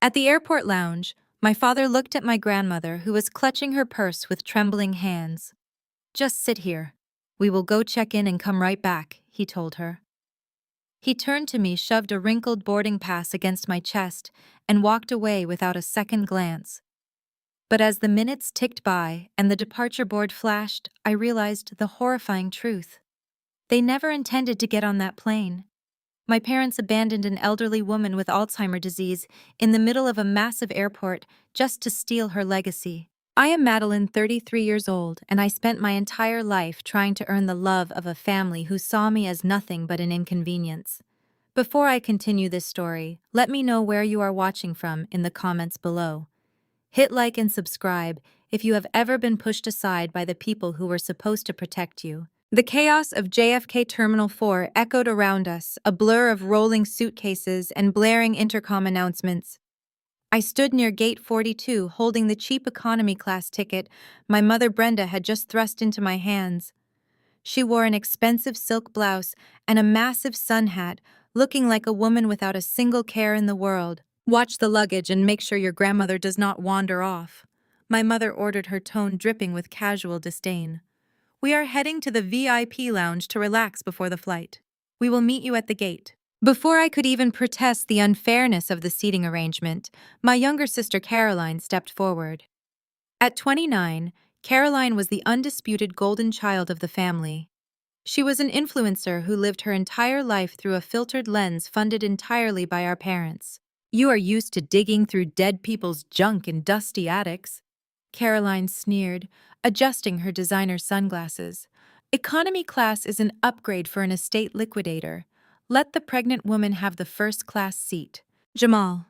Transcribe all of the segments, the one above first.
At the airport lounge, my father looked at my grandmother, who was clutching her purse with trembling hands. "Just sit here. We will go check in and come right back," he told her. He turned to me, shoved a wrinkled boarding pass against my chest, and walked away without a second glance. But as the minutes ticked by and the departure board flashed, I realized the horrifying truth. They never intended to get on that plane. My parents abandoned an elderly woman with Alzheimer disease in the middle of a massive airport just to steal her legacy. I am Madeline, 33 years old, and I spent my entire life trying to earn the love of a family who saw me as nothing but an inconvenience. Before I continue this story, let me know where you are watching from in the comments below. Hit like and subscribe if you have ever been pushed aside by the people who were supposed to protect you. The chaos of JFK Terminal 4 echoed around us, a blur of rolling suitcases and blaring intercom announcements. I stood near Gate 42, holding the cheap economy class ticket my mother Brenda had just thrust into my hands. She wore an expensive silk blouse and a massive sun hat, looking like a woman without a single care in the world. "Watch the luggage and make sure your grandmother does not wander off," my mother ordered, her tone dripping with casual disdain. "We are heading to the VIP lounge to relax before the flight. We will meet you at the gate." Before I could even protest the unfairness of the seating arrangement, my younger sister Caroline stepped forward. At 29, Caroline was the undisputed golden child of the family. She was an influencer who lived her entire life through a filtered lens funded entirely by our parents. "You are used to digging through dead people's junk in dusty attics," Caroline sneered, adjusting her designer sunglasses. "Economy class is an upgrade for an estate liquidator. Let the pregnant woman have the first-class seat." Jamal,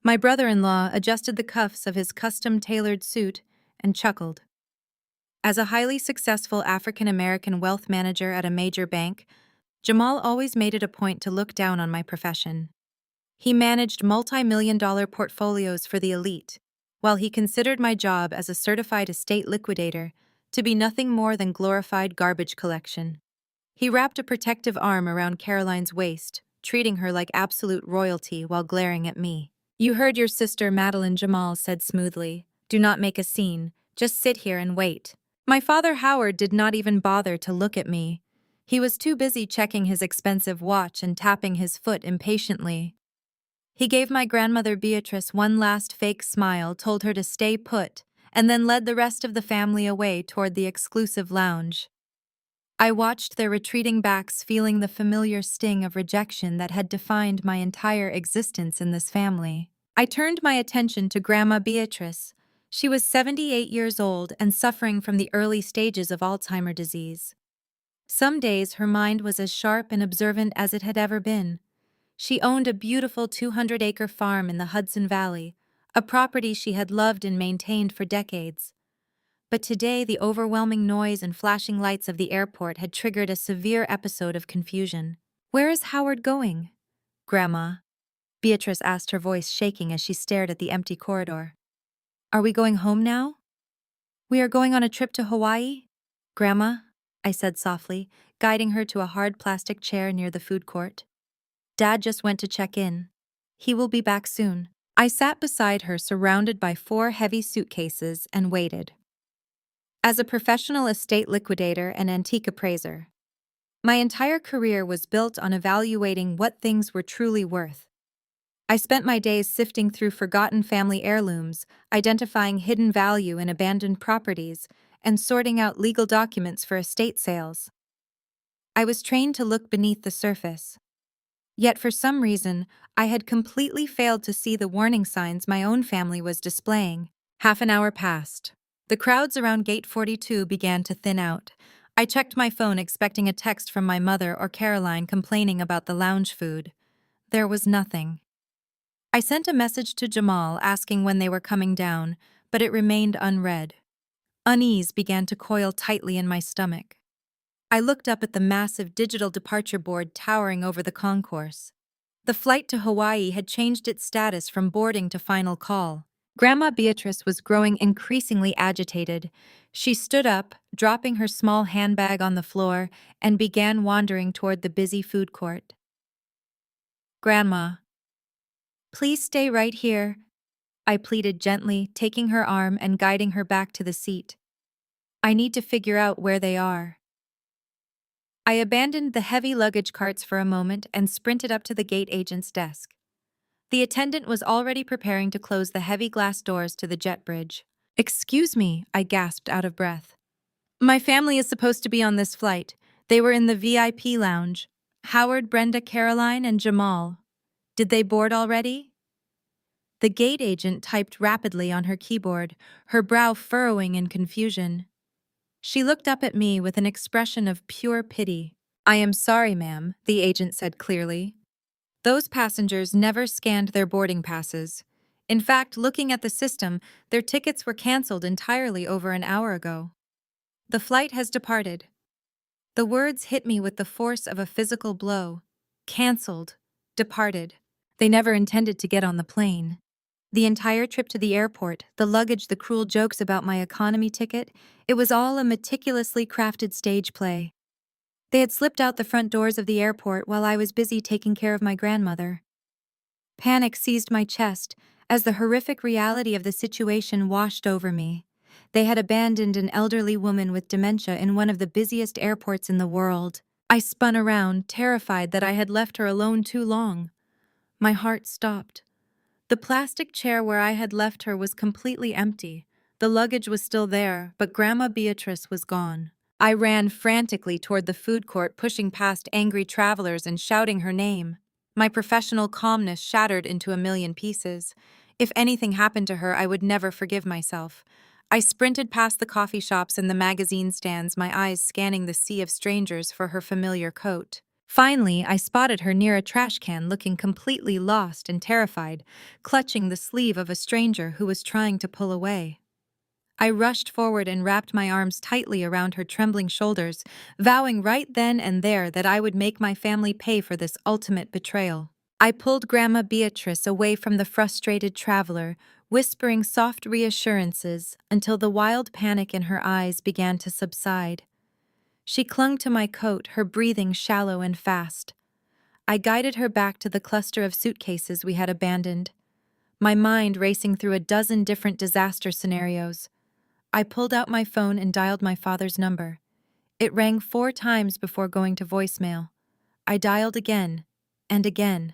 my brother-in-law, adjusted the cuffs of his custom-tailored suit and chuckled. As a highly successful African-American wealth manager at a major bank, Jamal always made it a point to look down on my profession. He managed multi-million-dollar portfolios for the elite, while he considered my job as a certified estate liquidator to be nothing more than glorified garbage collection. He wrapped a protective arm around Caroline's waist, treating her like absolute royalty while glaring at me. "You heard your sister, Madeline," Jamal said smoothly. "Do not make a scene. Just sit here and wait." My father Howard did not even bother to look at me. He was too busy checking his expensive watch and tapping his foot impatiently. He gave my grandmother Beatrice one last fake smile, told her to stay put, and then led the rest of the family away toward the exclusive lounge. I watched their retreating backs, feeling the familiar sting of rejection that had defined my entire existence in this family. I turned my attention to Grandma Beatrice. She was 78 years old and suffering from the early stages of Alzheimer disease. Some days her mind was as sharp and observant as it had ever been. She owned a beautiful 200-acre farm in the Hudson Valley, a property she had loved and maintained for decades. But today, the overwhelming noise and flashing lights of the airport had triggered a severe episode of confusion. "Where is Howard going, Grandma?" Beatrice asked, her voice shaking as she stared at the empty corridor. "Are we going home now?" "We are going on a trip to Hawaii, Grandma," I said softly, guiding her to a hard plastic chair near the food court. "Dad just went to check in. He will be back soon." I sat beside her, surrounded by 4 heavy suitcases, and waited. As a professional estate liquidator and antique appraiser, my entire career was built on evaluating what things were truly worth. I spent my days sifting through forgotten family heirlooms, identifying hidden value in abandoned properties, and sorting out legal documents for estate sales. I was trained to look beneath the surface. Yet for some reason, I had completely failed to see the warning signs my own family was displaying. Half an hour passed. The crowds around Gate 42 began to thin out. I checked my phone, expecting a text from my mother or Caroline complaining about the lounge food. There was nothing. I sent a message to Jamal asking when they were coming down, but it remained unread. Unease began to coil tightly in my stomach. I looked up at the massive digital departure board towering over the concourse. The flight to Hawaii had changed its status from boarding to final call. Grandma Beatrice was growing increasingly agitated. She stood up, dropping her small handbag on the floor, and began wandering toward the busy food court. "Grandma, Please stay right here, I pleaded gently, taking her arm and guiding her back to the seat. I need to figure out where they are. I abandoned the heavy luggage carts for a moment and sprinted up to the gate agent's desk. The attendant was already preparing to close the heavy glass doors to the jet bridge. Excuse me, I gasped out of breath. My family is supposed to be on this flight. They were in the VIP lounge. Howard, Brenda, Caroline, and Jamal. Did they board already? The gate agent typed rapidly on her keyboard, her brow furrowing in confusion. She looked up at me with an expression of pure pity. I am sorry, ma'am, the agent said clearly. Those passengers never scanned their boarding passes. In fact, looking at the system, their tickets were canceled entirely over an hour ago. The flight has departed. The words hit me with the force of a physical blow. Canceled. Departed. They never intended to get on the plane. The entire trip to the airport, the luggage, the cruel jokes about my economy ticket, it was all a meticulously crafted stage play. They had slipped out the front doors of the airport while I was busy taking care of my grandmother. Panic seized my chest as the horrific reality of the situation washed over me. They had abandoned an elderly woman with dementia in one of the busiest airports in the world. I spun around, terrified that I had left her alone too long. My heart stopped. The plastic chair where I had left her was completely empty. The luggage was still there, but Grandma Beatrice was gone. I ran frantically toward the food court, pushing past angry travelers and shouting her name. My professional calmness shattered into a million pieces. If anything happened to her, I would never forgive myself. I sprinted past the coffee shops and the magazine stands, my eyes scanning the sea of strangers for her familiar coat. Finally, I spotted her near a trash can, looking completely lost and terrified, clutching the sleeve of a stranger who was trying to pull away. I rushed forward and wrapped my arms tightly around her trembling shoulders, vowing right then and there that I would make my family pay for this ultimate betrayal. I pulled Grandma Beatrice away from the frustrated traveler, whispering soft reassurances until the wild panic in her eyes began to subside. She clung to my coat, her breathing shallow and fast. I guided her back to the cluster of suitcases we had abandoned, my mind racing through a dozen different disaster scenarios. I pulled out my phone and dialed my father's number. It rang 4 times before going to voicemail. I dialed again and again.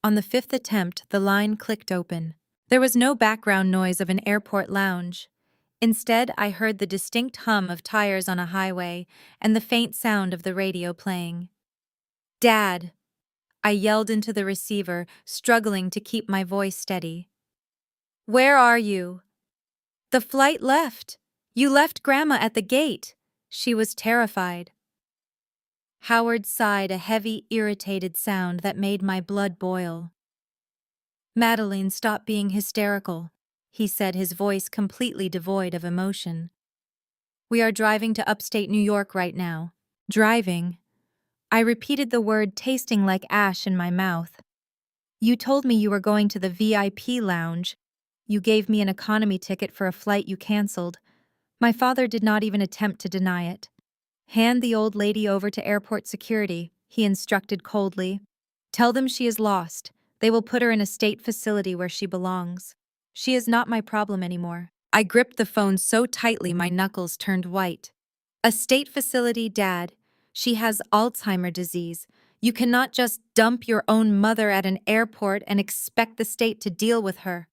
On the 5th attempt, the line clicked open. There was no background noise of an airport lounge. Instead, I heard the distinct hum of tires on a highway and the faint sound of the radio playing. "Dad!" I yelled into the receiver, struggling to keep my voice steady. "Where are you?" "The flight left. You left Grandma at the gate." She was terrified. Howard sighed, a heavy, irritated sound that made my blood boil. "Madeline, stop being hysterical," he said, his voice completely devoid of emotion. "We are driving to upstate New York right now." Driving? I repeated the word, tasting like ash in my mouth. "You told me you were going to the VIP lounge. You gave me an economy ticket for a flight you canceled." My father did not even attempt to deny it. "Hand the old lady over to airport security," he instructed coldly. "Tell them she is lost. They will put her in a state facility where she belongs. She is not my problem anymore." I gripped the phone so tightly my knuckles turned white. "A state facility, Dad. She has Alzheimer disease. You cannot just dump your own mother at an airport and expect the state to deal with her."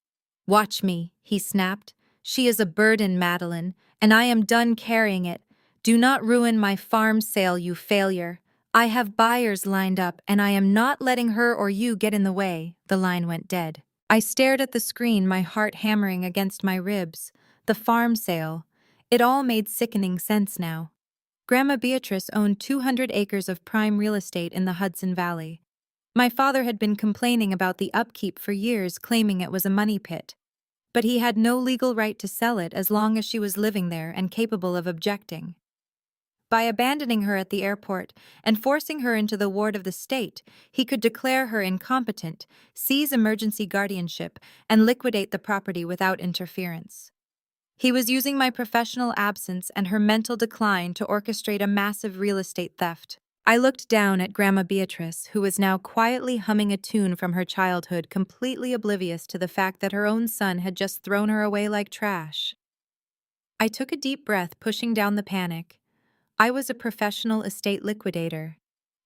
"Watch me," he snapped. "She is a burden, Madeline, and I am done carrying it. Do not ruin my farm sale, you failure. I have buyers lined up, and I am not letting her or you get in the way." The line went dead. I stared at the screen, my heart hammering against my ribs. The farm sale. It all made sickening sense now. Grandma Beatrice owned 200 acres of prime real estate in the Hudson Valley. My father had been complaining about the upkeep for years, claiming it was a money pit. But he had no legal right to sell it as long as she was living there and capable of objecting. By abandoning her at the airport and forcing her into the ward of the state, he could declare her incompetent, seize emergency guardianship, and liquidate the property without interference. He was using my professional absence and her mental decline to orchestrate a massive real estate theft. I looked down at Grandma Beatrice, who was now quietly humming a tune from her childhood, completely oblivious to the fact that her own son had just thrown her away like trash. I took a deep breath, pushing down the panic. I was a professional estate liquidator.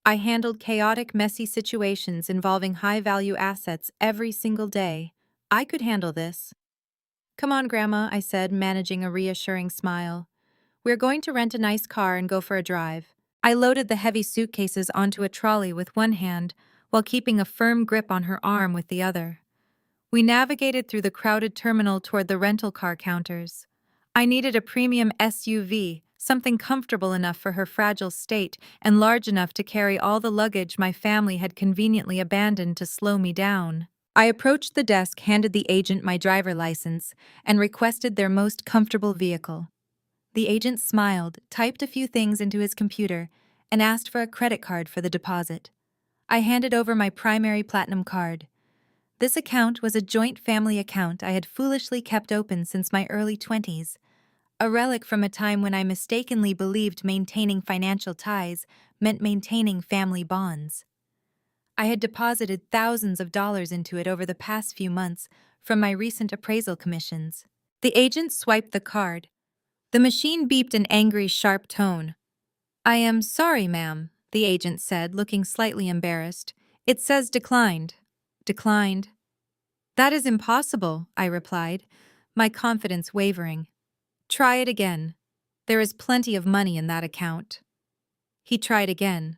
I handled chaotic, messy situations involving high-value assets every single day. I could handle this. "Come on, Grandma," I said, managing a reassuring smile. "We're going to rent a nice car and go for a drive." I loaded the heavy suitcases onto a trolley with one hand while keeping a firm grip on her arm with the other. We navigated through the crowded terminal toward the rental car counters. I needed a premium SUV, something comfortable enough for her fragile state and large enough to carry all the luggage my family had conveniently abandoned to slow me down. I approached the desk, handed the agent my driver license, and requested their most comfortable vehicle. The agent smiled, typed a few things into his computer, and asked for a credit card for the deposit. I handed over my primary platinum card. This account was a joint family account I had foolishly kept open since my early 20s, a relic from a time when I mistakenly believed maintaining financial ties meant maintaining family bonds. I had deposited thousands of dollars into it over the past few months from my recent appraisal commissions. The agent swiped the card. The machine beeped an angry, sharp tone. "I am sorry, ma'am," the agent said, looking slightly embarrassed. "It says declined." "Declined?" "That is impossible," I replied, my confidence wavering. "Try it again. There is plenty of money in that account." He tried again.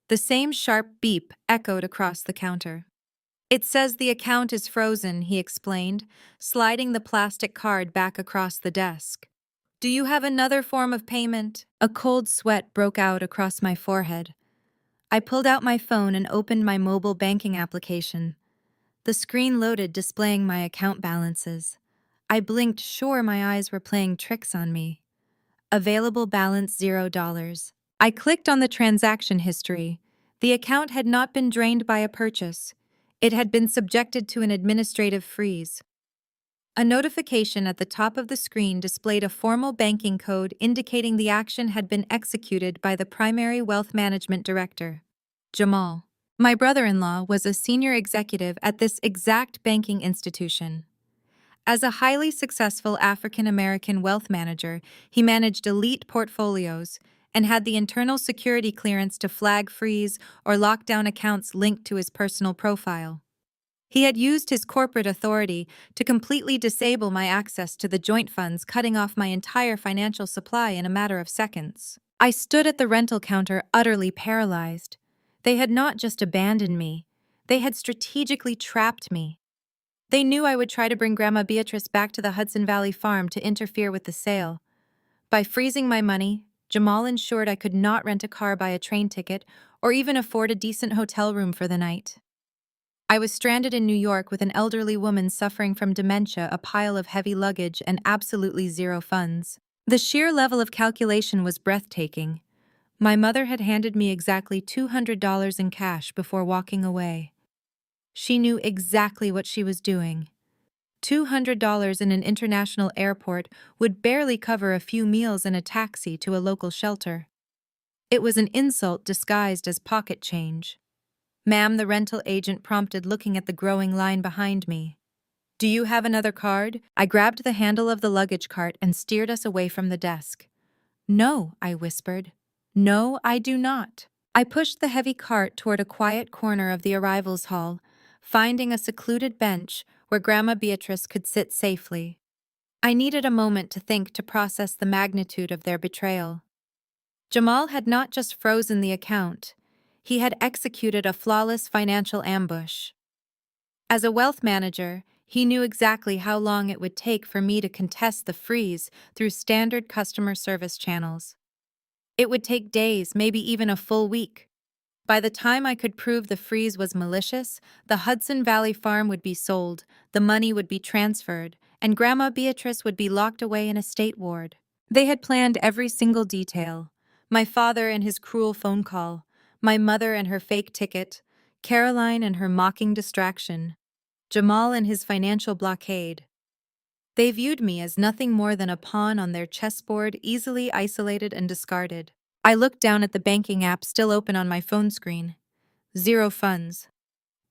The same sharp beep echoed across the counter. "It says the account is frozen," he explained, sliding the plastic card back across the desk. "Do you have another form of payment?" A cold sweat broke out across my forehead. I pulled out my phone and opened my mobile banking application. The screen loaded, displaying my account balances. I blinked, sure my eyes were playing tricks on me. Available balance $0. I clicked on the transaction history. The account had not been drained by a purchase. It had been subjected to an administrative freeze. A notification at the top of the screen displayed a formal banking code indicating the action had been executed by the primary wealth management director, Jamal. My brother-in-law was a senior executive at this exact banking institution. As a highly successful African-American wealth manager, he managed elite portfolios and had the internal security clearance to flag, freeze, or lock down accounts linked to his personal profile. He had used his corporate authority to completely disable my access to the joint funds, cutting off my entire financial supply in a matter of seconds. I stood at the rental counter, utterly paralyzed. They had not just abandoned me, they had strategically trapped me. They knew I would try to bring Grandma Beatrice back to the Hudson Valley farm to interfere with the sale. By freezing my money, Jamal ensured I could not rent a car, buy a train ticket, or even afford a decent hotel room for the night. I was stranded in New York with an elderly woman suffering from dementia, a pile of heavy luggage, and absolutely zero funds. The sheer level of calculation was breathtaking. My mother had handed me exactly $200 in cash before walking away. She knew exactly what she was doing. $200 in an international airport would barely cover a few meals and a taxi to a local shelter. It was an insult disguised as pocket change. "Ma'am," the rental agent prompted, looking at the growing line behind me. "Do you have another card?" I grabbed the handle of the luggage cart and steered us away from the desk. "No," I whispered. "No, I do not." I pushed the heavy cart toward a quiet corner of the arrivals hall, finding a secluded bench where Grandma Beatrice could sit safely. I needed a moment to think, to process the magnitude of their betrayal. Jamal had not just frozen the account, he had executed a flawless financial ambush. As a wealth manager, he knew exactly how long it would take for me to contest the freeze through standard customer service channels. It would take days, maybe even a full week. By the time I could prove the freeze was malicious, the Hudson Valley farm would be sold, the money would be transferred, and Grandma Beatrice would be locked away in a state ward. They had planned every single detail. My father and his cruel phone call, my mother and her fake ticket, Caroline and her mocking distraction, Jamal and his financial blockade. They viewed me as nothing more than a pawn on their chessboard, easily isolated and discarded. I looked down at the banking app still open on my phone screen. 0 funds.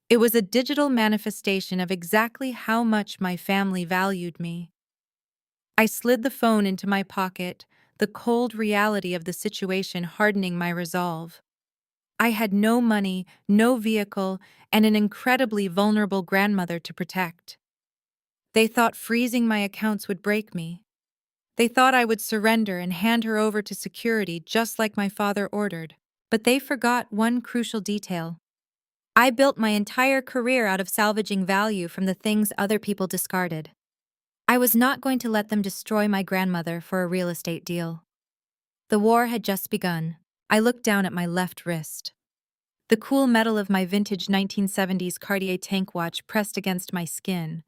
It was a digital manifestation of exactly how much my family valued me. I slid the phone into my pocket, the cold reality of the situation hardening my resolve. I had no money, no vehicle, and an incredibly vulnerable grandmother to protect. They thought freezing my accounts would break me. They thought I would surrender and hand her over to security just like my father ordered. But they forgot one crucial detail. I built my entire career out of salvaging value from the things other people discarded. I was not going to let them destroy my grandmother for a real estate deal. The war had just begun. I looked down at my left wrist. The cool metal of my vintage 1970s Cartier tank watch pressed against my skin.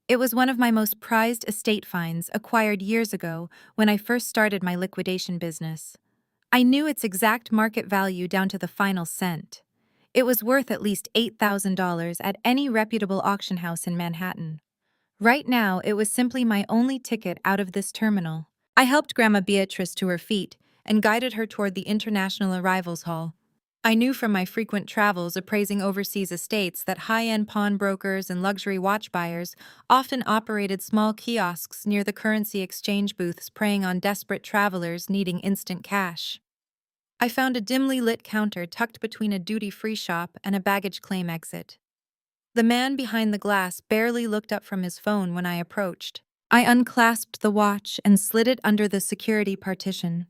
It was one of my most prized estate finds acquired years ago when I first started my liquidation business. I knew its exact market value down to the final cent. It was worth at least $8,000 at any reputable auction house in Manhattan. Right now, it was simply my only ticket out of this terminal. I helped Grandma Beatrice to her feet and guided her toward the International Arrivals Hall. I knew from my frequent travels appraising overseas estates that high-end pawnbrokers and luxury watch buyers often operated small kiosks near the currency exchange booths preying on desperate travelers needing instant cash. I found a dimly lit counter tucked between a duty-free shop and a baggage claim exit. The man behind the glass barely looked up from his phone when I approached. I unclasped the watch and slid it under the security partition.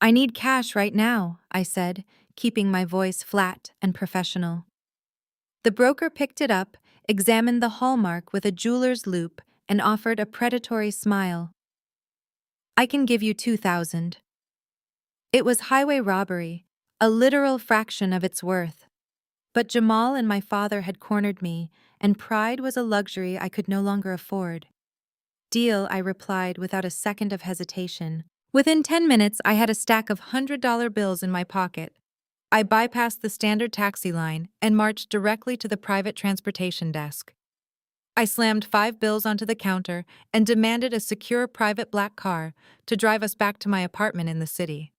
"I need cash right now," I said, keeping my voice flat and professional. The broker picked it up, examined the hallmark with a jeweler's loupe, and offered a predatory smile. "I can give you 2,000. It was highway robbery, a literal fraction of its worth. But Jamal and my father had cornered me, and pride was a luxury I could no longer afford. "Deal," I replied without a second of hesitation. Within 10 minutes, I had a stack of $100 bills in my pocket. I bypassed the standard taxi line and marched directly to the private transportation desk. I slammed 5 bills onto the counter and demanded a secure private black car to drive us back to my apartment in the city.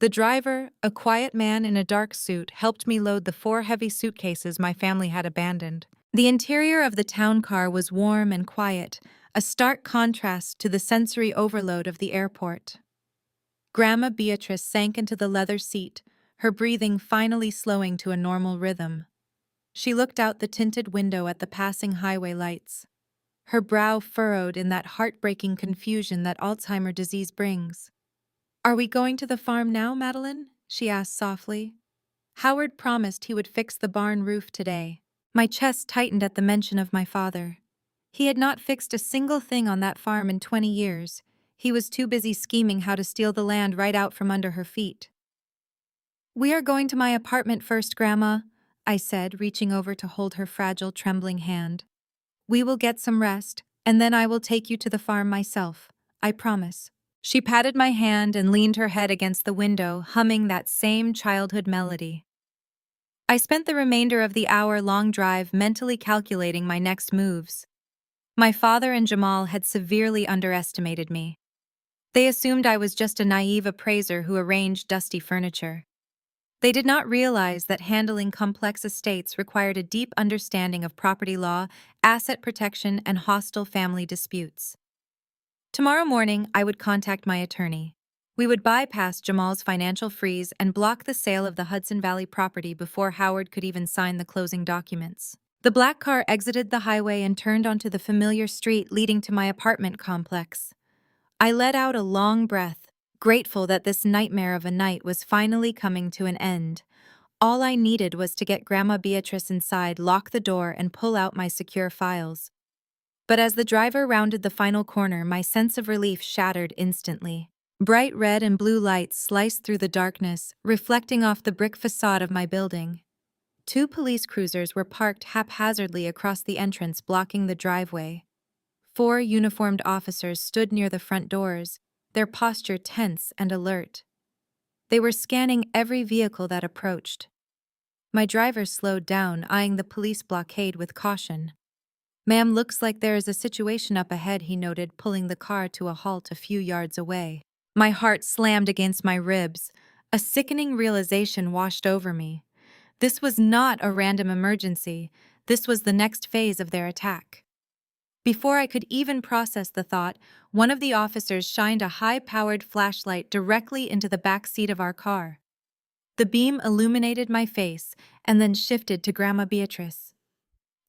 The driver, a quiet man in a dark suit, helped me load the 4 heavy suitcases my family had abandoned. The interior of the town car was warm and quiet, a stark contrast to the sensory overload of the airport. Grandma Beatrice sank into the leather seat, her breathing finally slowing to a normal rhythm. She looked out the tinted window at the passing highway lights, her brow furrowed in that heartbreaking confusion that Alzheimer disease brings. "Are we going to the farm now, Madeline?" she asked softly. Howard promised he would fix the barn roof today. My chest tightened at the mention of my father. He had not fixed a single thing on that farm in 20 years. He was too busy scheming how to steal the land right out from under her feet. "We are going to my apartment first, Grandma," I said, reaching over to hold her fragile, trembling hand. "We will get some rest, and then I will take you to the farm myself. I promise." She patted my hand and leaned her head against the window, humming that same childhood melody. I spent the remainder of the hour-long drive mentally calculating my next moves. My father and Jamal had severely underestimated me. They assumed I was just a naive appraiser who arranged dusty furniture. They did not realize that handling complex estates required a deep understanding of property law, asset protection, and hostile family disputes. Tomorrow morning, I would contact my attorney. We would bypass Jamal's financial freeze and block the sale of the Hudson Valley property before Howard could even sign the closing documents. The black car exited the highway and turned onto the familiar street leading to my apartment complex. I let out a long breath, grateful that this nightmare of a night was finally coming to an end. All I needed was to get Grandma Beatrice inside, lock the door, and pull out my secure files. But as the driver rounded the final corner, my sense of relief shattered instantly. Bright red and blue lights sliced through the darkness, reflecting off the brick facade of my building. 2 police cruisers were parked haphazardly across the entrance, blocking the driveway. 4 uniformed officers stood near the front doors, their posture tense and alert. They were scanning every vehicle that approached. My driver slowed down, eyeing the police blockade with caution. "Ma'am, looks like there is a situation up ahead," he noted, pulling the car to a halt a few yards away. My heart slammed against my ribs. A sickening realization washed over me. This was not a random emergency. This was the next phase of their attack. Before I could even process the thought, one of the officers shined a high-powered flashlight directly into the back seat of our car. The beam illuminated my face and then shifted to Grandma Beatrice.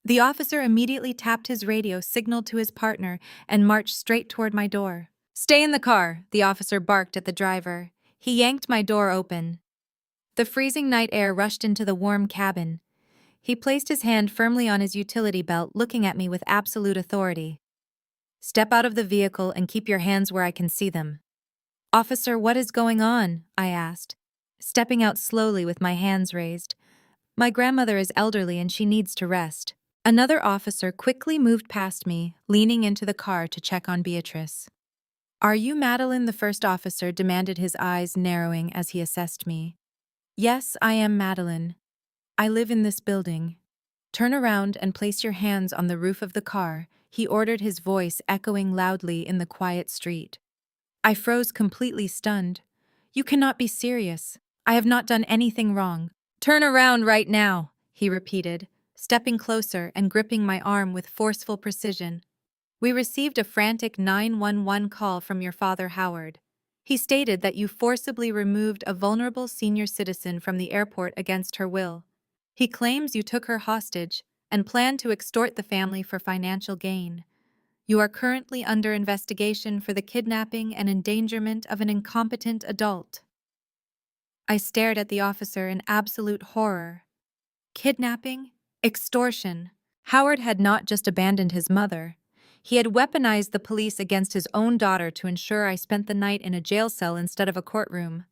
The officer immediately tapped his radio, signaled to his partner, and marched straight toward my door. "Stay in the car," the officer barked at the driver. He yanked my door open. The freezing night air rushed into the warm cabin. He placed his hand firmly on his utility belt, looking at me with absolute authority. "Step out of the vehicle and keep your hands where I can see them." "Officer, what is going on?" I asked, stepping out slowly with my hands raised. "My grandmother is elderly and she needs to rest." Another officer quickly moved past me, leaning into the car to check on Beatrice. "Are you Madeline?" the first officer demanded, his eyes narrowing as he assessed me. "Yes, I am Madeline. I live in this building." "Turn around and place your hands on the roof of the car," he ordered, his voice echoing loudly in the quiet street. I froze, completely stunned. "You cannot be serious. I have not done anything wrong." "Turn around right now," he repeated, stepping closer and gripping my arm with forceful precision. "We received a frantic 911 call from your father, Howard. He stated that you forcibly removed a vulnerable senior citizen from the airport against her will. He claims you took her hostage and planned to extort the family for financial gain. You are currently under investigation for the kidnapping and endangerment of an incompetent adult." I stared at the officer in absolute horror. Kidnapping? Extortion? Howard had not just abandoned his mother. He had weaponized the police against his own daughter to ensure I spent the night in a jail cell instead of a courtroom.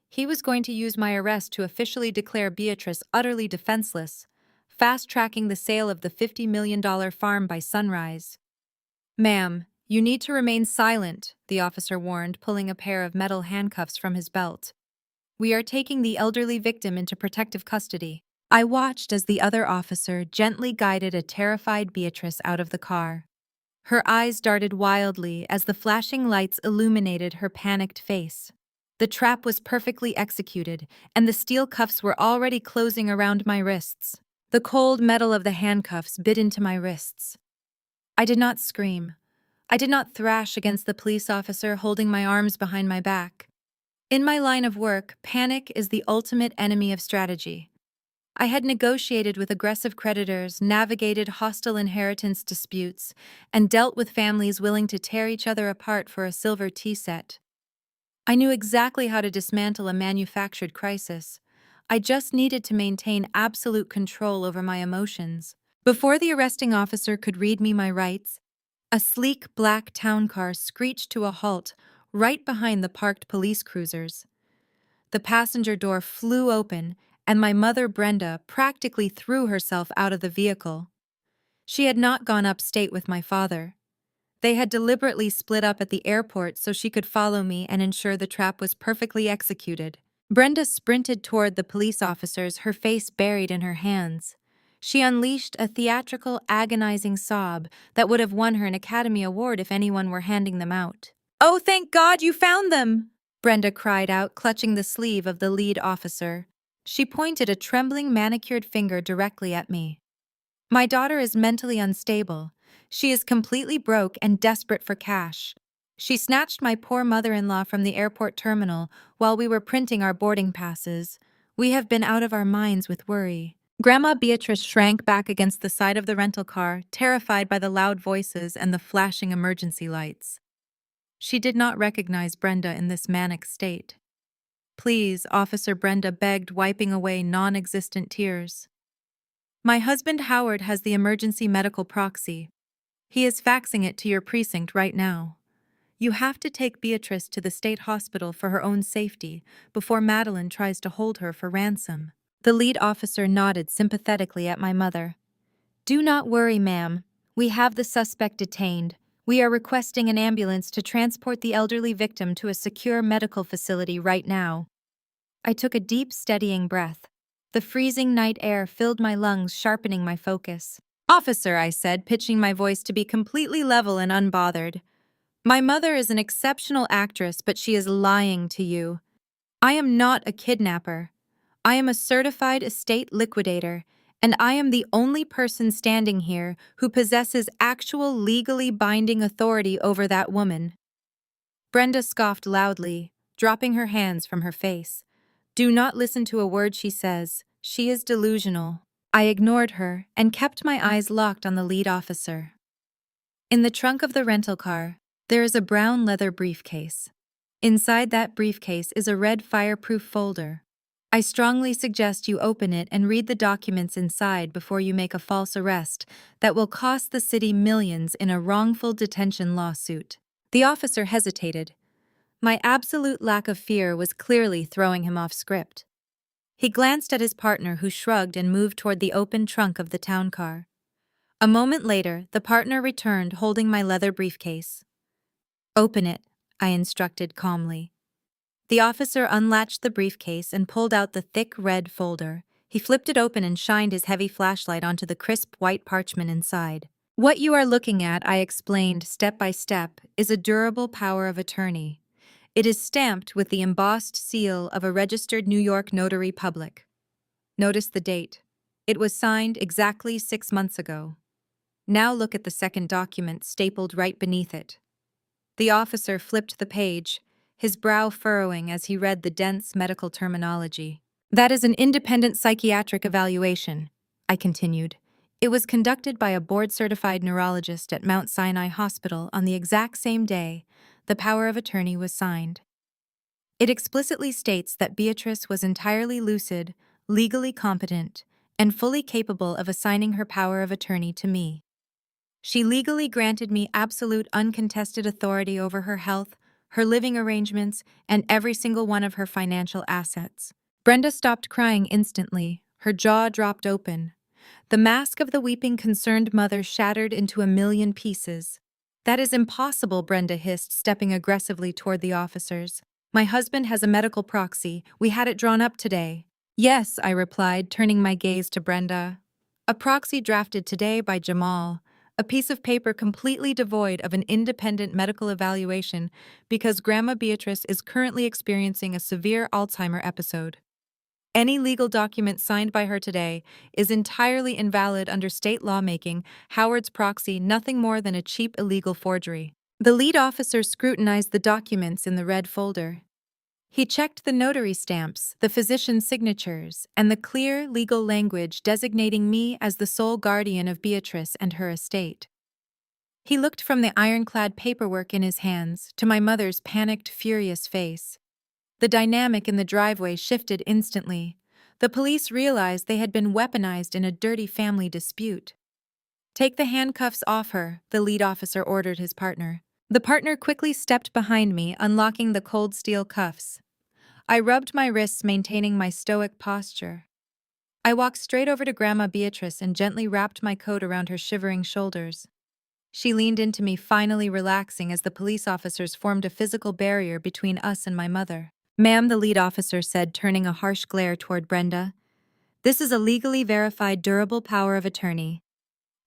He was going to use my arrest to officially declare Beatrice utterly defenseless, fast-tracking the sale of the $50 million farm by sunrise. "Ma'am, you need to remain silent," the officer warned, pulling a pair of metal handcuffs from his belt. "We are taking the elderly victim into protective custody." I watched as the other officer gently guided a terrified Beatrice out of the car. Her eyes darted wildly as the flashing lights illuminated her panicked face. The trap was perfectly executed, and the steel cuffs were already closing around my wrists. The cold metal of the handcuffs bit into my wrists. I did not scream. I did not thrash against the police officer holding my arms behind my back. In my line of work, panic is the ultimate enemy of strategy. I had negotiated with aggressive creditors, navigated hostile inheritance disputes, and dealt with families willing to tear each other apart for a silver tea set. I knew exactly how to dismantle a manufactured crisis. I just needed to maintain absolute control over my emotions. Before the arresting officer could read me my rights, a sleek black town car screeched to a halt right behind the parked police cruisers. The passenger door flew open, and my mother, Brenda, practically threw herself out of the vehicle. She had not gone upstate with my father. They had deliberately split up at the airport so she could follow me and ensure the trap was perfectly executed. Brenda sprinted toward the police officers, her face buried in her hands. She unleashed a theatrical, agonizing sob that would have won her an Academy Award if anyone were handing them out. "Oh, thank God you found them!" Brenda cried out, clutching the sleeve of the lead officer. She pointed a trembling, manicured finger directly at me. "My daughter is mentally unstable. She is completely broke and desperate for cash. She snatched my poor mother-in-law from the airport terminal while we were printing our boarding passes. We have been out of our minds with worry." Grandma Beatrice shrank back against the side of the rental car, terrified by the loud voices and the flashing emergency lights. She did not recognize Brenda in this manic state. "Please," Officer Brenda begged, wiping away non-existent tears. "My husband Howard has the emergency medical proxy. He is faxing it to your precinct right now. You have to take Beatrice to the state hospital for her own safety before Madeline tries to hold her for ransom." The lead officer nodded sympathetically at my mother. "Do not worry, ma'am. We have the suspect detained. We are requesting an ambulance to transport the elderly victim to a secure medical facility right now." I took a deep, steadying breath. The freezing night air filled my lungs, sharpening my focus. "Officer," I said, pitching my voice to be completely level and unbothered, My mother is an exceptional actress, but she is lying to you. I am not a kidnapper. I am a certified estate liquidator, and I am the only person standing here who possesses actual legally binding authority over that woman. Brenda scoffed loudly, dropping her hands from her face. Do not listen to a word she says. She is delusional. I ignored her and kept my eyes locked on the lead officer. In the trunk of the rental car, there is a brown leather briefcase. Inside that briefcase is a red fireproof folder. I strongly suggest you open it and read the documents inside before you make a false arrest that will cost the city millions in a wrongful detention lawsuit. The officer hesitated. My absolute lack of fear was clearly throwing him off script. He glanced at his partner, who shrugged and moved toward the open trunk of the town car. A moment later, the partner returned holding my leather briefcase. Open it, I instructed calmly. The officer unlatched the briefcase and pulled out the thick red folder. He flipped it open and shined his heavy flashlight onto the crisp white parchment inside. What you are looking at, I explained step by step, is a durable power of attorney. It is stamped with the embossed seal of a registered New York notary public. Notice the date. It was signed exactly 6 months ago. Now look at the second document stapled right beneath it. The officer flipped the page, his brow furrowing as he read the dense medical terminology. That is an independent psychiatric evaluation, I continued. It was conducted by a board-certified neurologist at Mount Sinai Hospital on the exact same day the power of attorney was signed. It explicitly states that Beatrice was entirely lucid, legally competent, and fully capable of assigning her power of attorney to me. She legally granted me absolute uncontested authority over her health, her living arrangements, and every single one of her financial assets. Brenda stopped crying instantly, her jaw dropped open. The mask of the weeping, concerned mother shattered into a million pieces. That is impossible, Brenda hissed, stepping aggressively toward the officers. My husband has a medical proxy. We had it drawn up today. Yes, I replied, turning my gaze to Brenda. A proxy drafted today by Jamal. A piece of paper completely devoid of an independent medical evaluation because Grandma Beatrice is currently experiencing a severe Alzheimer episode. Any legal document signed by her today is entirely invalid under state law, making Howard's proxy nothing more than a cheap illegal forgery. The lead officer scrutinized the documents in the red folder. He checked the notary stamps, the physician's signatures, and the clear legal language designating me as the sole guardian of Beatrice and her estate. He looked from the ironclad paperwork in his hands to my mother's panicked, furious face. The dynamic in the driveway shifted instantly. The police realized they had been weaponized in a dirty family dispute. Take the handcuffs off her, the lead officer ordered his partner. The partner quickly stepped behind me, unlocking the cold steel cuffs. I rubbed my wrists, maintaining my stoic posture. I walked straight over to Grandma Beatrice and gently wrapped my coat around her shivering shoulders. She leaned into me, finally relaxing as the police officers formed a physical barrier between us and my mother. Ma'am, the lead officer said, turning a harsh glare toward Brenda. This is a legally verified durable power of attorney.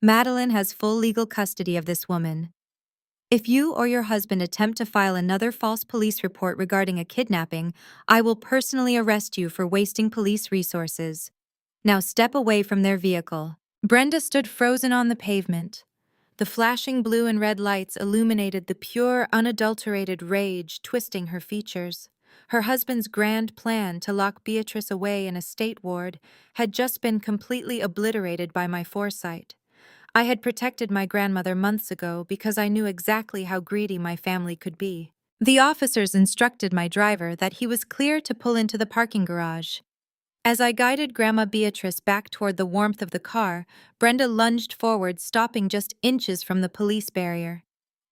Madeline has full legal custody of this woman. If you or your husband attempt to file another false police report regarding a kidnapping, I will personally arrest you for wasting police resources. Now step away from their vehicle. Brenda stood frozen on the pavement. The flashing blue and red lights illuminated the pure, unadulterated rage twisting her features. Her husband's grand plan to lock Beatrice away in a state ward had just been completely obliterated by my foresight. I had protected my grandmother months ago because I knew exactly how greedy my family could be. The officers instructed my driver that he was clear to pull into the parking garage. As I guided Grandma Beatrice back toward the warmth of the car, Brenda lunged forward, stopping just inches from the police barrier.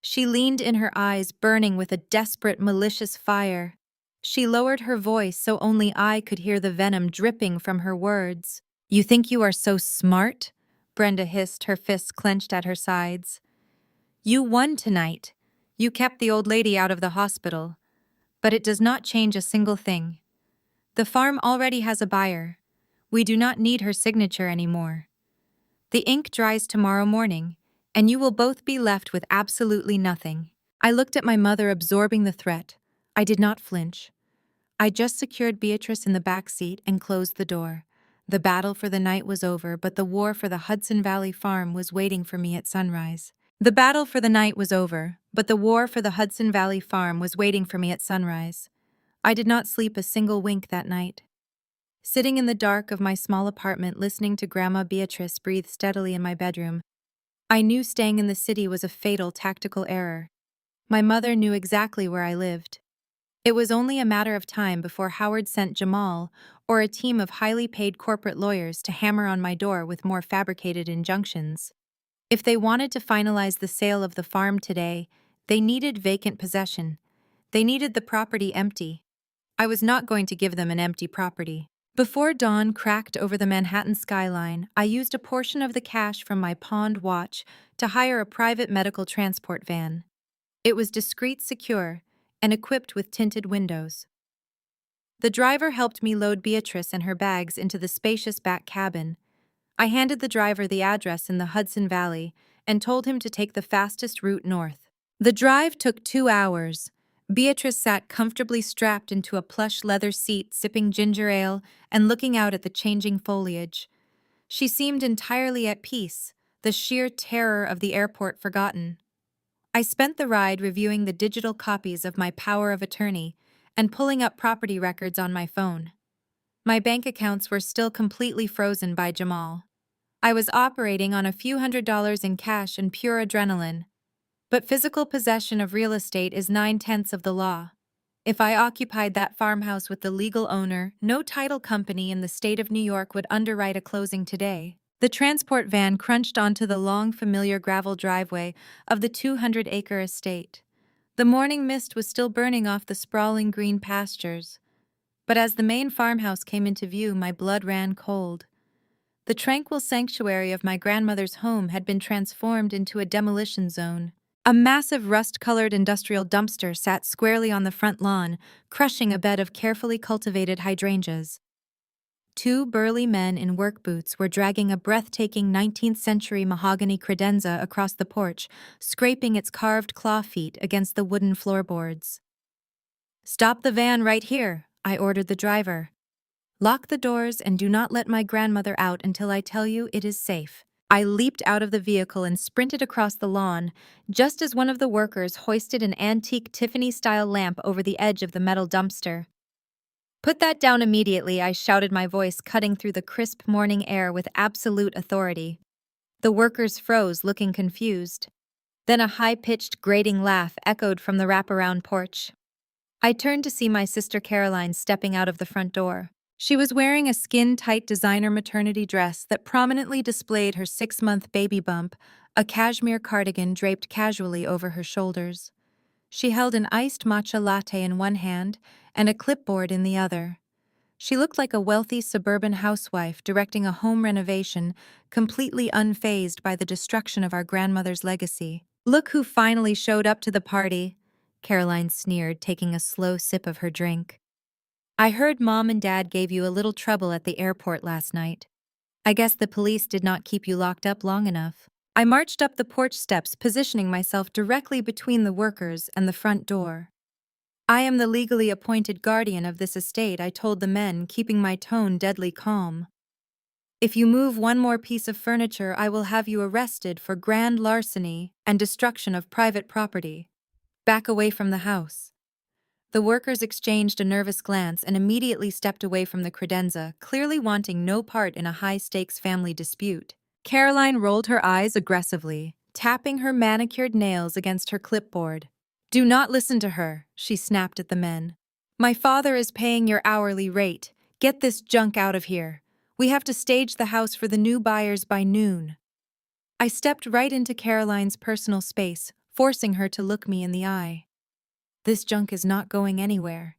She leaned in, her eyes burning with a desperate, malicious fire. She lowered her voice so only I could hear the venom dripping from her words. You think you are so smart? Brenda hissed, her fists clenched at her sides. You won tonight. You kept the old lady out of the hospital. But it does not change a single thing. The farm already has a buyer. We do not need her signature anymore. The ink dries tomorrow morning, and you will both be left with absolutely nothing. I looked at my mother, absorbing the threat. I did not flinch. I just secured Beatrice in the back seat and closed the door. The battle for the night was over, but the war for the Hudson Valley farm was waiting for me at sunrise. The battle for the night was over, but the war for the Hudson Valley farm was waiting for me at sunrise. I did not sleep a single wink that night. Sitting in the dark of my small apartment, listening to Grandma Beatrice breathe steadily in my bedroom, I knew staying in the city was a fatal tactical error. My mother knew exactly where I lived. It was only a matter of time before Howard sent Jamal or a team of highly paid corporate lawyers to hammer on my door with more fabricated injunctions. If they wanted to finalize the sale of the farm today, they needed vacant possession. They needed the property empty. I was not going to give them an empty property. Before dawn cracked over the Manhattan skyline, I used a portion of the cash from my pawned watch to hire a private medical transport van. It was discreet, secure, and equipped with tinted windows. The driver helped me load Beatrice and her bags into the spacious back cabin. I handed the driver the address in the Hudson Valley and told him to take the fastest route north. The drive took 2 hours. Beatrice sat comfortably strapped into a plush leather seat, sipping ginger ale and looking out at the changing foliage. She seemed entirely at peace, the sheer terror of the airport forgotten. I spent the ride reviewing the digital copies of my power of attorney and pulling up property records on my phone. My bank accounts were still completely frozen by Jamal. I was operating on a few $100s in cash and pure adrenaline. But physical possession of real estate is 9/10 of the law. If I occupied that farmhouse with the legal owner, no title company in the state of New York would underwrite a closing today. The transport van crunched onto the long, familiar gravel driveway of the 200-acre estate. The morning mist was still burning off the sprawling green pastures. But as the main farmhouse came into view, my blood ran cold. The tranquil sanctuary of my grandmother's home had been transformed into a demolition zone. A massive rust-colored industrial dumpster sat squarely on the front lawn, crushing a bed of carefully cultivated hydrangeas. 2 burly men in work boots were dragging a breathtaking 19th-century mahogany credenza across the porch, scraping its carved claw feet against the wooden floorboards. "Stop the van right here," I ordered the driver. "Lock the doors and do not let my grandmother out until I tell you it is safe." I leaped out of the vehicle and sprinted across the lawn, just as one of the workers hoisted an antique Tiffany-style lamp over the edge of the metal dumpster. "Put that down immediately," I shouted, my voice cutting through the crisp morning air with absolute authority. The workers froze, looking confused. Then a high-pitched, grating laugh echoed from the wraparound porch. I turned to see my sister Caroline stepping out of the front door. She was wearing a skin-tight designer maternity dress that prominently displayed her 6-month baby bump, a cashmere cardigan draped casually over her shoulders. She held an iced matcha latte in one hand and a clipboard in the other. She looked like a wealthy suburban housewife directing a home renovation, completely unfazed by the destruction of our grandmother's legacy. "Look who finally showed up to the party," Caroline sneered, taking a slow sip of her drink. "I heard Mom and Dad gave you a little trouble at the airport last night. I guess the police did not keep you locked up long enough." I marched up the porch steps, positioning myself directly between the workers and the front door. "I am the legally appointed guardian of this estate," I told the men, keeping my tone deadly calm. "If you move one more piece of furniture, I will have you arrested for grand larceny and destruction of private property. Back away from the house." The workers exchanged a nervous glance and immediately stepped away from the credenza, clearly wanting no part in a high-stakes family dispute. Caroline rolled her eyes aggressively, tapping her manicured nails against her clipboard. "Do not listen to her," she snapped at the men. "My father is paying your hourly rate. Get this junk out of here. We have to stage the house for the new buyers by noon." I stepped right into Caroline's personal space, forcing her to look me in the eye. "This junk is not going anywhere.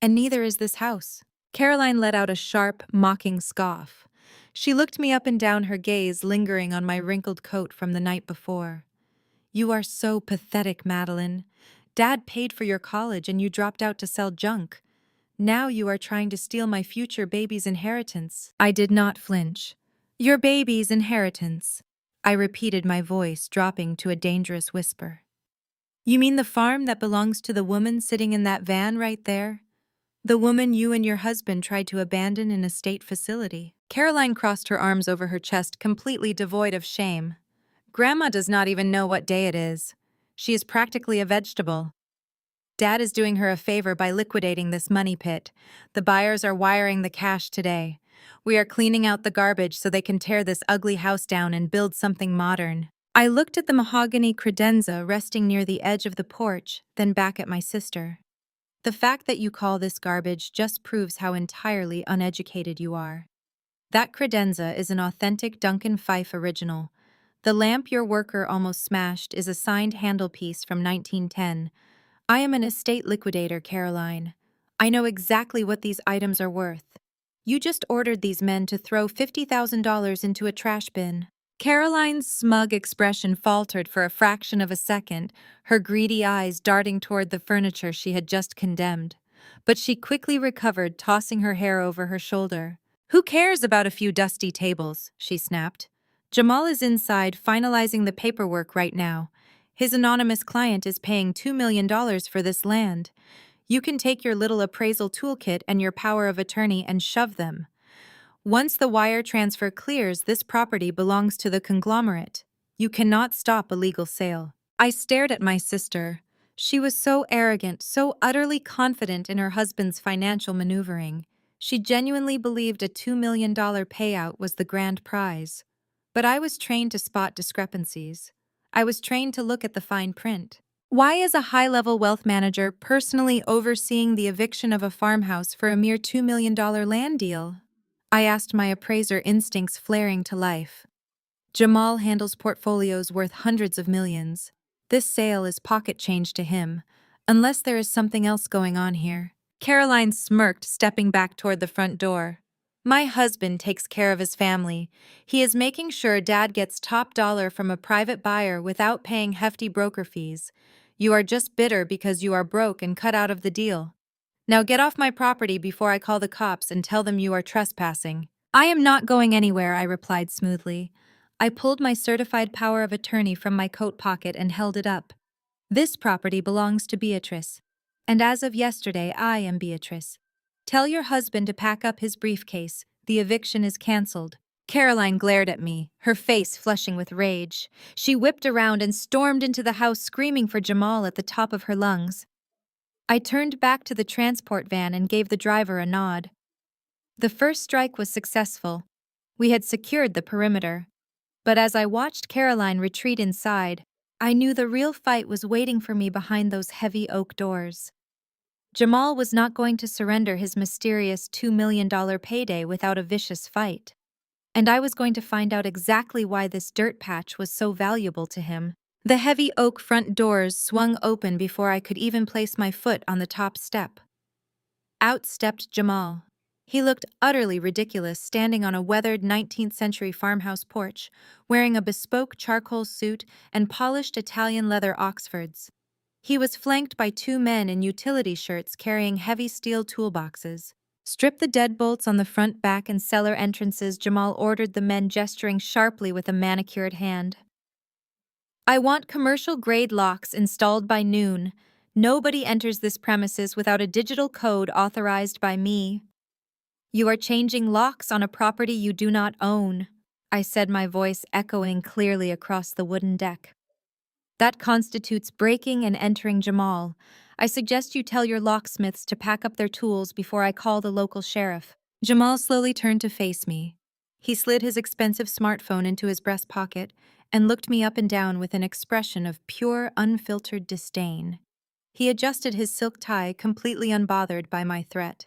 And neither is this house." Caroline let out a sharp, mocking scoff. She looked me up and down, her gaze lingering on my wrinkled coat from the night before. "You are so pathetic, Madeline. Dad paid for your college and you dropped out to sell junk. Now you are trying to steal my future baby's inheritance." I did not flinch. "Your baby's inheritance," I repeated, my voice dropping to a dangerous whisper. You mean the farm that belongs to the woman sitting in that van right there? The woman you and your husband tried to abandon in a state facility? Caroline crossed her arms over her chest, completely devoid of shame. Grandma does not even know what day it is. She is practically a vegetable. Dad is doing her a favor by liquidating this money pit. The buyers are wiring the cash today. We are cleaning out the garbage so they can tear this ugly house down and build something modern. I looked at the mahogany credenza resting near the edge of the porch, then back at my sister. The fact that you call this garbage just proves how entirely uneducated you are. That credenza is an authentic Duncan Fife original. The lamp your worker almost smashed is a signed handlepiece from 1910. I am an estate liquidator, Caroline. I know exactly what these items are worth. You just ordered these men to throw $50,000 into a trash bin. Caroline's smug expression faltered for a fraction of a second, her greedy eyes darting toward the furniture she had just condemned. But she quickly recovered, tossing her hair over her shoulder. Who cares about a few dusty tables? She snapped. Jamal is inside finalizing the paperwork right now. His anonymous client is paying $2 million for this land. You can take your little appraisal toolkit and your power of attorney and shove them. Once the wire transfer clears, this property belongs to the conglomerate. You cannot stop a legal sale. I stared at my sister. She was so arrogant, so utterly confident in her husband's financial maneuvering. She genuinely believed a $2 million payout was the grand prize. But I was trained to spot discrepancies. I was trained to look at the fine print. Why is a high-level wealth manager personally overseeing the eviction of a farmhouse for a mere $2 million land deal? I asked, my appraiser instincts flaring to life. Jamal handles portfolios worth hundreds of millions. This sale is pocket change to him, unless there is something else going on here. Caroline smirked, stepping back toward the front door. My husband takes care of his family. He is making sure Dad gets top dollar from a private buyer without paying hefty broker fees. You are just bitter because you are broke and cut out of the deal. Now get off my property before I call the cops and tell them you are trespassing. I am not going anywhere, I replied smoothly. I pulled my certified power of attorney from my coat pocket and held it up. This property belongs to Beatrice. And as of yesterday, I am Beatrice. Tell your husband to pack up his briefcase. The eviction is canceled. Caroline glared at me, her face flushing with rage. She whipped around and stormed into the house, screaming for Jamal at the top of her lungs. I turned back to the transport van and gave the driver a nod. The first strike was successful. We had secured the perimeter. But as I watched Caroline retreat inside, I knew the real fight was waiting for me behind those heavy oak doors. Jamal was not going to surrender his mysterious $2 million payday without a vicious fight. And I was going to find out exactly why this dirt patch was so valuable to him. The heavy oak front doors swung open before I could even place my foot on the top step. Out stepped Jamal. He looked utterly ridiculous standing on a weathered 19th century farmhouse porch, wearing a bespoke charcoal suit and polished Italian leather Oxfords. He was flanked by two men in utility shirts carrying heavy steel toolboxes. Strip the deadbolts on the front, back, and cellar entrances, Jamal ordered, the men gesturing sharply with a manicured hand. I want commercial-grade locks installed by noon. Nobody enters this premises without a digital code authorized by me. You are changing locks on a property you do not own, I said, my voice echoing clearly across the wooden deck. That constitutes breaking and entering, Jamal. I suggest you tell your locksmiths to pack up their tools before I call the local sheriff. Jamal slowly turned to face me. He slid his expensive smartphone into his breast pocket and looked me up and down with an expression of pure, unfiltered disdain. He adjusted his silk tie, completely unbothered by my threat.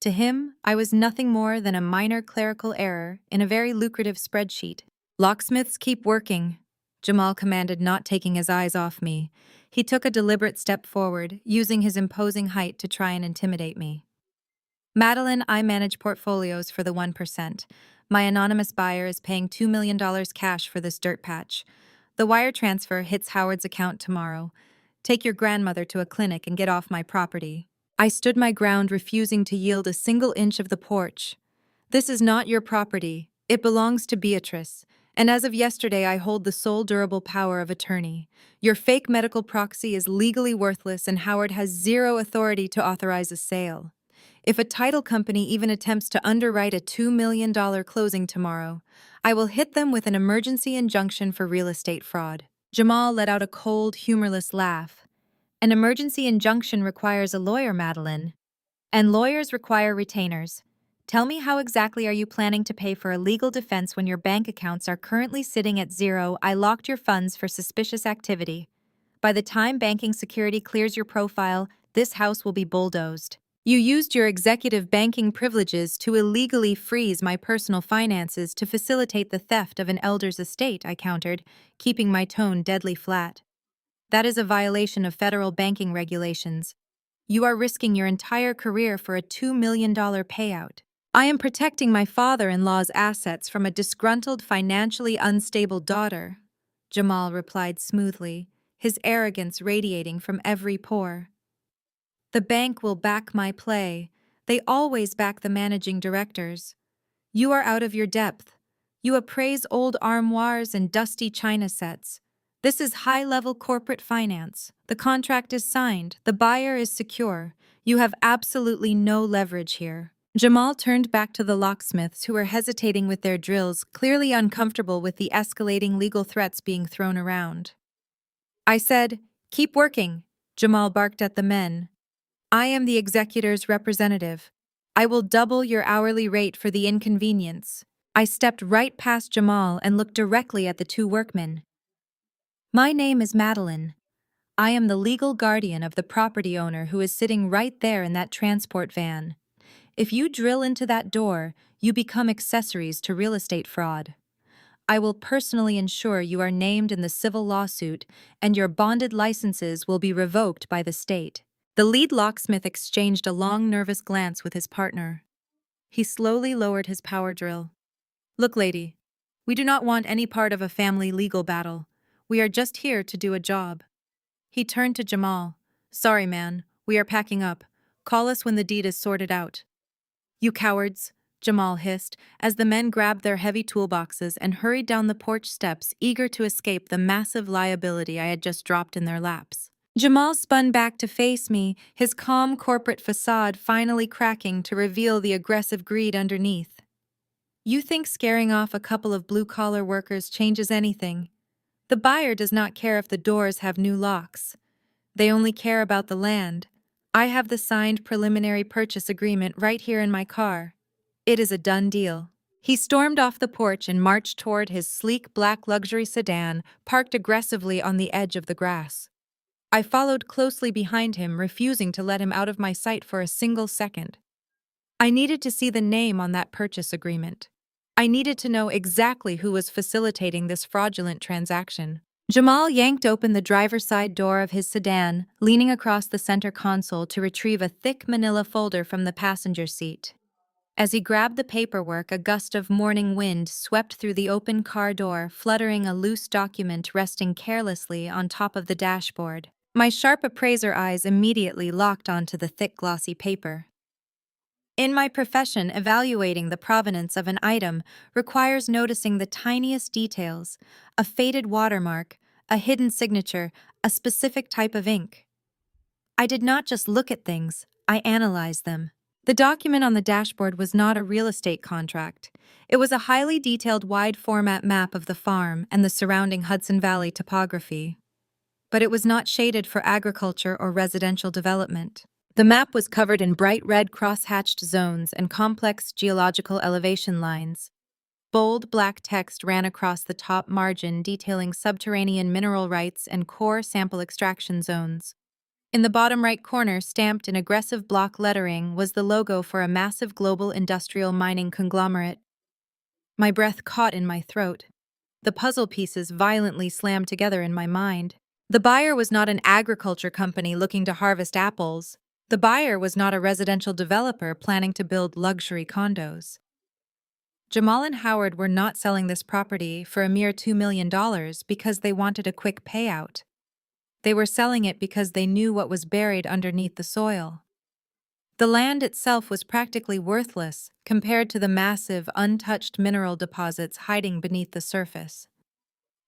To him, I was nothing more than a minor clerical error in a very lucrative spreadsheet. Locksmiths, keep working, Jamal commanded, not taking his eyes off me. He took a deliberate step forward, using his imposing height to try and intimidate me. Madeline, I manage portfolios for the 1%. My anonymous buyer is paying $2 million cash for this dirt patch. The wire transfer hits Howard's account tomorrow. Take your grandmother to a clinic and get off my property. I stood my ground, refusing to yield a single inch of the porch. This is not your property. It belongs to Beatrice, And as of yesterday, I hold the sole durable power of attorney. Your fake medical proxy is legally worthless, and Howard has zero authority to authorize a sale. If a title company even attempts to underwrite a $2 million closing tomorrow, I will hit them with an emergency injunction for real estate fraud. Jamal let out a cold, humorless laugh. An emergency injunction requires a lawyer, Madeline. And lawyers require retainers. Tell me, how exactly are you planning to pay for a legal defense when your bank accounts are currently sitting at zero? I locked your funds for suspicious activity. By the time banking security clears your profile, this house will be bulldozed. You used your executive banking privileges to illegally freeze my personal finances to facilitate the theft of an elder's estate, I countered, keeping my tone deadly flat. That is a violation of federal banking regulations. You are risking your entire career for a $2 million payout. I am protecting my father-in-law's assets from a disgruntled, financially unstable daughter, Jamal replied smoothly, his arrogance radiating from every pore. The bank will back my play. They always back the managing directors. You are out of your depth. You appraise old armoires and dusty china sets. This is high-level corporate finance. The contract is signed. The buyer is secure. You have absolutely no leverage here. Jamal turned back to the locksmiths who were hesitating with their drills, clearly uncomfortable with the escalating legal threats being thrown around. I said, "Keep working," Jamal barked at the men. "I am the executor's representative. I will double your hourly rate for the inconvenience." I stepped right past Jamal and looked directly at the two workmen. "My name is Madeline. I am the legal guardian of the property owner who is sitting right there in that transport van. If you drill into that door, you become accessories to real estate fraud. I will personally ensure you are named in the civil lawsuit, and your bonded licenses will be revoked by the state." The lead locksmith exchanged a long, nervous glance with his partner. He slowly lowered his power drill. "Look, lady, we do not want any part of a family legal battle. We are just here to do a job." He turned to Jamal. "Sorry, man, we are packing up. Call us when the deed is sorted out." "You cowards," Jamal hissed, as the men grabbed their heavy toolboxes and hurried down the porch steps, eager to escape the massive liability I had just dropped in their laps. Jamal spun back to face me, his calm corporate facade finally cracking to reveal the aggressive greed underneath. "You think scaring off a couple of blue-collar workers changes anything? The buyer does not care if the doors have new locks. They only care about the land. I have the signed preliminary purchase agreement right here in my car. It is a done deal." He stormed off the porch and marched toward his sleek black luxury sedan, parked aggressively on the edge of the grass. I followed closely behind him, refusing to let him out of my sight for a single second. I needed to see the name on that purchase agreement. I needed to know exactly who was facilitating this fraudulent transaction. Jamal yanked open the driver's side door of his sedan, leaning across the center console to retrieve a thick manila folder from the passenger seat. As he grabbed the paperwork, a gust of morning wind swept through the open car door, fluttering a loose document resting carelessly on top of the dashboard. My sharp appraiser eyes immediately locked onto the thick, glossy paper. In my profession, evaluating the provenance of an item requires noticing the tiniest details: a faded watermark, a hidden signature, a specific type of ink. I did not just look at things, I analyzed them. The document on the dashboard was not a real estate contract. It was a highly detailed wide-format map of the farm and the surrounding Hudson Valley topography. But it was not shaded for agriculture or residential development. The map was covered in bright red cross-hatched zones and complex geological elevation lines. Bold black text ran across the top margin detailing subterranean mineral rights and core sample extraction zones. In the bottom right corner, stamped in aggressive block lettering, was the logo for a massive global industrial mining conglomerate. My breath caught in my throat. The puzzle pieces violently slammed together in my mind. The buyer was not an agriculture company looking to harvest apples. The buyer was not a residential developer planning to build luxury condos. Jamal and Howard were not selling this property for a mere $2 million because they wanted a quick payout. They were selling it because they knew what was buried underneath the soil. The land itself was practically worthless compared to the massive, untouched mineral deposits hiding beneath the surface.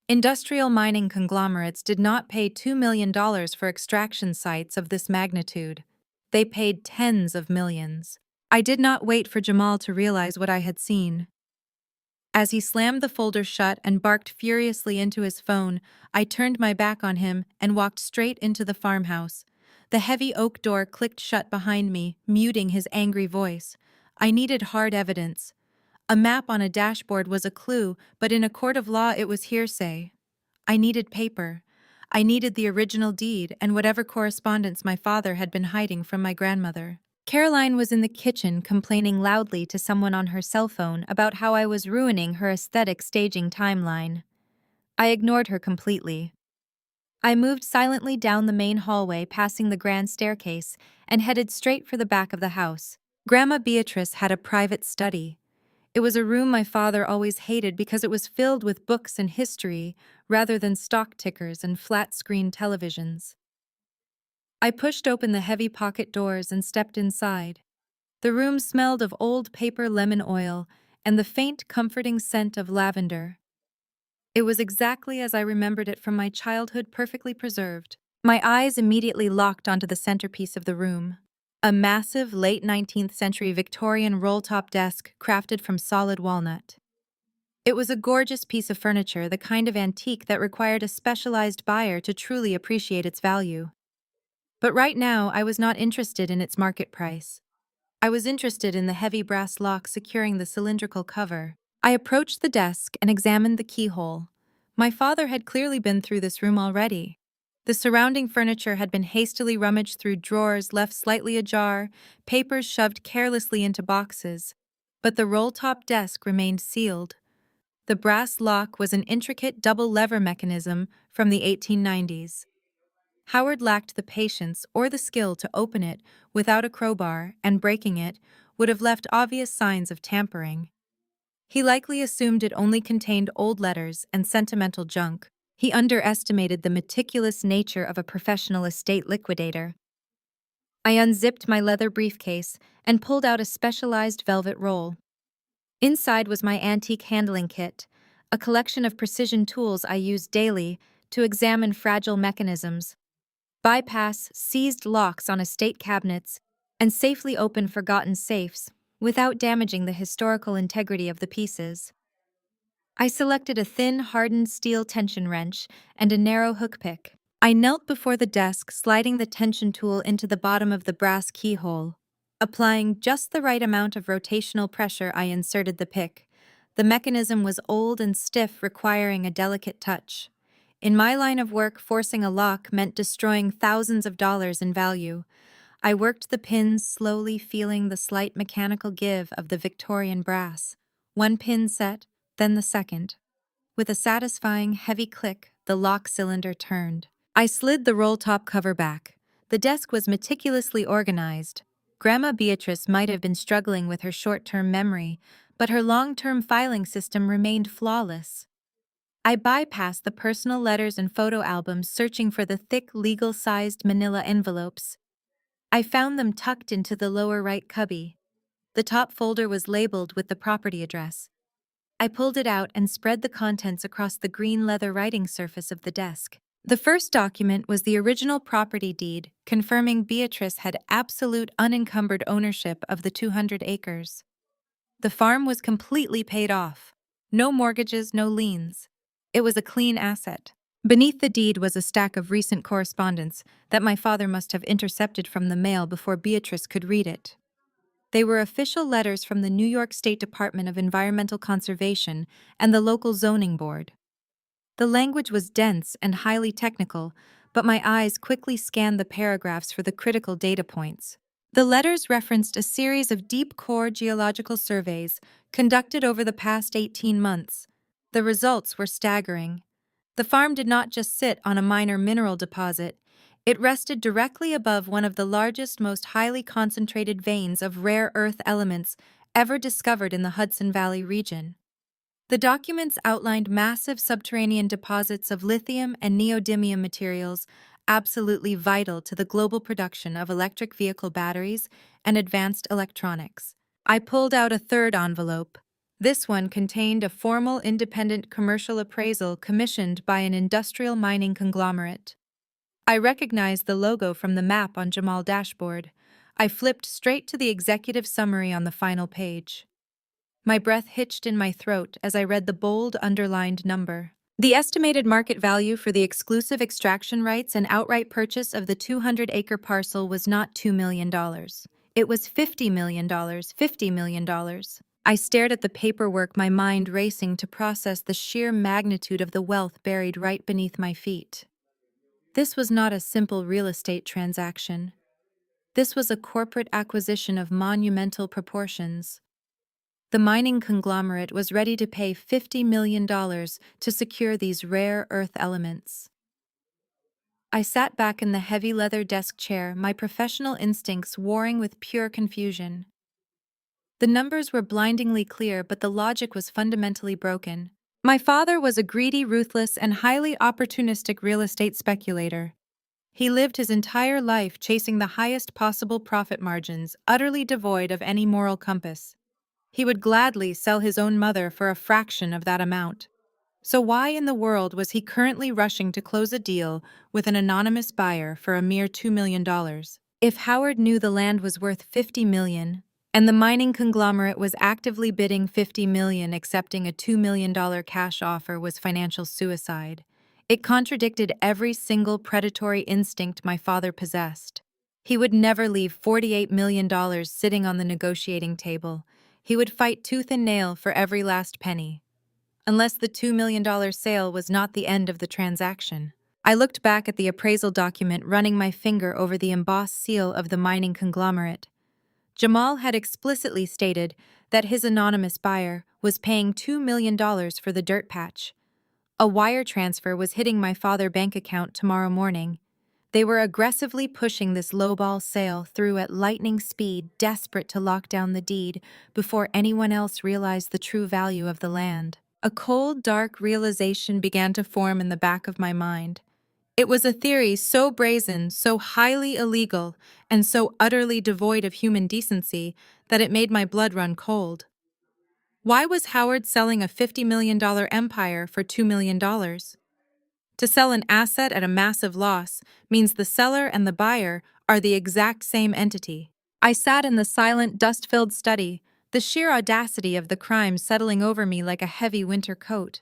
Industrial mining conglomerates did not pay $2 million for extraction sites of this magnitude. They paid tens of millions. I did not wait for Jamal to realize what I had seen. As he slammed the folder shut and barked furiously into his phone, I turned my back on him and walked straight into the farmhouse. The heavy oak door clicked shut behind me, muting his angry voice. I needed hard evidence. A map on a dashboard was a clue, but in a court of law it was hearsay. I needed paper. I needed the original deed and whatever correspondence my father had been hiding from my grandmother. Caroline was in the kitchen complaining loudly to someone on her cell phone about how I was ruining her aesthetic staging timeline. I ignored her completely. I moved silently down the main hallway, passing the grand staircase, and headed straight for the back of the house. Grandma Beatrice had a private study. It was a room my father always hated because it was filled with books and history rather than stock tickers and flat-screen televisions. I pushed open the heavy pocket doors and stepped inside. The room smelled of old paper lemon oil and the faint, comforting scent of lavender. It was exactly as I remembered it from my childhood, perfectly preserved. My eyes immediately locked onto the centerpiece of the room. A massive, late 19th century Victorian roll-top desk crafted from solid walnut. It was a gorgeous piece of furniture, the kind of antique that required a specialized buyer to truly appreciate its value. But right now, I was not interested in its market price. I was interested in the heavy brass lock securing the cylindrical cover. I approached the desk and examined the keyhole. My father had clearly been through this room already. The surrounding furniture had been hastily rummaged through drawers left slightly ajar, papers shoved carelessly into boxes. But the roll-top desk remained sealed. The brass lock was an intricate double-lever mechanism from the 1890s. Howard lacked the patience or the skill to open it without a crowbar, and breaking it would have left obvious signs of tampering. He likely assumed it only contained old letters and sentimental junk. He underestimated the meticulous nature of a professional estate liquidator. I unzipped my leather briefcase and pulled out a specialized velvet roll. Inside was my antique handling kit, a collection of precision tools I used daily to examine fragile mechanisms, bypass seized locks on estate cabinets, and safely open forgotten safes without damaging the historical integrity of the pieces. I selected a thin, hardened steel tension wrench and a narrow hook pick. I knelt before the desk, sliding the tension tool into the bottom of the brass keyhole. Applying just the right amount of rotational pressure, I inserted the pick. The mechanism was old and stiff, requiring a delicate touch. In my line of work, forcing a lock meant destroying thousands of dollars in value. I worked the pins slowly, feeling the slight mechanical give of the Victorian brass. One pin set, then the second. With a satisfying, heavy click, the lock cylinder turned. I slid the roll-top cover back. The desk was meticulously organized. Grandma Beatrice might have been struggling with her short-term memory, but her long-term filing system remained flawless. I bypassed the personal letters and photo albums, searching for the thick, legal-sized manila envelopes. I found them tucked into the lower right cubby. The top folder was labeled with the property address. I pulled it out and spread the contents across the green leather writing surface of the desk. The first document was the original property deed, confirming Beatrice had absolute unencumbered ownership of the 200 acres. The farm was completely paid off. No mortgages, no liens. It was a clean asset. Beneath the deed was a stack of recent correspondence that my father must have intercepted from the mail before Beatrice could read it. They were official letters from the New York State Department of Environmental Conservation and the local zoning board. The language was dense and highly technical, but my eyes quickly scanned the paragraphs for the critical data points. The letters referenced a series of deep core geological surveys conducted over the past 18 months. The results were staggering. The farm did not just sit on a minor mineral deposit. It rested directly above one of the largest, most highly concentrated veins of rare earth elements ever discovered in the Hudson Valley region. The documents outlined massive subterranean deposits of lithium and neodymium materials, absolutely vital to the global production of electric vehicle batteries and advanced electronics. I pulled out a third envelope. This one contained a formal independent commercial appraisal commissioned by an industrial mining conglomerate. I recognized the logo from the map on Jamal's dashboard. I flipped straight to the executive summary on the final page. My breath hitched in my throat as I read the bold, underlined number. The estimated market value for the exclusive extraction rights and outright purchase of the 200-acre parcel was not $2 million. It was $50 million, $50 million. I stared at the paperwork, my mind racing to process the sheer magnitude of the wealth buried right beneath my feet. This was not a simple real estate transaction. This was a corporate acquisition of monumental proportions. The mining conglomerate was ready to pay $50 million to secure these rare earth elements. I sat back in the heavy leather desk chair, my professional instincts warring with pure confusion. The numbers were blindingly clear, but the logic was fundamentally broken. My father was a greedy, ruthless, and highly opportunistic real estate speculator. He lived his entire life chasing the highest possible profit margins, utterly devoid of any moral compass. He would gladly sell his own mother for a fraction of that amount. So why in the world was he currently rushing to close a deal with an anonymous buyer for a mere $2 million? If Howard knew the land was worth $50 million, and the mining conglomerate was actively bidding $50 million, accepting a $2 million cash offer was financial suicide. It contradicted every single predatory instinct my father possessed. He would never leave $48 million sitting on the negotiating table. He would fight tooth and nail for every last penny. Unless the $2 million sale was not the end of the transaction. I looked back at the appraisal document, running my finger over the embossed seal of the mining conglomerate. Jamal had explicitly stated that his anonymous buyer was paying $2 million for the dirt patch. A wire transfer was hitting my father's bank account tomorrow morning. They were aggressively pushing this lowball sale through at lightning speed, desperate to lock down the deed before anyone else realized the true value of the land. A cold, dark realization began to form in the back of my mind. It was a theory so brazen, so highly illegal, and so utterly devoid of human decency that it made my blood run cold. Why was Howard selling a $50 million empire for $2 million? To sell an asset at a massive loss means the seller and the buyer are the exact same entity. I sat in the silent, dust-filled study, the sheer audacity of the crime settling over me like a heavy winter coat.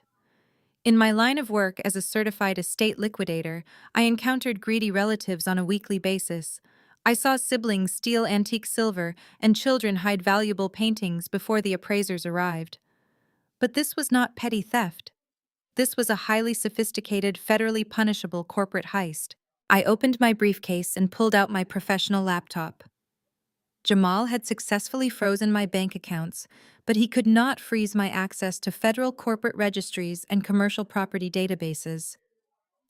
In my line of work as a certified estate liquidator, I encountered greedy relatives on a weekly basis. I saw siblings steal antique silver and children hide valuable paintings before the appraisers arrived. But this was not petty theft. This was a highly sophisticated, federally punishable corporate heist. I opened my briefcase and pulled out my professional laptop. Jamal had successfully frozen my bank accounts, but he could not freeze my access to federal corporate registries and commercial property databases.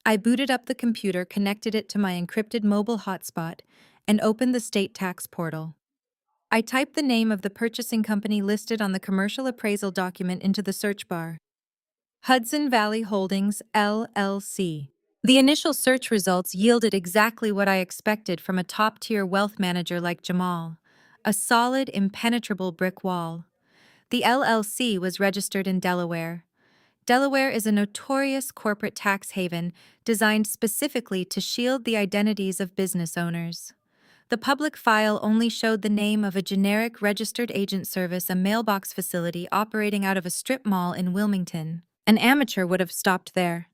I booted up the computer, connected it to my encrypted mobile hotspot, and opened the state tax portal. I typed the name of the purchasing company listed on the commercial appraisal document into the search bar. Hudson Valley Holdings, LLC. The initial search results yielded exactly what I expected from a top-tier wealth manager like Jamal. A solid, impenetrable brick wall. The LLC was registered in Delaware. Delaware is a notorious corporate tax haven designed specifically to shield the identities of business owners. The public file only showed the name of a generic registered agent service, a mailbox facility operating out of a strip mall in Wilmington. An amateur would have stopped there.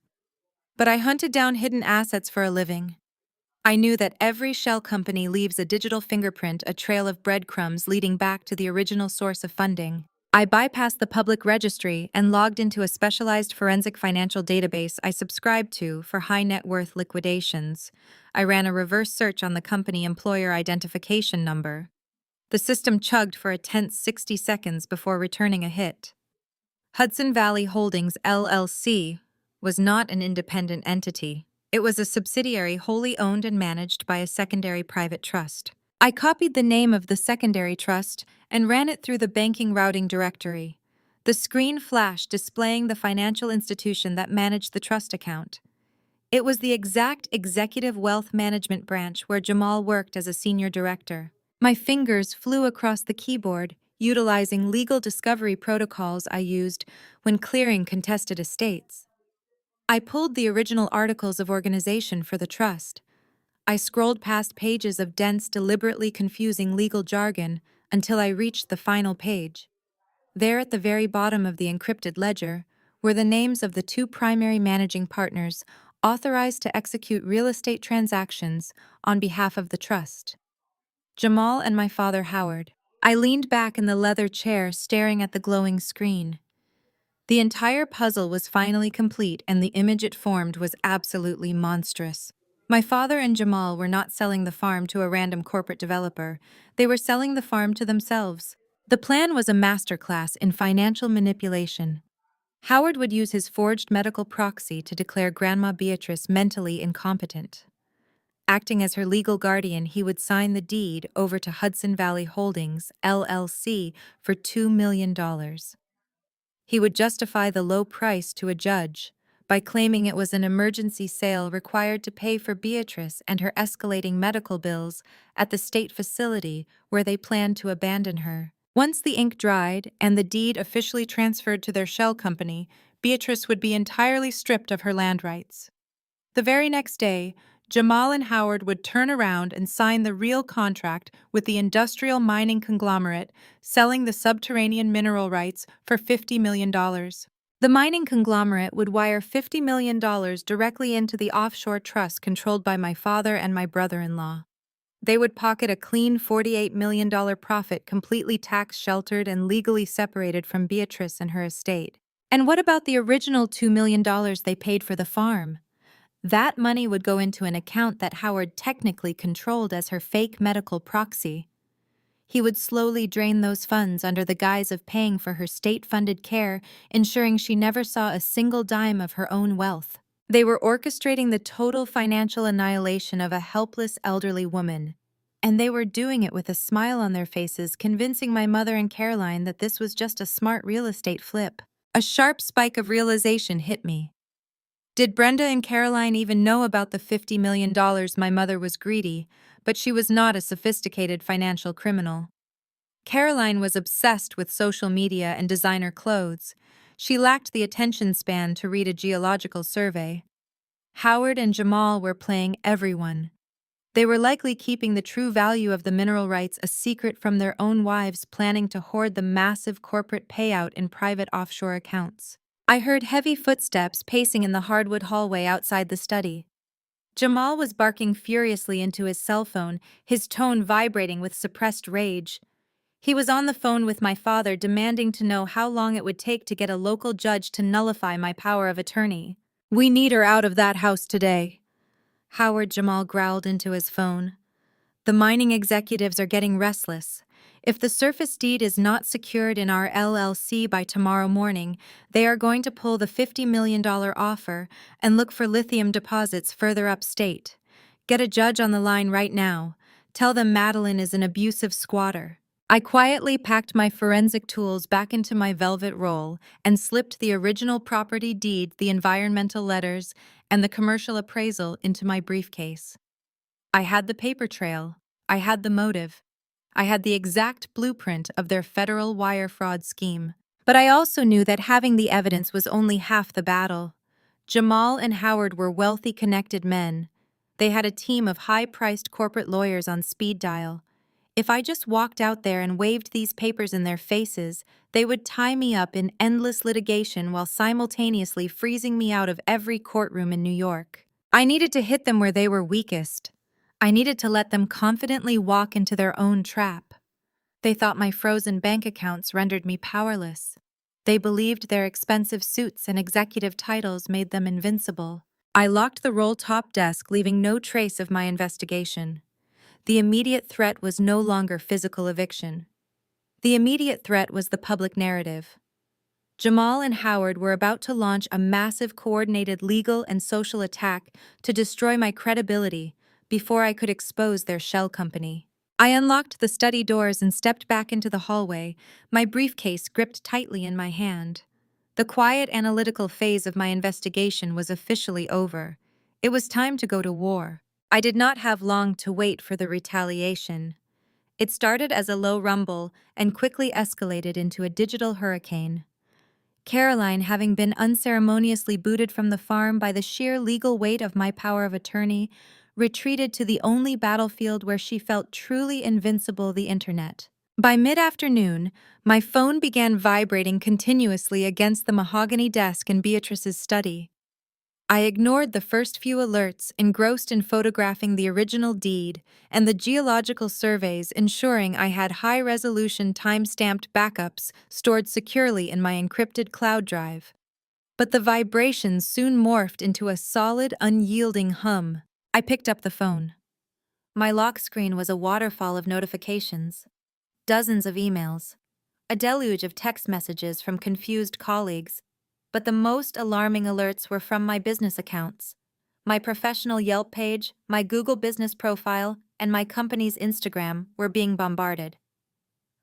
But I hunted down hidden assets for a living. I knew that every shell company leaves a digital fingerprint, a trail of breadcrumbs leading back to the original source of funding. I bypassed the public registry and logged into a specialized forensic financial database I subscribed to for high net worth liquidations. I ran a reverse search on the company employer identification number. The system chugged for a tense 60 seconds before returning a hit. Hudson Valley Holdings, LLC, was not an independent entity. It was a subsidiary wholly owned and managed by a secondary private trust. I copied the name of the secondary trust and ran it through the banking routing directory. The screen flashed displaying the financial institution that managed the trust account. It was the exact executive wealth management branch where Jamal worked as a senior director. My fingers flew across the keyboard, utilizing legal discovery protocols I used when clearing contested estates. I pulled the original articles of organization for the trust. I scrolled past pages of dense, deliberately confusing legal jargon until I reached the final page. There at the very bottom of the encrypted ledger were the names of the two primary managing partners authorized to execute real estate transactions on behalf of the trust: Jamal and my father Howard. I leaned back in the leather chair staring at the glowing screen. The entire puzzle was finally complete and the image it formed was absolutely monstrous. My father and Jamal were not selling the farm to a random corporate developer. They were selling the farm to themselves. The plan was a masterclass in financial manipulation. Howard would use his forged medical proxy to declare Grandma Beatrice mentally incompetent. Acting as her legal guardian, he would sign the deed over to Hudson Valley Holdings, LLC, for $2 million. He would justify the low price to a judge by claiming it was an emergency sale required to pay for Beatrice and her escalating medical bills at the state facility where they planned to abandon her. Once the ink dried and the deed officially transferred to their shell company, Beatrice would be entirely stripped of her land rights. The very next day, Jamal and Howard would turn around and sign the real contract with the industrial mining conglomerate selling the subterranean mineral rights for $50 million. The mining conglomerate would wire $50 million directly into the offshore trust controlled by my father and my brother-in-law. They would pocket a clean $48 million profit, completely tax-sheltered and legally separated from Beatrice and her estate. And what about the original $2 million they paid for the farm? That money would go into an account that Howard technically controlled as her fake medical proxy. He would slowly drain those funds under the guise of paying for her state-funded care, ensuring she never saw a single dime of her own wealth. They were orchestrating the total financial annihilation of a helpless elderly woman. And they were doing it with a smile on their faces, convincing my mother and Caroline that this was just a smart real estate flip. A sharp spike of realization hit me. Did Brenda and Caroline even know about the $50 million? My mother was greedy, but she was not a sophisticated financial criminal. Caroline was obsessed with social media and designer clothes. She lacked the attention span to read a geological survey. Howard and Jamal were playing everyone. They were likely keeping the true value of the mineral rights a secret from their own wives, planning to hoard the massive corporate payout in private offshore accounts. I heard heavy footsteps pacing in the hardwood hallway outside the study. Jamal was barking furiously into his cell phone, his tone vibrating with suppressed rage. He was on the phone with my father, demanding to know how long it would take to get a local judge to nullify my power of attorney. "We need her out of that house today," Howard Jamal growled into his phone. "The mining executives are getting restless. If the surface deed is not secured in our LLC by tomorrow morning, they are going to pull the $50 million offer and look for lithium deposits further upstate. Get a judge on the line right now. Tell them Madeline is an abusive squatter." I quietly packed my forensic tools back into my velvet roll and slipped the original property deed, the environmental letters, and the commercial appraisal into my briefcase. I had the paper trail. I had the motive. I had the exact blueprint of their federal wire fraud scheme. But I also knew that having the evidence was only half the battle. Jamal and Howard were wealthy, connected men. They had a team of high-priced corporate lawyers on speed dial. If I just walked out there and waved these papers in their faces, they would tie me up in endless litigation while simultaneously freezing me out of every courtroom in New York. I needed to hit them where they were weakest. I needed to let them confidently walk into their own trap. They thought my frozen bank accounts rendered me powerless. They believed their expensive suits and executive titles made them invincible. I locked the roll-top desk, leaving no trace of my investigation. The immediate threat was no longer physical eviction. The immediate threat was the public narrative. Jamal and Howard were about to launch a massive coordinated legal and social attack to destroy my credibility before I could expose their shell company. I unlocked the study doors and stepped back into the hallway, my briefcase gripped tightly in my hand. The quiet, analytical phase of my investigation was officially over. It was time to go to war. I did not have long to wait for the retaliation. It started as a low rumble and quickly escalated into a digital hurricane. Caroline, having been unceremoniously booted from the farm by the sheer legal weight of my power of attorney, retreated to the only battlefield where she felt truly invincible, the internet. By mid-afternoon, my phone began vibrating continuously against the mahogany desk in Beatrice's study. I ignored the first few alerts, engrossed in photographing the original deed and the geological surveys, ensuring I had high-resolution time-stamped backups stored securely in my encrypted cloud drive. But the vibrations soon morphed into a solid, unyielding hum. I picked up the phone. My lock screen was a waterfall of notifications, dozens of emails, a deluge of text messages from confused colleagues. But the most alarming alerts were from my business accounts. My professional Yelp page, my Google business profile, and my company's Instagram were being bombarded.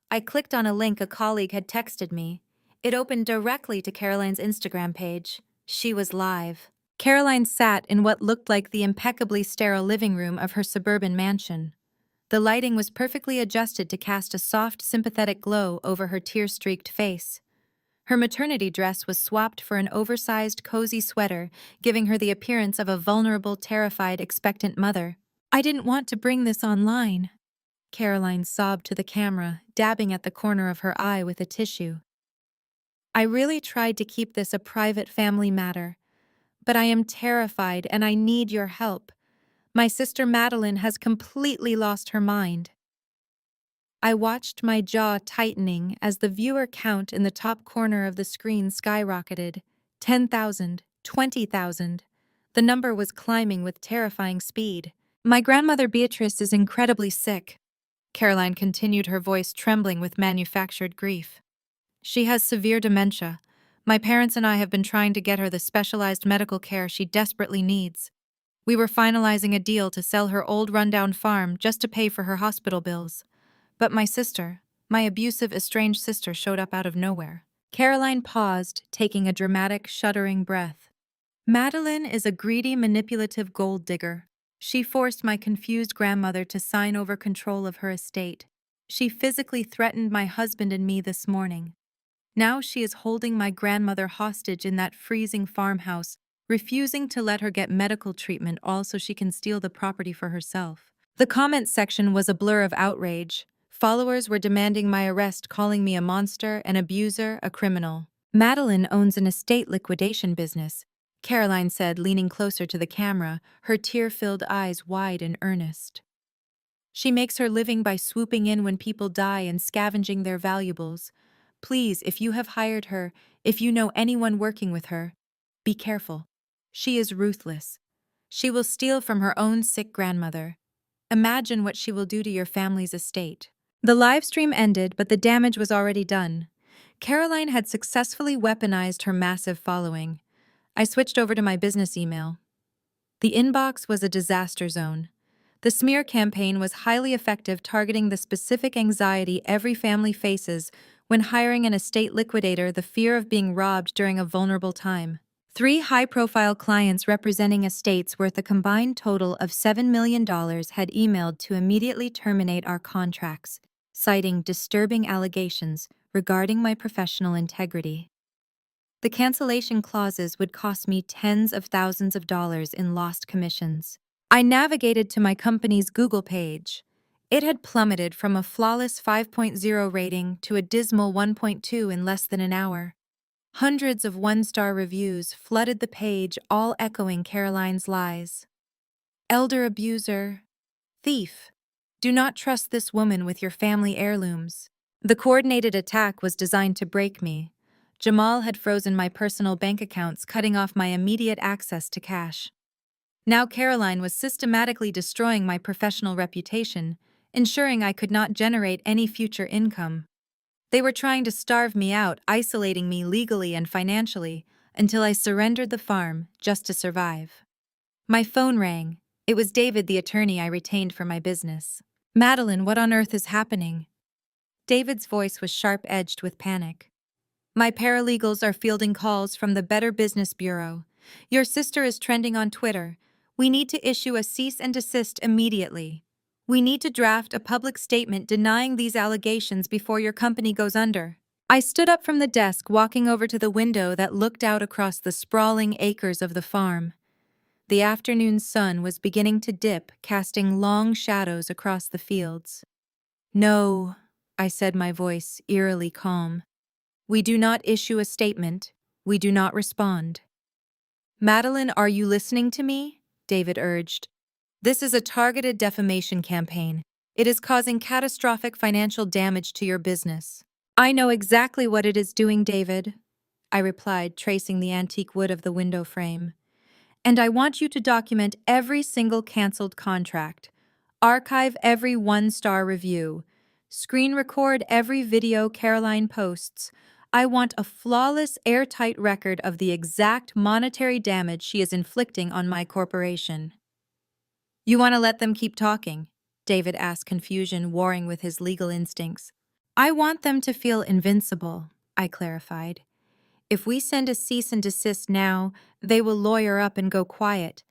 I clicked on a link a colleague had texted me. It opened directly to Caroline's Instagram page. She was live. Caroline sat in what looked like the impeccably sterile living room of her suburban mansion. The lighting was perfectly adjusted to cast a soft, sympathetic glow over her tear-streaked face. Her maternity dress was swapped for an oversized, cozy sweater, giving her the appearance of a vulnerable, terrified, expectant mother. "I didn't want to bring this online," Caroline sobbed to the camera, dabbing at the corner of her eye with a tissue. "I really tried to keep this a private family matter, but I am terrified and I need your help. My sister Madeline has completely lost her mind." I watched my jaw tightening as the viewer count in the top corner of the screen skyrocketed. 10,000, 20,000. The number was climbing with terrifying speed. "My grandmother Beatrice is incredibly sick," Caroline continued, her voice trembling with manufactured grief. "She has severe dementia. My parents and I have been trying to get her the specialized medical care she desperately needs. We were finalizing a deal to sell her old rundown farm just to pay for her hospital bills. But my sister, my abusive, estranged sister, showed up out of nowhere." Caroline paused, taking a dramatic, shuddering breath. "Madeline is a greedy, manipulative gold digger. She forced my confused grandmother to sign over control of her estate. She physically threatened my husband and me this morning. Now she is holding my grandmother hostage in that freezing farmhouse, refusing to let her get medical treatment, all so she can steal the property for herself." The comments section was a blur of outrage. Followers were demanding my arrest, calling me a monster, an abuser, a criminal. "Madeline owns an estate liquidation business," Caroline said, leaning closer to the camera, her tear-filled eyes wide and earnest. "She makes her living by swooping in when people die and scavenging their valuables. Please, if you have hired her, if you know anyone working with her, be careful. She is ruthless. She will steal from her own sick grandmother. Imagine what she will do to your family's estate." The live stream ended, but the damage was already done. Caroline had successfully weaponized her massive following. I switched over to my business email. The inbox was a disaster zone. The smear campaign was highly effective, targeting the specific anxiety every family faces when hiring an estate liquidator: the fear of being robbed during a vulnerable time. 3 high-profile clients representing estates worth a combined total of $7 million had emailed to immediately terminate our contracts, citing disturbing allegations regarding my professional integrity. The cancellation clauses would cost me tens of thousands of dollars in lost commissions. I navigated to my company's Google page. It had plummeted from a flawless 5.0 rating to a dismal 1.2 in less than an hour. Hundreds of one-star reviews flooded the page, all echoing Caroline's lies. "Elder abuser. Thief. Do not trust this woman with your family heirlooms." The coordinated attack was designed to break me. Jamal had frozen my personal bank accounts, cutting off my immediate access to cash. Now Caroline was systematically destroying my professional reputation, ensuring I could not generate any future income. They were trying to starve me out, isolating me legally and financially, until I surrendered the farm just to survive. My phone rang. It was David, the attorney I retained for my business. "Madeline, what on earth is happening?" David's voice was sharp-edged with panic. "My paralegals are fielding calls from the Better Business Bureau. Your sister is trending on Twitter. We need to issue a cease and desist immediately. We need to draft a public statement denying these allegations before your company goes under. I stood up from the desk, walking over to the window that looked out across the sprawling acres of the farm. The afternoon sun was beginning to dip, casting long shadows across the fields. "No," I said, my voice eerily calm. "We do not issue a statement. We do not respond." "Madeline, are you listening to me?" David urged. "This is a targeted defamation campaign. It is causing catastrophic financial damage to your business." "I know exactly what it is doing, David," I replied, tracing the antique wood of the window frame. "And I want you to document every single canceled contract, archive every one-star review, screen record every video Caroline posts. I want a flawless, airtight record of the exact monetary damage she is inflicting on my corporation." "You want to let them keep talking?" David asked, confusion warring with his legal instincts. "I want them to feel invincible," I clarified. "If we send a cease and desist now, they will lawyer up and go quiet.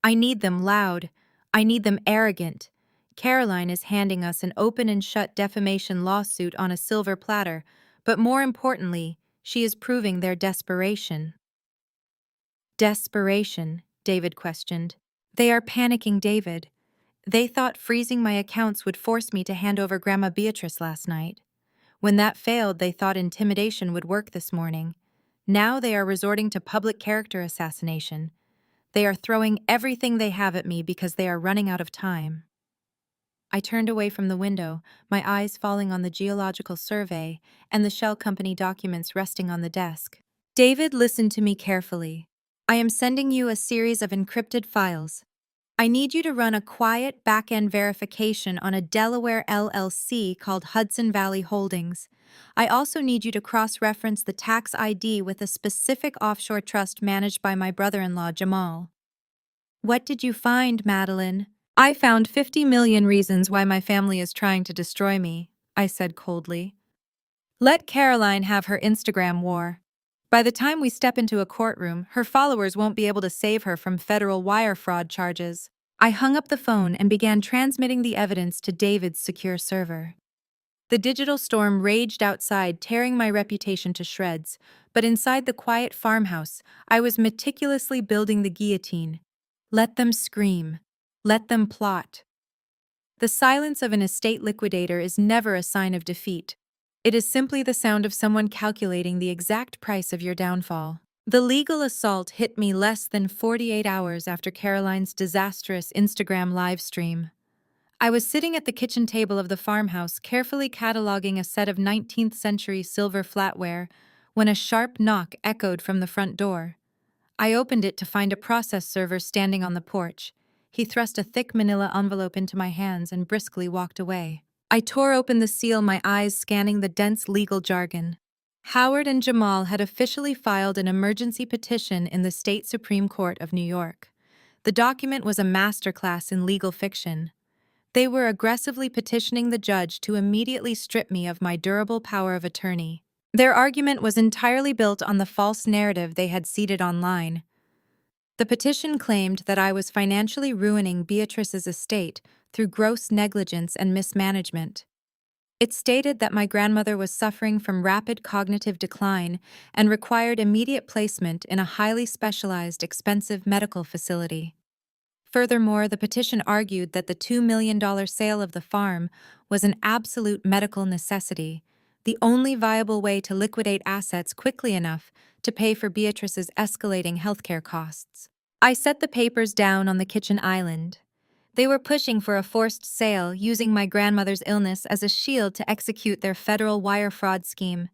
I need them loud. I need them arrogant. Caroline is handing us an open and shut defamation lawsuit on a silver platter, but more importantly, she is proving their desperation." "Desperation?" David questioned. "They are panicking, David. They thought freezing my accounts would force me to hand over Grandma Beatrice last night. When that failed, they thought intimidation would work this morning. Now they are resorting to public character assassination. They are throwing everything they have at me because they are running out of time." I turned away from the window, my eyes falling on the geological survey and the shell company documents resting on the desk. "David, listen to me carefully. I am sending you a series of encrypted files. I need you to run a quiet back-end verification on a Delaware LLC called Hudson Valley Holdings. I also need you to cross-reference the tax ID with a specific offshore trust managed by my brother-in-law, Jamal." "What did you find, Madeline?" "I found 50 million reasons why my family is trying to destroy me," I said coldly. "Let Caroline have her Instagram war. By the time we step into a courtroom, her followers won't be able to save her from federal wire fraud charges." I hung up the phone and began transmitting the evidence to David's secure server. The digital storm raged outside, tearing my reputation to shreds, but inside the quiet farmhouse, I was meticulously building the guillotine. Let them scream. Let them plot. The silence of an estate liquidator is never a sign of defeat. It is simply the sound of someone calculating the exact price of your downfall. The legal assault hit me less than 48 hours after Caroline's disastrous Instagram live stream. I was sitting at the kitchen table of the farmhouse, carefully cataloging a set of 19th century silver flatware, when a sharp knock echoed from the front door. I opened it to find a process server standing on the porch. He thrust a thick manila envelope into my hands and briskly walked away. I tore open the seal, my eyes scanning the dense legal jargon. Howard and Jamal had officially filed an emergency petition in the state Supreme Court of New York. The document was a masterclass in legal fiction. They were aggressively petitioning the judge to immediately strip me of my durable power of attorney. Their argument was entirely built on the false narrative they had seeded online. The petition claimed that I was financially ruining Beatrice's estate through gross negligence and mismanagement. It stated that my grandmother was suffering from rapid cognitive decline and required immediate placement in a highly specialized, expensive medical facility. Furthermore, the petition argued that the $2 million sale of the farm was an absolute medical necessity, the only viable way to liquidate assets quickly enough to pay for Beatrice's escalating healthcare costs. I set the papers down on the kitchen island. They were pushing for a forced sale, using my grandmother's illness as a shield to execute their federal wire fraud scheme.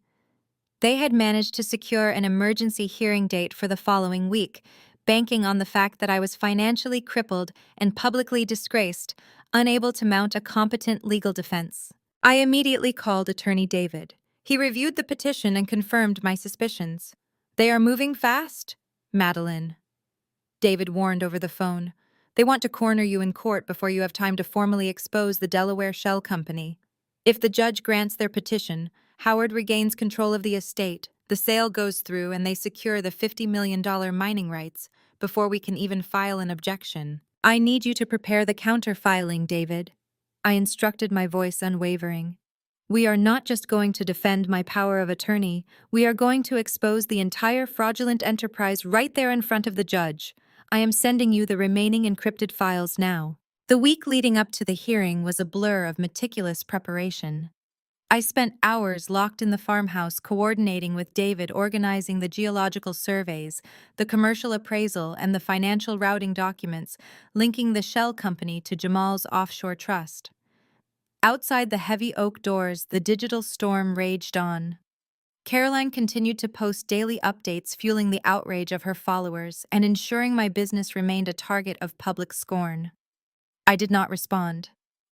They had managed to secure an emergency hearing date for the following week, banking on the fact that I was financially crippled and publicly disgraced, unable to mount a competent legal defense. I immediately called Attorney David. He reviewed the petition and confirmed my suspicions. "They are moving fast, Madeline," David warned over the phone. "They want to corner you in court before you have time to formally expose the Delaware Shell Company. If the judge grants their petition, Howard regains control of the estate, the sale goes through, and they secure the $50 million mining rights before we can even file an objection." I need you to prepare the counter-filing, David. I instructed, my voice unwavering. We are not just going to defend my power of attorney, we are going to expose the entire fraudulent enterprise right there in front of the judge. I am sending you the remaining encrypted files now. The week leading up to the hearing was a blur of meticulous preparation. I spent hours locked in the farmhouse coordinating with David, organizing the geological surveys, the commercial appraisal, and the financial routing documents, linking the shell company to Jamal's offshore trust. Outside the heavy oak doors, the digital storm raged on. Caroline continued to post daily updates, fueling the outrage of her followers and ensuring my business remained a target of public scorn. I did not respond.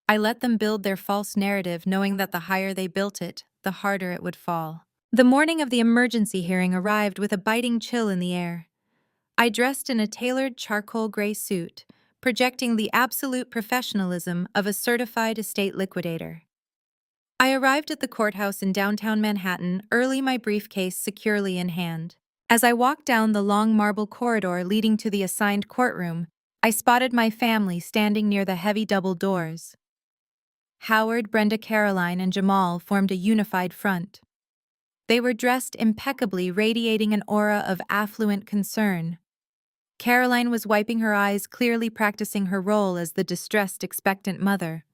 I let them build their false narrative, knowing that the higher they built it, the harder it would fall. The morning of the emergency hearing arrived with a biting chill in the air. I dressed in a tailored charcoal gray suit, projecting the absolute professionalism of a certified estate liquidator. I arrived at the courthouse in downtown Manhattan early, my briefcase securely in hand. As I walked down the long marble corridor leading to the assigned courtroom, I spotted my family standing near the heavy double doors. Howard, Brenda, Caroline, and Jamal formed a unified front. They were dressed impeccably, radiating an aura of affluent concern. Caroline was wiping her eyes, clearly practicing her role as the distressed, expectant mother.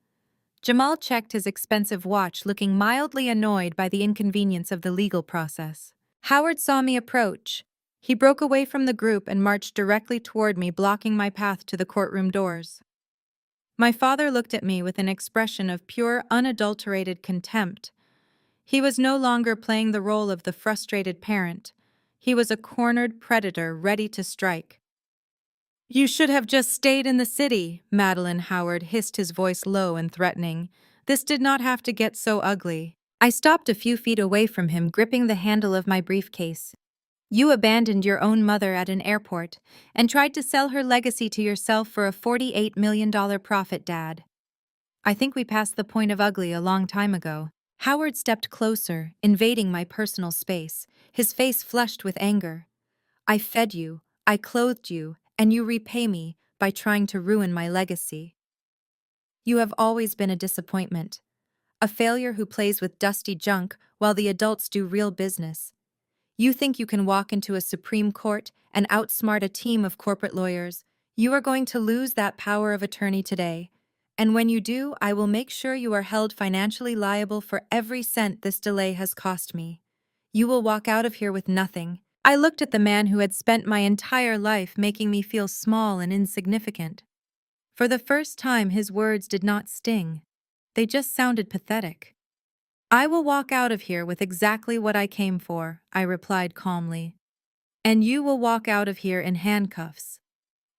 Jamal checked his expensive watch, looking mildly annoyed by the inconvenience of the legal process. Howard saw me approach. He broke away from the group and marched directly toward me, blocking my path to the courtroom doors. My father looked at me with an expression of pure, unadulterated contempt. He was no longer playing the role of the frustrated parent. He was a cornered predator ready to strike. "You should have just stayed in the city," Madeline Howard hissed, his voice low and threatening. "This did not have to get so ugly." I stopped a few feet away from him, gripping the handle of my briefcase. "You abandoned your own mother at an airport and tried to sell her legacy to yourself for a $48 million profit, Dad. I think we passed the point of ugly a long time ago." Howard stepped closer, invading my personal space, his face flushed with anger. "I fed you, I clothed you, and you repay me by trying to ruin my legacy. You have always been a disappointment, a failure who plays with dusty junk while the adults do real business. You think you can walk into a Supreme Court and outsmart a team of corporate lawyers. You are going to lose that power of attorney today. And when you do, I will make sure you are held financially liable for every cent this delay has cost me. You will walk out of here with nothing." I looked at the man who had spent my entire life making me feel small and insignificant. For the first time, his words did not sting. They just sounded pathetic. "I will walk out of here with exactly what I came for," I replied calmly. "And you will walk out of here in handcuffs."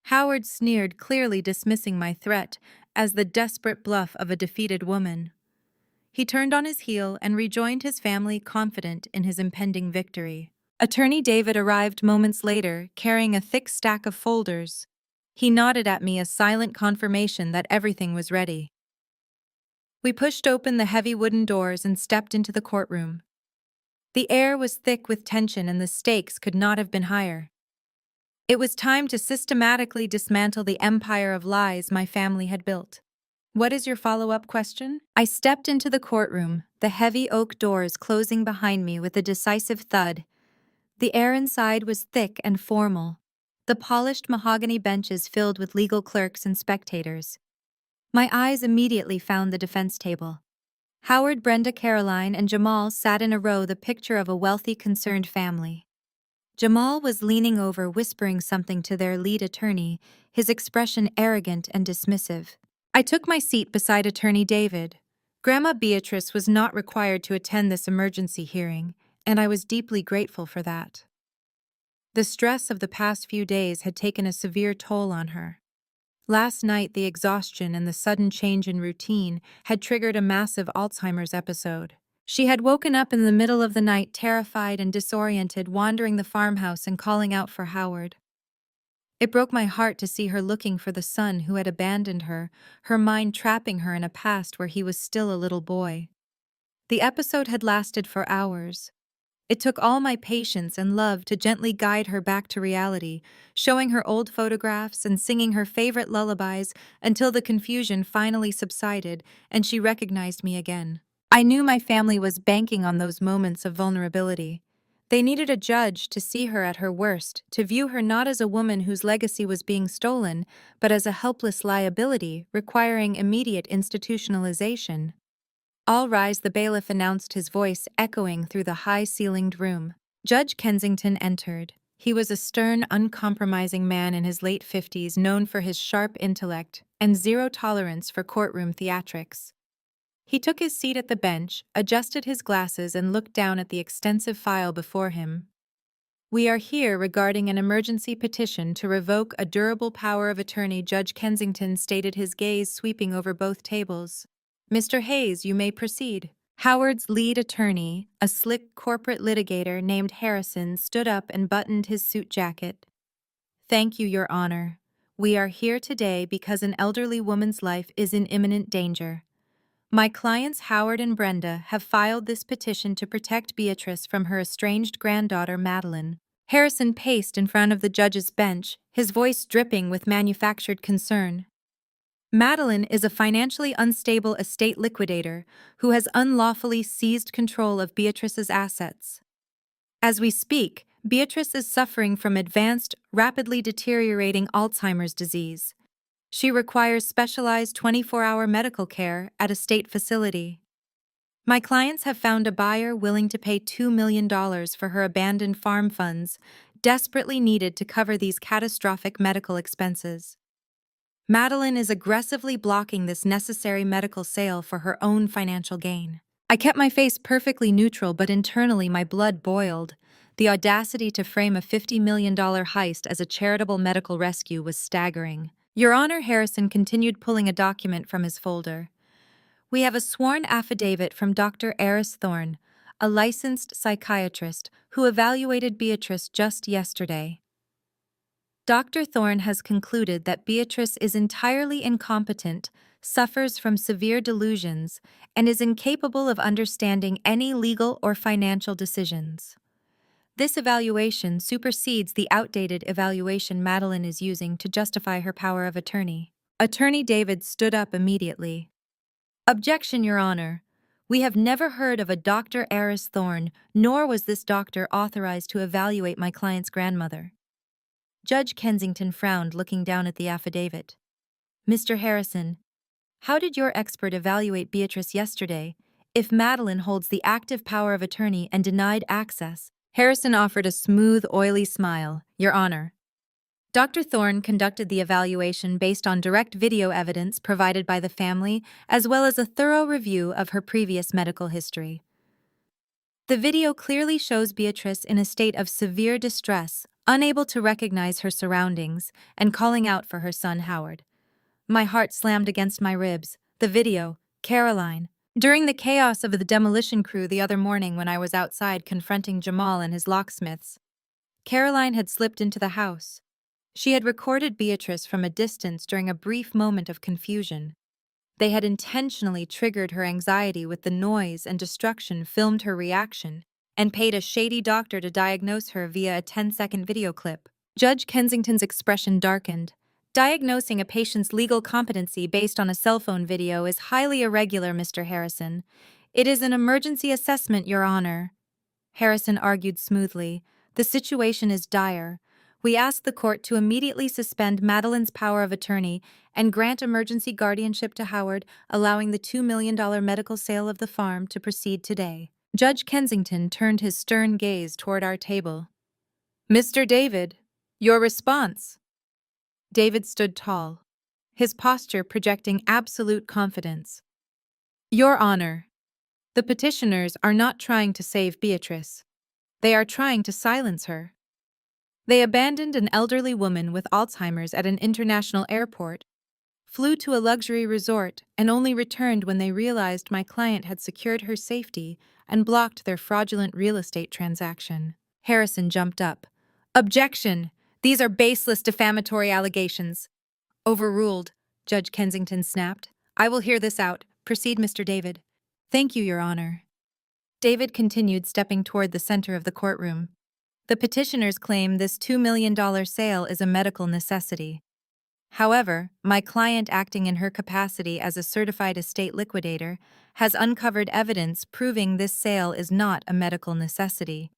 Howard sneered, clearly dismissing my threat as the desperate bluff of a defeated woman. He turned on his heel and rejoined his family, confident in his impending victory. Attorney David arrived moments later, carrying a thick stack of folders. He nodded at me, a silent confirmation that everything was ready. We pushed open the heavy wooden doors and stepped into the courtroom. The air was thick with tension and the stakes could not have been higher. It was time to systematically dismantle the empire of lies my family had built. "What is your follow-up question?" I stepped into the courtroom, the heavy oak doors closing behind me with a decisive thud. The air inside was thick and formal, the polished mahogany benches filled with legal clerks and spectators. My eyes immediately found the defense table. Howard, Brenda, Caroline, and Jamal sat in a row, the picture of a wealthy, concerned family. Jamal was leaning over, whispering something to their lead attorney, his expression arrogant and dismissive. I took my seat beside Attorney David. Grandma Beatrice was not required to attend this emergency hearing, and I was deeply grateful for that. The stress of the past few days had taken a severe toll on her. Last night, the exhaustion and the sudden change in routine had triggered a massive Alzheimer's episode. She had woken up in the middle of the night, terrified and disoriented, wandering the farmhouse and calling out for Howard. It broke my heart to see her looking for the son who had abandoned her, her mind trapping her in a past where he was still a little boy. The episode had lasted for hours. It took all my patience and love to gently guide her back to reality, showing her old photographs and singing her favorite lullabies until the confusion finally subsided and she recognized me again. I knew my family was banking on those moments of vulnerability. They needed a judge to see her at her worst, to view her not as a woman whose legacy was being stolen, but as a helpless liability requiring immediate institutionalization. "All rise," the bailiff announced, his voice echoing through the high-ceilinged room. Judge Kensington entered. He was a stern, uncompromising man in his late 50s, known for his sharp intellect and zero tolerance for courtroom theatrics. He took his seat at the bench, adjusted his glasses, and looked down at the extensive file before him. "We are here regarding an emergency petition to revoke a durable power of attorney," Judge Kensington stated, his gaze sweeping over both tables. "Mr. Hayes, you may proceed." Howard's lead attorney, a slick corporate litigator named Harrison, stood up and buttoned his suit jacket. "Thank you, Your Honor. We are here today because an elderly woman's life is in imminent danger. My clients Howard and Brenda have filed this petition to protect Beatrice from her estranged granddaughter, Madeline." Harrison paced in front of the judge's bench, his voice dripping with manufactured concern. "Madeline is a financially unstable estate liquidator who has unlawfully seized control of Beatrice's assets. As we speak, Beatrice is suffering from advanced, rapidly deteriorating Alzheimer's disease. She requires specialized 24-hour medical care at a state facility. My clients have found a buyer willing to pay $2 million for her abandoned farm funds, desperately needed to cover these catastrophic medical expenses. Madeline is aggressively blocking this necessary medical sale for her own financial gain." I kept my face perfectly neutral, but internally my blood boiled. The audacity to frame a $50 million heist as a charitable medical rescue was staggering. "Your Honor," Harrison continued, pulling a document from his folder. "We have a sworn affidavit from Dr. Eris Thorne, a licensed psychiatrist who evaluated Beatrice just yesterday. Dr. Thorne has concluded that Beatrice is entirely incompetent, suffers from severe delusions, and is incapable of understanding any legal or financial decisions. This evaluation supersedes the outdated evaluation Madeline is using to justify her power of attorney." Attorney David stood up immediately. "Objection, Your Honor. We have never heard of a Dr. Eris Thorne, nor was this doctor authorized to evaluate my client's grandmother." Judge Kensington frowned, looking down at the affidavit. "Mr. Harrison, how did your expert evaluate Beatrice yesterday, if Madeline holds the active power of attorney and denied access?" Harrison offered a smooth, oily smile. "Your Honor, Dr. Thorne conducted the evaluation based on direct video evidence provided by the family, as well as a thorough review of her previous medical history. The video clearly shows Beatrice in a state of severe distress, unable to recognize her surroundings, and calling out for her son Howard." My heart slammed against my ribs. The video, Caroline. During the chaos of the demolition crew the other morning when I was outside confronting Jamal and his locksmiths, Caroline had slipped into the house. She had recorded Beatrice from a distance during a brief moment of confusion. They had intentionally triggered her anxiety with the noise and destruction, filmed her reaction, and paid a shady doctor to diagnose her via a 10-second video clip. Judge Kensington's expression darkened. "Diagnosing a patient's legal competency based on a cell phone video is highly irregular, Mr. Harrison. It is an emergency assessment, Your Honor." Harrison argued smoothly. "The situation is dire. We ask the court to immediately suspend Madeline's power of attorney and grant emergency guardianship to Howard, allowing the $2 million medical sale of the farm to proceed today." Judge Kensington turned his stern gaze toward our table. "Mr. David, your response." David stood tall, his posture projecting absolute confidence. "Your Honor, the petitioners are not trying to save Beatrice. They are trying to silence her. They abandoned an elderly woman with Alzheimer's at an international airport, flew to a luxury resort, and only returned when they realized my client had secured her safety and blocked their fraudulent real estate transaction." Harrison jumped up. "Objection! These are baseless defamatory allegations." "Overruled," Judge Kensington snapped. "I will hear this out. Proceed, Mr. David." "Thank you, Your Honor." David continued, stepping toward the center of the courtroom. The petitioners claim this $2 million sale is a medical necessity. However, my client, acting in her capacity as a certified estate liquidator, has uncovered evidence proving this sale is not a medical necessity.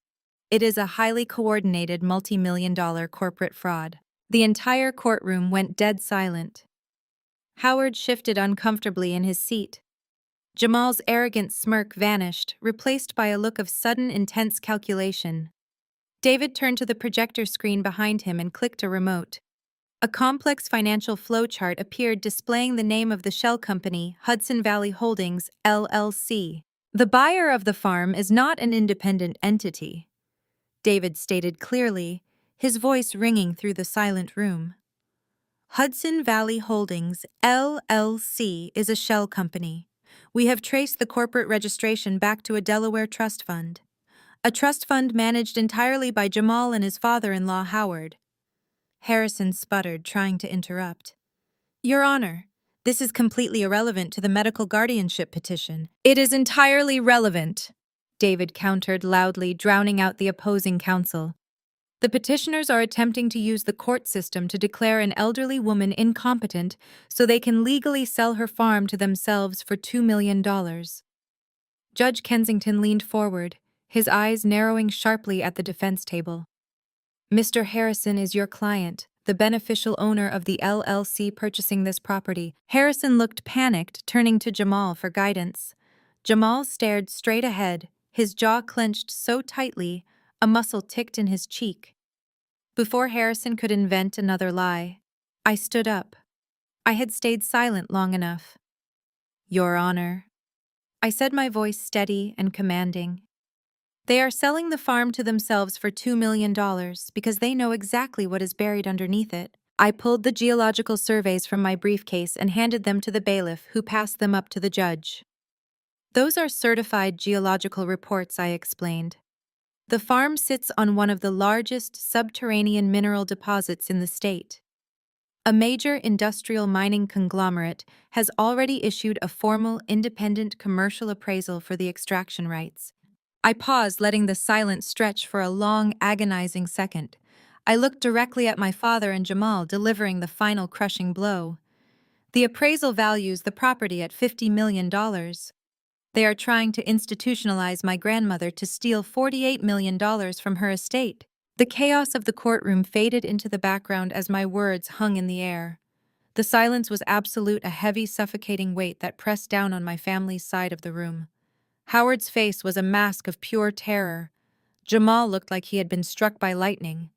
It is a highly coordinated multi-million-dollar corporate fraud. The entire courtroom went dead silent. Howard shifted uncomfortably in his seat. Jamal's arrogant smirk vanished, replaced by a look of sudden, intense calculation. David turned to the projector screen behind him and clicked a remote. A complex financial flowchart appeared displaying the name of the shell company, Hudson Valley Holdings, LLC. The buyer of the farm is not an independent entity, David stated clearly, his voice ringing through the silent room. Hudson Valley Holdings, LLC is a shell company. We have traced the corporate registration back to a Delaware trust fund. A trust fund managed entirely by Jamal and his father-in-law, Howard. Harrison sputtered, trying to interrupt. Your Honor, this is completely irrelevant to the medical guardianship petition. It is entirely relevant, David countered loudly, drowning out the opposing counsel. The petitioners are attempting to use the court system to declare an elderly woman incompetent so they can legally sell her farm to themselves for $2 million. Judge Kensington leaned forward, his eyes narrowing sharply at the defense table. Mr. Harrison is your client, the beneficial owner of the LLC purchasing this property. Harrison looked panicked, turning to Jamal for guidance. Jamal stared straight ahead, his jaw clenched so tightly, a muscle ticked in his cheek. Before Harrison could invent another lie, I stood up. I had stayed silent long enough. Your Honor, I said, my voice steady and commanding. They are selling the farm to themselves for $2 million because they know exactly what is buried underneath it. I pulled the geological surveys from my briefcase and handed them to the bailiff, who passed them up to the judge. Those are certified geological reports, I explained. The farm sits on one of the largest subterranean mineral deposits in the state. A major industrial mining conglomerate has already issued a formal, independent commercial appraisal for the extraction rights. I paused, letting the silence stretch for a long, agonizing second. I looked directly at my father and Jamal, delivering the final crushing blow. The appraisal values the property at $50 million. They are trying to institutionalize my grandmother to steal $48 million from her estate. The chaos of the courtroom faded into the background as my words hung in the air. The silence was absolute, a heavy, suffocating weight that pressed down on my family's side of the room. Howard's face was a mask of pure terror. Jamal looked like he had been struck by lightning.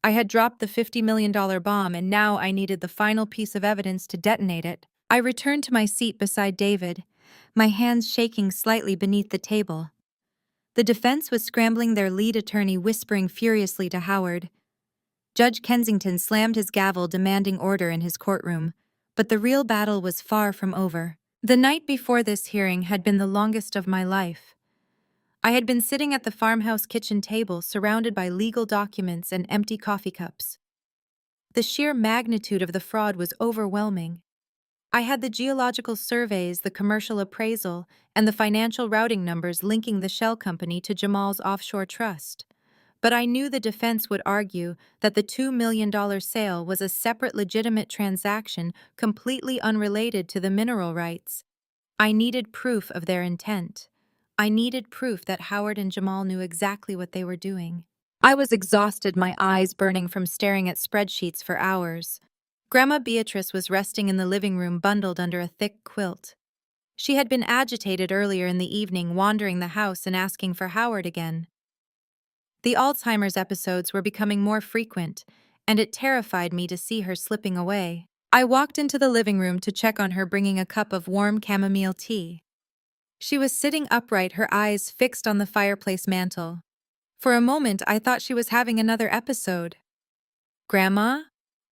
I had dropped the $50 million bomb, and now I needed the final piece of evidence to detonate it. I returned to my seat beside David, my hands shaking slightly beneath the table. The defense was scrambling, their lead attorney whispering furiously to Howard. Judge Kensington slammed his gavel, demanding order in his courtroom, but the real battle was far from over. The night before this hearing had been the longest of my life. I had been sitting at the farmhouse kitchen table, surrounded by legal documents and empty coffee cups. The sheer magnitude of the fraud was overwhelming. I had the geological surveys, the commercial appraisal, and the financial routing numbers linking the shell company to Jamal's offshore trust. But I knew the defense would argue that the $2 million sale was a separate, legitimate transaction completely unrelated to the mineral rights. I needed proof of their intent. I needed proof that Howard and Jamal knew exactly what they were doing. I was exhausted, my eyes burning from staring at spreadsheets for hours. Grandma Beatrice was resting in the living room, bundled under a thick quilt. She had been agitated earlier in the evening, wandering the house and asking for Howard again. The Alzheimer's episodes were becoming more frequent, and it terrified me to see her slipping away. I walked into the living room to check on her, bringing a cup of warm chamomile tea. She was sitting upright, her eyes fixed on the fireplace mantel. For a moment, I thought she was having another episode. "Grandma?"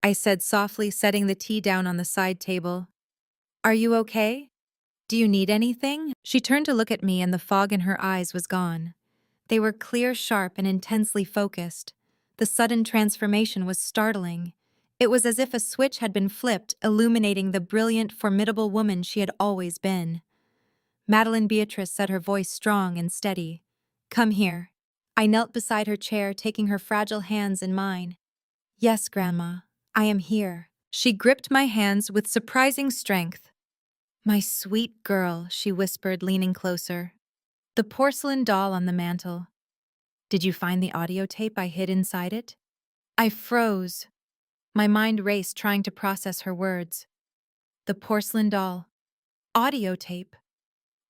I said softly, setting the tea down on the side table. "Are you okay? Do you need anything?" She turned to look at me, and the fog in her eyes was gone. They were clear, sharp, and intensely focused. The sudden transformation was startling. It was as if a switch had been flipped, illuminating the brilliant, formidable woman she had always been. Madeline Beatrice said, her voice strong and steady. Come here. I knelt beside her chair, taking her fragile hands in mine. Yes, Grandma, I am here. She gripped my hands with surprising strength. My sweet girl, she whispered, leaning closer. The porcelain doll on the mantel. Did you find the audio tape I hid inside it? I froze. My mind raced, trying to process her words. The porcelain doll. Audio tape.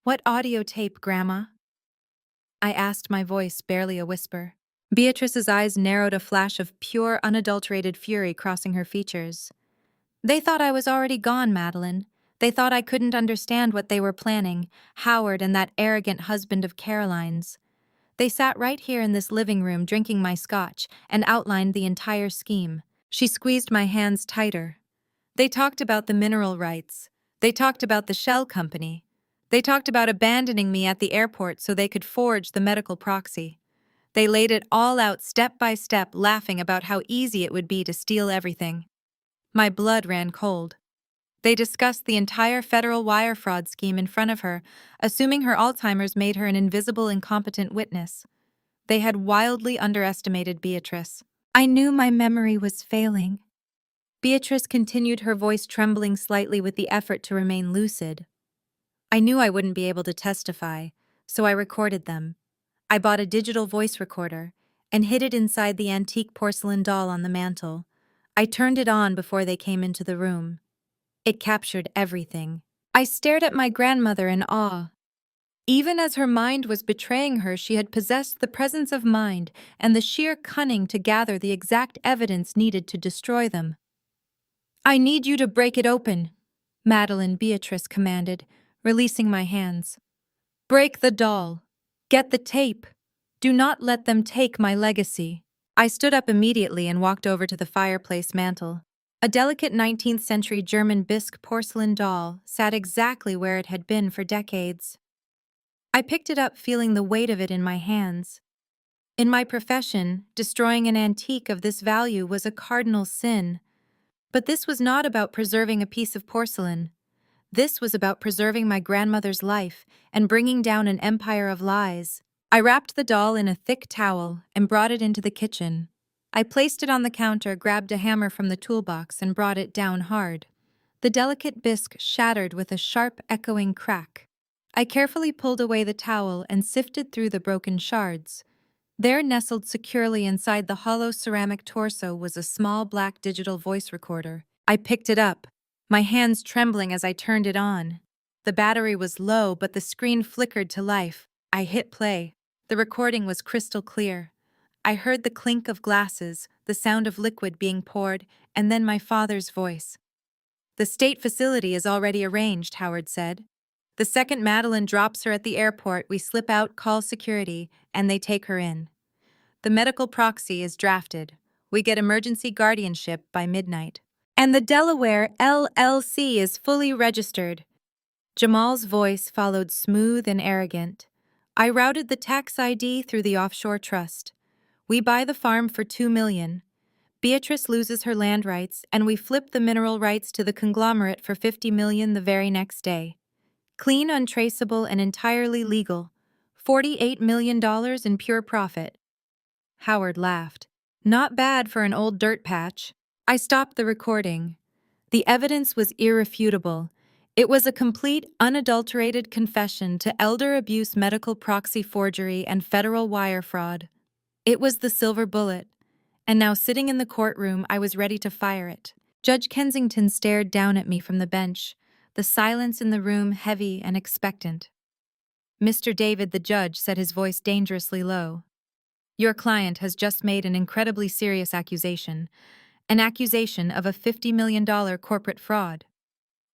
What audio tape, Grandma? I asked, my voice barely a whisper. Beatrice's eyes narrowed, a flash of pure, unadulterated fury crossing her features. They thought I was already gone, Madeline. They thought I couldn't understand what they were planning, Howard and that arrogant husband of Caroline's. They sat right here in this living room drinking my scotch and outlined the entire scheme. She squeezed my hands tighter. They talked about the mineral rights. They talked about the shell company. They talked about abandoning me at the airport so they could forge the medical proxy. They laid it all out step by step, laughing about how easy it would be to steal everything. My blood ran cold. They discussed the entire federal wire fraud scheme in front of her, assuming her Alzheimer's made her an invisible, incompetent witness. They had wildly underestimated Beatrice. I knew my memory was failing. Beatrice continued, her voice trembling slightly with the effort to remain lucid. I knew I wouldn't be able to testify, so I recorded them. I bought a digital voice recorder and hid it inside the antique porcelain doll on the mantel. I turned it on before they came into the room. It captured everything. I stared at my grandmother in awe. Even as her mind was betraying her, she had possessed the presence of mind and the sheer cunning to gather the exact evidence needed to destroy them. I need you to break it open, Madeline Beatrice commanded, releasing my hands. Break the doll. Get the tape. Do not let them take my legacy. I stood up immediately and walked over to the fireplace mantel. A delicate 19th century German bisque porcelain doll sat exactly where it had been for decades. I picked it up, feeling the weight of it in my hands. In my profession, destroying an antique of this value was a cardinal sin. But this was not about preserving a piece of porcelain. This was about preserving my grandmother's life and bringing down an empire of lies. I wrapped the doll in a thick towel and brought it into the kitchen. I placed it on the counter, grabbed a hammer from the toolbox, and brought it down hard. The delicate bisque shattered with a sharp, echoing crack. I carefully pulled away the towel and sifted through the broken shards. There, nestled securely inside the hollow ceramic torso, was a small black digital voice recorder. I picked it up, my hands trembling as I turned it on. The battery was low, but the screen flickered to life. I hit play. The recording was crystal clear. I heard the clink of glasses, the sound of liquid being poured, and then my father's voice. The state facility is already arranged, Howard said. The second Madeline drops her at the airport, we slip out, call security, and they take her in. The medical proxy is drafted. We get emergency guardianship by midnight. And the Delaware LLC is fully registered. Jamal's voice followed, smooth and arrogant. I routed the tax ID through the offshore trust. We buy the farm for $2 million. Beatrice loses her land rights, and we flip the mineral rights to the conglomerate for $50 million the very next day. Clean, untraceable, and entirely legal. $48 million in pure profit. Howard laughed. Not bad for an old dirt patch. I stopped the recording. The evidence was irrefutable. It was a complete, unadulterated confession to elder abuse, medical proxy forgery, and federal wire fraud. It was the silver bullet. And now, sitting in the courtroom, I was ready to fire it. Judge Kensington stared down at me from the bench, the silence in the room heavy and expectant. Mr. David, the judge, said, his voice dangerously low. Your client has just made an incredibly serious accusation, an accusation of a $50 million corporate fraud.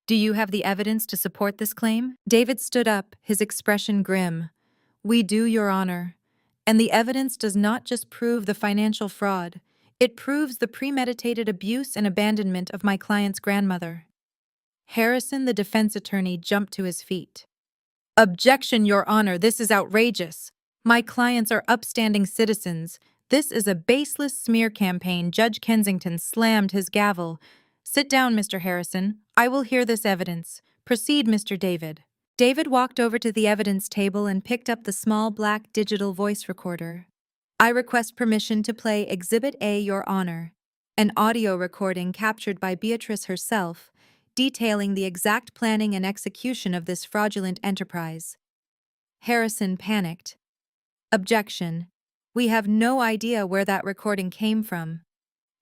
Do you have the evidence to support this claim? David stood up, his expression grim. We do, Your Honor. And the evidence does not just prove the financial fraud, it proves the premeditated abuse and abandonment of my client's grandmother. Harrison, the defense attorney, jumped to his feet. Objection, Your Honor, this is outrageous. My clients are upstanding citizens. This is a baseless smear campaign. Judge Kensington slammed his gavel. Sit down, Mr. Harrison. I will hear this evidence. Proceed, Mr. David. David walked over to the evidence table and picked up the small black digital voice recorder. I request permission to play Exhibit A, Your Honor, an audio recording captured by Beatrice herself, detailing the exact planning and execution of this fraudulent enterprise. Harrison panicked. Objection. We have no idea where that recording came from.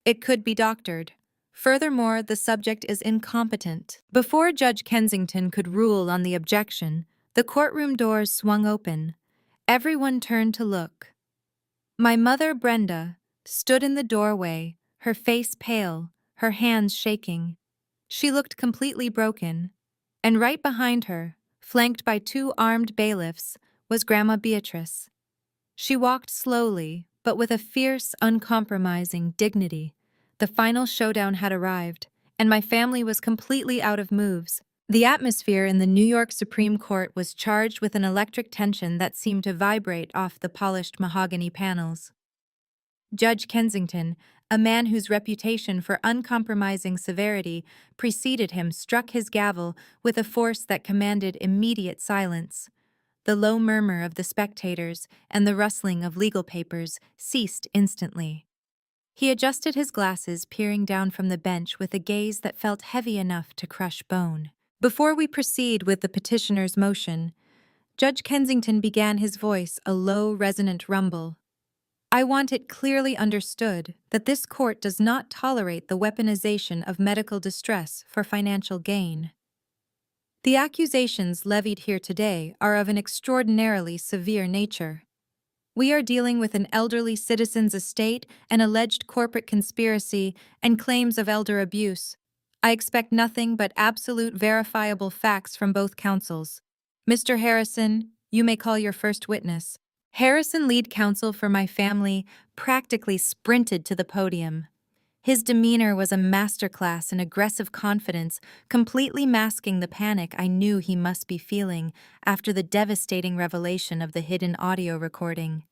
It could be doctored. Furthermore, the subject is incompetent. Before Judge Kensington could rule on the objection, the courtroom doors swung open. Everyone turned to look. My mother, Brenda, stood in the doorway, her face pale, her hands shaking. She looked completely broken. And right behind her, flanked by two armed bailiffs, was Grandma Beatrice. She walked slowly, but with a fierce, uncompromising dignity. The final showdown had arrived, and my family was completely out of moves. The atmosphere in the New York Supreme Court was charged with an electric tension that seemed to vibrate off the polished mahogany panels. Judge Kensington, a man whose reputation for uncompromising severity preceded him, struck his gavel with a force that commanded immediate silence. The low murmur of the spectators and the rustling of legal papers ceased instantly. He adjusted his glasses, peering down from the bench with a gaze that felt heavy enough to crush bone. Before we proceed with the petitioner's motion, Judge Kensington began, his voice a low, resonant rumble. I want it clearly understood that this court does not tolerate the weaponization of medical distress for financial gain. The accusations levied here today are of an extraordinarily severe nature. We are dealing with an elderly citizen's estate, an alleged corporate conspiracy, and claims of elder abuse. I expect nothing but absolute verifiable facts from both counsels. Mr. Harrison, you may call your first witness. Harrison, lead counsel for my family, practically sprinted to the podium. His demeanor was a masterclass in aggressive confidence, completely masking the panic I knew he must be feeling after the devastating revelation of the hidden audio recording.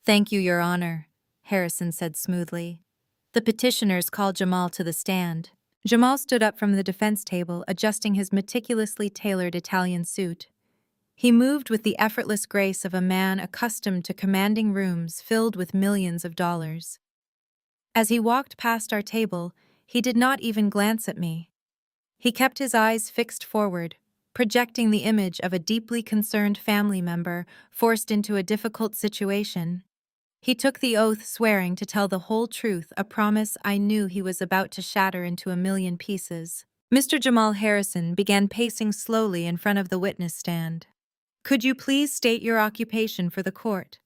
Thank you, Your Honor, Harrison said smoothly. The petitioners called Jamal to the stand. Jamal stood up from the defense table, adjusting his meticulously tailored Italian suit. He moved with the effortless grace of a man accustomed to commanding rooms filled with millions of dollars. As he walked past our table, he did not even glance at me. He kept his eyes fixed forward, projecting the image of a deeply concerned family member forced into a difficult situation. He took the oath, swearing to tell the whole truth, a promise I knew he was about to shatter into a million pieces. Mr. Jamal Harrison began pacing slowly in front of the witness stand. Could you please state your occupation for the court?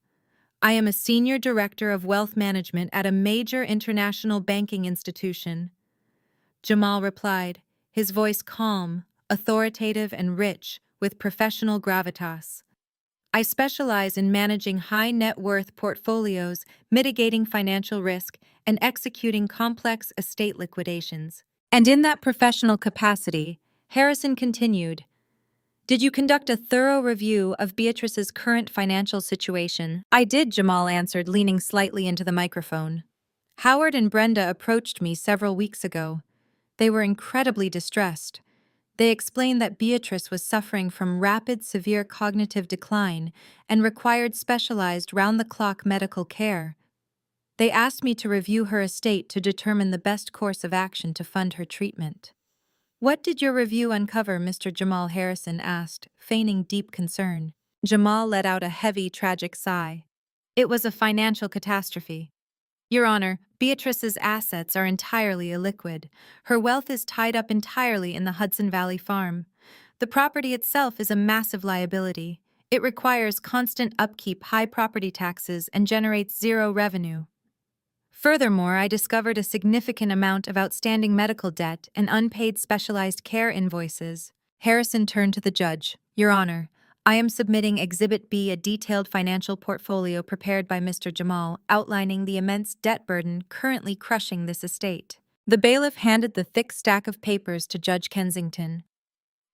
I am a senior director of wealth management at a major international banking institution. Jamal replied, his voice calm, authoritative, and rich with professional gravitas. I specialize in managing high net worth portfolios, mitigating financial risk, and executing complex estate liquidations. And in that professional capacity, Harrison continued, did you conduct a thorough review of Beatrice's current financial situation? I did, Jamal answered, leaning slightly into the microphone. Howard and Brenda approached me several weeks ago. They were incredibly distressed. They explained that Beatrice was suffering from rapid, severe cognitive decline and required specialized round-the-clock medical care. They asked me to review her estate to determine the best course of action to fund her treatment. What did your review uncover? Mr. Jamal Harrison asked, feigning deep concern. Jamal let out a heavy, tragic sigh. It was a financial catastrophe. Your Honor, Beatrice's assets are entirely illiquid. Her wealth is tied up entirely in the Hudson Valley farm. The property itself is a massive liability. It requires constant upkeep, high property taxes, and generates zero revenue. Furthermore, I discovered a significant amount of outstanding medical debt and unpaid specialized care invoices. Harrison turned to the judge. Your Honor, I am submitting Exhibit B, a detailed financial portfolio prepared by Mr. Jamal, outlining the immense debt burden currently crushing this estate. The bailiff handed the thick stack of papers to Judge Kensington.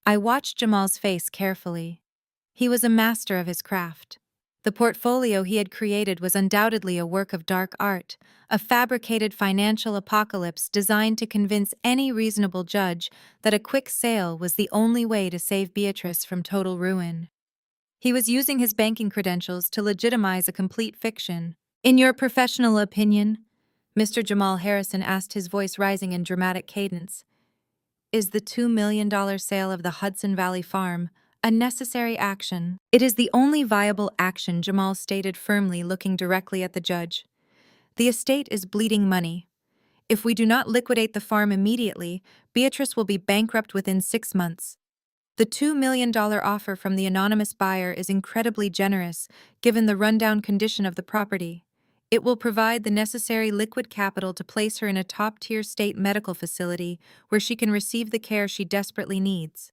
I watched Jamal's face carefully. He was a master of his craft. The portfolio he had created was undoubtedly a work of dark art, a fabricated financial apocalypse designed to convince any reasonable judge that a quick sale was the only way to save Beatrice from total ruin. He was using his banking credentials to legitimize a complete fiction. In your professional opinion, Mr. Jamal Harrison asked, his voice rising in dramatic cadence, is the $2 million sale of the Hudson Valley farm a necessary action? It is the only viable action, Jamal stated firmly, looking directly at the judge. The estate is bleeding money. If we do not liquidate the farm immediately, Beatrice will be bankrupt within 6 months. The $2 million offer from the anonymous buyer is incredibly generous, given the rundown condition of the property. It will provide the necessary liquid capital to place her in a top-tier state medical facility where she can receive the care she desperately needs.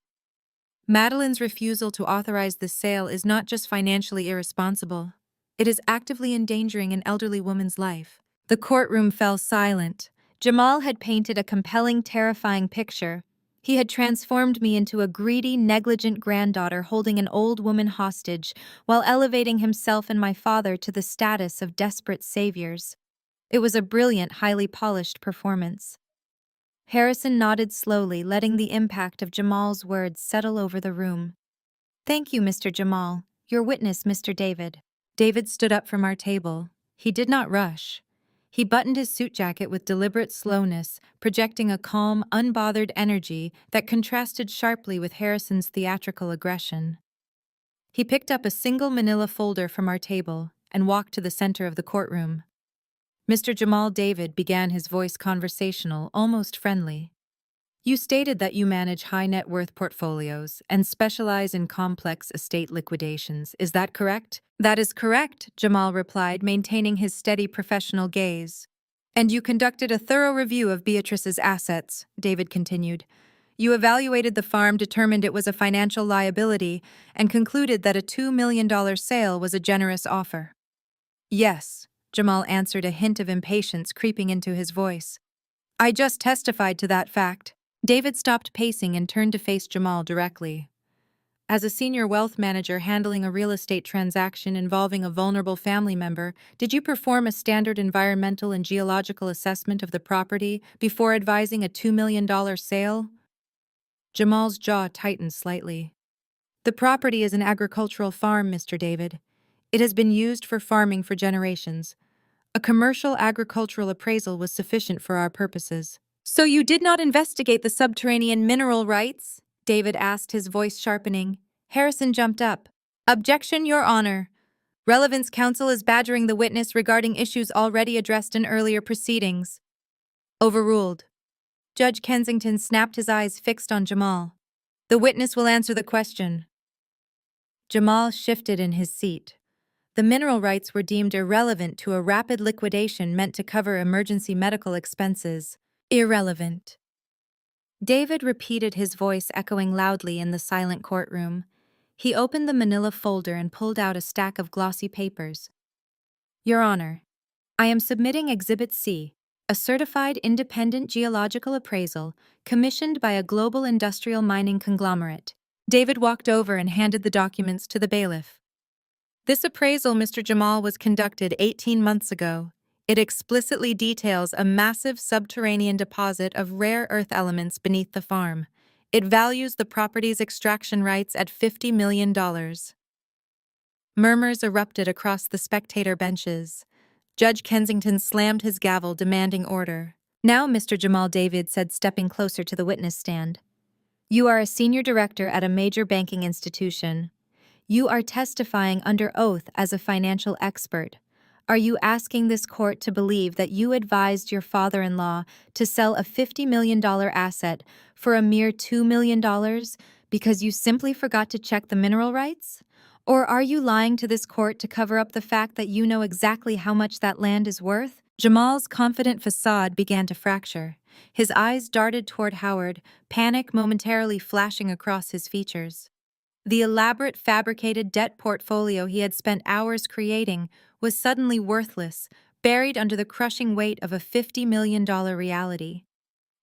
Madeline's refusal to authorize this sale is not just financially irresponsible. It is actively endangering an elderly woman's life. The courtroom fell silent. Jamal had painted a compelling, terrifying picture. He had transformed me into a greedy, negligent granddaughter holding an old woman hostage while elevating himself and my father to the status of desperate saviors. It was a brilliant, highly polished performance. Harrison nodded slowly, letting the impact of Jamal's words settle over the room. Thank you, Mr. Jamal. Your witness, Mr. David. David stood up from our table. He did not rush. He buttoned his suit jacket with deliberate slowness, projecting a calm, unbothered energy that contrasted sharply with Harrison's theatrical aggression. He picked up a single manila folder from our table and walked to the center of the courtroom. Mr. Jamal David began, his voice conversational, almost friendly. You stated that you manage high net worth portfolios and specialize in complex estate liquidations. Is that correct? That is correct, Jamal replied, maintaining his steady professional gaze. And you conducted a thorough review of Beatrice's assets, David continued. You evaluated the farm, determined it was a financial liability, and concluded that a $2 million sale was a generous offer. Yes, Jamal answered, a hint of impatience creeping into his voice. I just testified to that fact. David stopped pacing and turned to face Jamal directly. As a senior wealth manager handling a real estate transaction involving a vulnerable family member, did you perform a standard environmental and geological assessment of the property before advising a $2 million sale? Jamal's jaw tightened slightly. The property is an agricultural farm, Mr. David. It has been used for farming for generations. A commercial agricultural appraisal was sufficient for our purposes. So you did not investigate the subterranean mineral rights? David asked, his voice sharpening. Harrison jumped up. Objection, Your Honor. Relevance counsel is badgering the witness regarding issues already addressed in earlier proceedings. Overruled. Judge Kensington snapped, his eyes fixed on Jamal. The witness will answer the question. Jamal shifted in his seat. The mineral rights were deemed irrelevant to a rapid liquidation meant to cover emergency medical expenses. Irrelevant. David repeated, his voice echoing loudly in the silent courtroom. He opened the manila folder and pulled out a stack of glossy papers. Your Honor, I am submitting Exhibit C, a certified independent geological appraisal commissioned by a global industrial mining conglomerate. David walked over and handed the documents to the bailiff. This appraisal, Mr. Jamal, was conducted 18 months ago. It explicitly details a massive subterranean deposit of rare earth elements beneath the farm. It values the property's extraction rights at $50 million. Murmurs erupted across the spectator benches. Judge Kensington slammed his gavel, demanding order. Now, Mr. Jamal, David said, stepping closer to the witness stand. You are a senior director at a major banking institution. You are testifying under oath as a financial expert. Are you asking this court to believe that you advised your father-in-law to sell a $50 million asset for a mere $2 million because you simply forgot to check the mineral rights? Or are you lying to this court to cover up the fact that you know exactly how much that land is worth? Jamal's confident facade began to fracture. His eyes darted toward Howard, panic momentarily flashing across his features. The elaborate fabricated debt portfolio he had spent hours creating was suddenly worthless, buried under the crushing weight of a $50 million reality.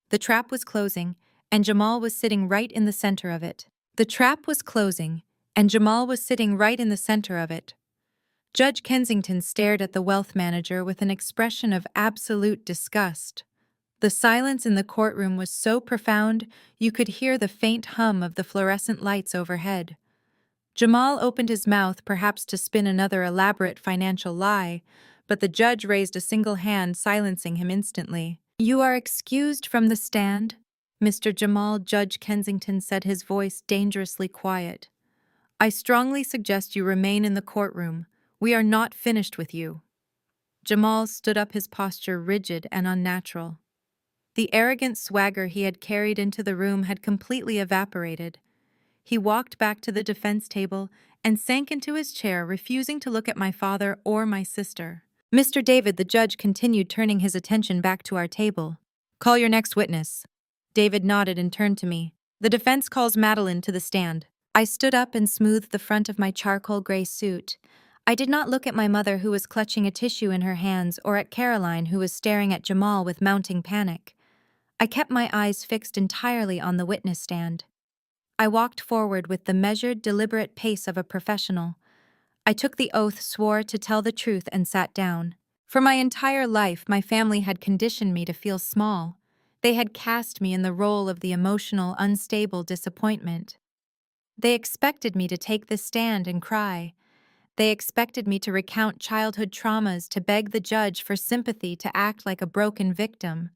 The trap was closing, and Jamal was sitting right in the center of it. The trap was closing, and Jamal was sitting right in the center of it. Judge Kensington stared at the wealth manager with an expression of absolute disgust. The silence in the courtroom was so profound you could hear the faint hum of the fluorescent lights overhead. Jamal opened his mouth perhaps to spin another elaborate financial lie, but the judge raised a single hand, silencing him instantly. "You are excused from the stand, Mr. Jamal," Judge Kensington said, his voice dangerously quiet. "I strongly suggest you remain in the courtroom. We are not finished with you." Jamal stood up, his posture rigid and unnatural. The arrogant swagger he had carried into the room had completely evaporated. He walked back to the defense table and sank into his chair, refusing to look at my father or my sister. "Mr. David," the judge continued, turning his attention back to our table. "Call your next witness." David nodded and turned to me. "The defense calls Madeline to the stand." I stood up and smoothed the front of my charcoal gray suit. I did not look at my mother, who was clutching a tissue in her hands, or at Caroline, who was staring at Jamal with mounting panic. I kept my eyes fixed entirely on the witness stand. I walked forward with the measured, deliberate pace of a professional. I took the oath, swore to tell the truth, and sat down. For my entire life, my family had conditioned me to feel small. They had cast me in the role of the emotional, unstable disappointment. They expected me to take the stand and cry. They expected me to recount childhood traumas, to beg the judge for sympathy, to act like a broken victim.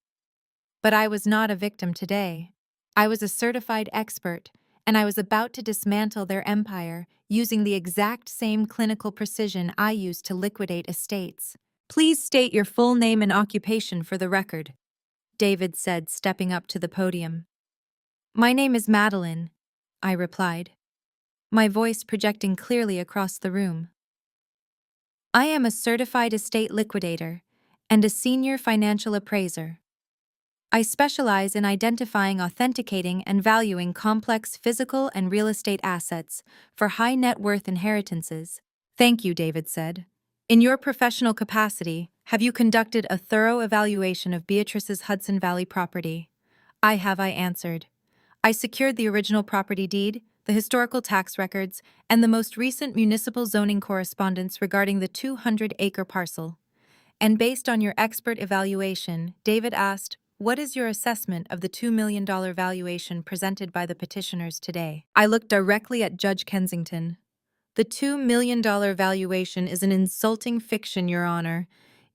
But I was not a victim today. I was a certified expert, and I was about to dismantle their empire using the exact same clinical precision I used to liquidate estates. "Please state your full name and occupation for the record," David said, stepping up to the podium. "My name is Madeline," I replied, my voice projecting clearly across the room. "I am a certified estate liquidator and a senior financial appraiser. I specialize in identifying, authenticating, and valuing complex physical and real estate assets for high net worth inheritances." "Thank you," David said. "In your professional capacity, have you conducted a thorough evaluation of Beatrice's Hudson Valley property?" "I have," I answered. "I secured the original property deed, the historical tax records, and the most recent municipal zoning correspondence regarding the 200-acre parcel." "And based on your expert evaluation," David asked, "what is your assessment of the $2 million valuation presented by the petitioners today?" I looked directly at Judge Kensington. "The $2 million valuation is an insulting fiction, Your Honor.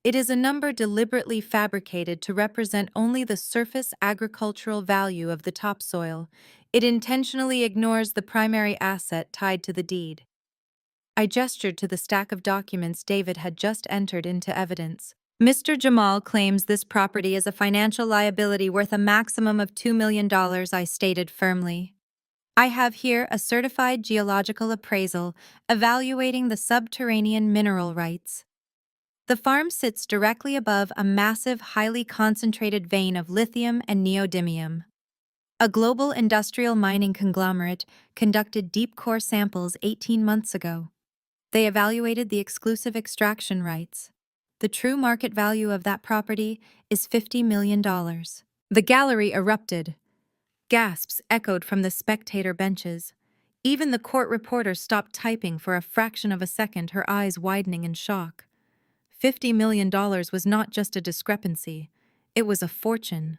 It is a number deliberately fabricated to represent only the surface agricultural value of the topsoil. It intentionally ignores the primary asset tied to the deed." I gestured to the stack of documents David had just entered into evidence. "Mr. Jamal claims this property is a financial liability worth a maximum of $2 million, I stated firmly. "I have here a certified geological appraisal evaluating the subterranean mineral rights. The farm sits directly above a massive, highly concentrated vein of lithium and neodymium. A global industrial mining conglomerate conducted deep core samples 18 months ago. They evaluated the exclusive extraction rights. The true market value of that property is $50 million. The gallery erupted. Gasps echoed from the spectator benches. Even the court reporter stopped typing for a fraction of a second, her eyes widening in shock. $50 million was not just a discrepancy, it was a fortune.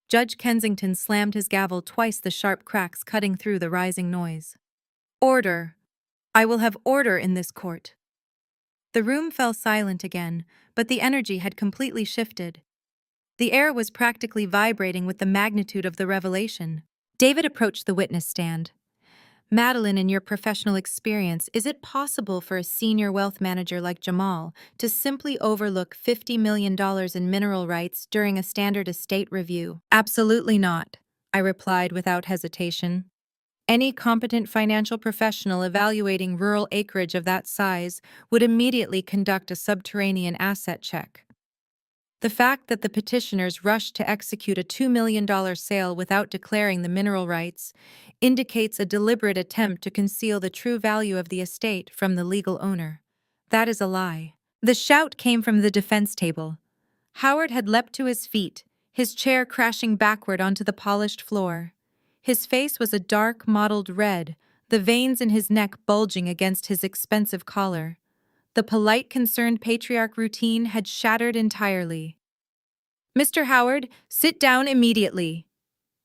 Judge Kensington slammed his gavel twice, the sharp cracks cutting through the rising noise. "Order! I will have order in this court." The room fell silent again, but the energy had completely shifted. The air was practically vibrating with the magnitude of the revelation. David approached the witness stand. "Madeline, in your professional experience, is it possible for a senior wealth manager like Jamal to simply overlook $50 million in mineral rights during a standard estate review?" "Absolutely not," I replied without hesitation. "Any competent financial professional evaluating rural acreage of that size would immediately conduct a subterranean asset check. The fact that the petitioners rushed to execute a $2 million sale without declaring the mineral rights indicates a deliberate attempt to conceal the true value of the estate from the legal owner. That is a lie." The shout came from the defense table. Howard had leapt to his feet, his chair crashing backward onto the polished floor. His face was a dark, mottled red, the veins in his neck bulging against his expensive collar. The polite, concerned patriarch routine had shattered entirely. "Mr. Howard, sit down immediately,"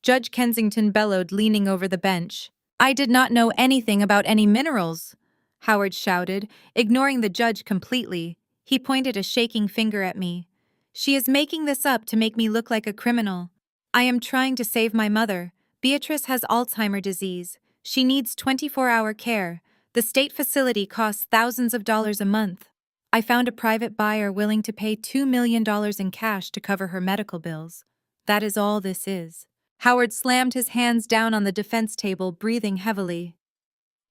Judge Kensington bellowed, leaning over the bench. "I did not know anything about any minerals," Howard shouted, ignoring the judge completely. He pointed a shaking finger at me. "She is making this up to make me look like a criminal. I am trying to save my mother. Beatrice has Alzheimer disease. She needs 24-hour care. The state facility costs thousands of dollars a month. I found a private buyer willing to pay $2 million in cash to cover her medical bills. That is all this is." Howard slammed his hands down on the defense table, breathing heavily.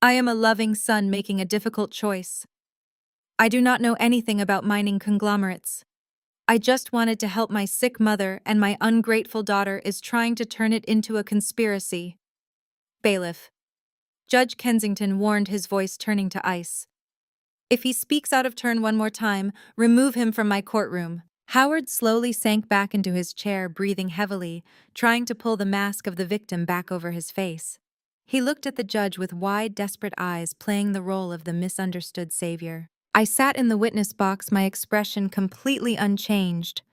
"I am a loving son making a difficult choice. I do not know anything about mining conglomerates. I just wanted to help my sick mother, and my ungrateful daughter is trying to turn it into a conspiracy." Bailiff. Judge Kensington warned, his voice turning to ice. "If he speaks out of turn one more time, remove him from my courtroom." Howard slowly sank back into his chair, breathing heavily, trying to pull the mask of the victim back over his face. He looked at the judge with wide, desperate eyes, playing the role of the misunderstood savior. I sat in the witness box, my expression completely unchanged.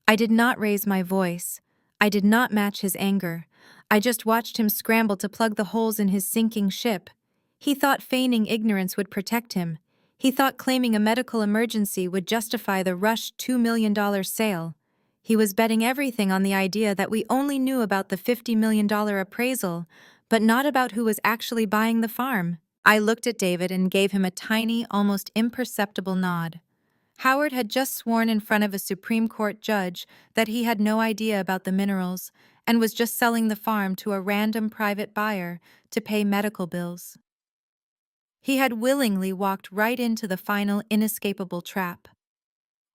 I did not raise my voice. I did not match his anger. I just watched him scramble to plug the holes in his sinking ship. He thought feigning ignorance would protect him. He thought claiming a medical emergency would justify the rushed $2 million sale. He was betting everything on the idea that we only knew about the $50 million appraisal, but not about who was actually buying the farm. I looked at David and gave him a tiny, almost imperceptible nod. Howard had just sworn in front of a Supreme Court judge that he had no idea about the minerals and was just selling the farm to a random private buyer to pay medical bills. He had willingly walked right into the final, inescapable trap.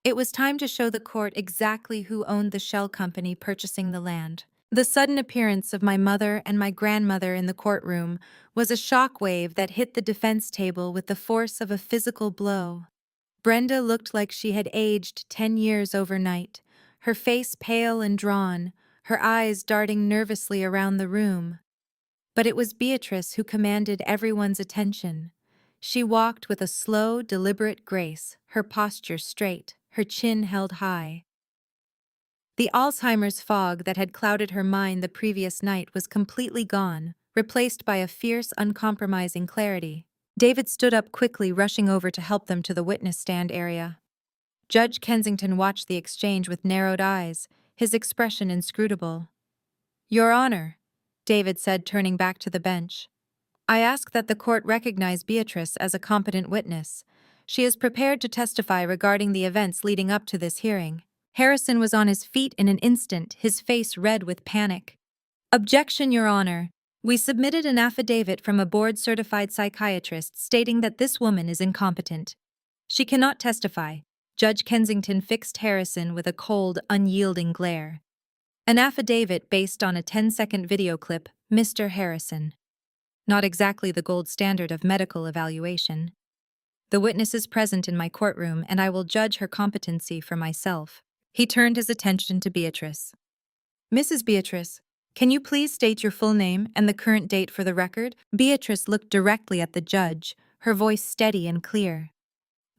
It was time to show the court exactly who owned the shell company purchasing the land. The sudden appearance of my mother and my grandmother in the courtroom was a shockwave that hit the defense table with the force of a physical blow. Brenda looked like she had aged 10 years overnight, her face pale and drawn, her eyes darting nervously around the room. But it was Beatrice who commanded everyone's attention. She walked with a slow, deliberate grace, her posture straight, her chin held high. The Alzheimer's fog that had clouded her mind the previous night was completely gone, replaced by a fierce, uncompromising clarity. David stood up quickly, rushing over to help them to the witness stand area. Judge Kensington watched the exchange with narrowed eyes, his expression inscrutable. "Your Honor," David said, turning back to the bench, "I ask that the court recognize Beatrice as a competent witness. She is prepared to testify regarding the events leading up to this hearing." Harrison was on his feet in an instant, his face red with panic. "Objection, Your Honor. We submitted an affidavit from a board-certified psychiatrist stating that this woman is incompetent. She cannot testify." Judge Kensington fixed Harrison with a cold, unyielding glare. "An affidavit based on a 10-second video clip, Mr. Harrison. Not exactly the gold standard of medical evaluation. The witness is present in my courtroom, and I will judge her competency for myself." He turned his attention to Beatrice. "Mrs. Beatrice, can you please state your full name and the current date for the record?" Beatrice looked directly at the judge, her voice steady and clear.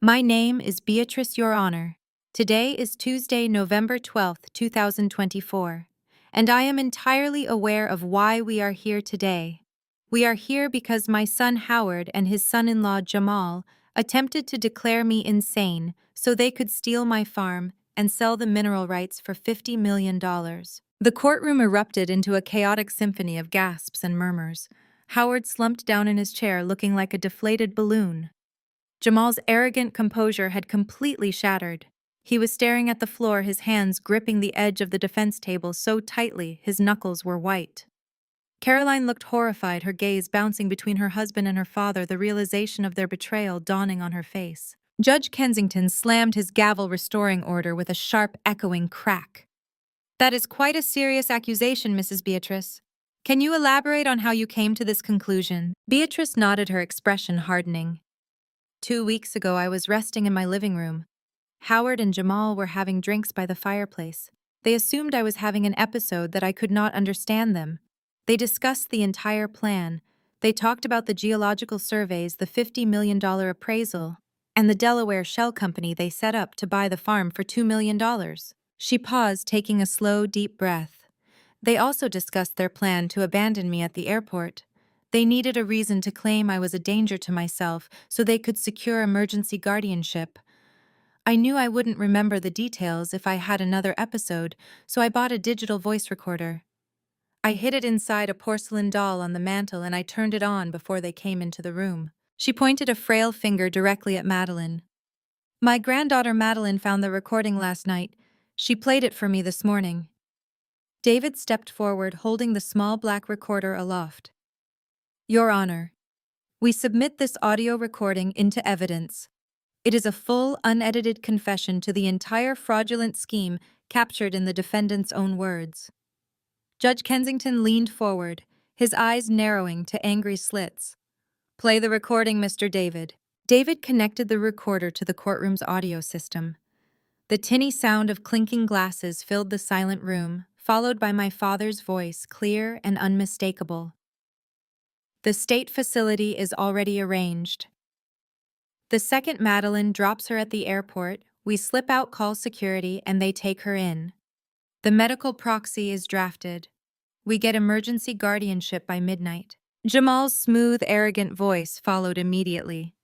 "My name is Beatrice, Your Honor. Today is Tuesday, November 12th, 2024, and I am entirely aware of why we are here today. We are here because my son Howard and his son-in-law Jamal attempted to declare me insane so they could steal my farm and sell the mineral rights for $50 million. The courtroom erupted into a chaotic symphony of gasps and murmurs. Howard slumped down in his chair, looking like a deflated balloon. Jamal's arrogant composure had completely shattered. He was staring at the floor, his hands gripping the edge of the defense table so tightly his knuckles were white. Caroline looked horrified, her gaze bouncing between her husband and her father, the realization of their betrayal dawning on her face. Judge Kensington slammed his gavel restoring order with a sharp, echoing crack. "That is quite a serious accusation, Mrs. Beatrice. Can you elaborate on how you came to this conclusion?" Beatrice nodded, her expression hardening. 2 weeks ago, I was resting in my living room. Howard and Jamal were having drinks by the fireplace. They assumed I was having an episode, that I could not understand them. They discussed the entire plan. They talked about the geological surveys, the $50 million appraisal, and the Delaware shell company they set up to buy the farm for $2 million. She paused, taking a slow, deep breath. They also discussed their plan to abandon me at the airport. They needed a reason to claim I was a danger to myself so they could secure emergency guardianship. I knew I wouldn't remember the details if I had another episode, so I bought a digital voice recorder. I hid it inside a porcelain doll on the mantel and I turned it on before they came into the room. She pointed a frail finger directly at Madeline. My granddaughter Madeline found the recording last night. She played it for me this morning. David stepped forward, holding the small black recorder aloft. Your Honor, we submit this audio recording into evidence. It is a full, unedited confession to the entire fraudulent scheme captured in the defendant's own words. Judge Kensington leaned forward, his eyes narrowing to angry slits. Play the recording, Mr. David. David connected the recorder to the courtroom's audio system. The tinny sound of clinking glasses filled the silent room, followed by my father's voice, clear and unmistakable. The state facility is already arranged. The second Madeline drops her at the airport, we slip out call security and they take her in. The medical proxy is drafted. We get emergency guardianship by midnight. Jamal's smooth, arrogant voice followed immediately.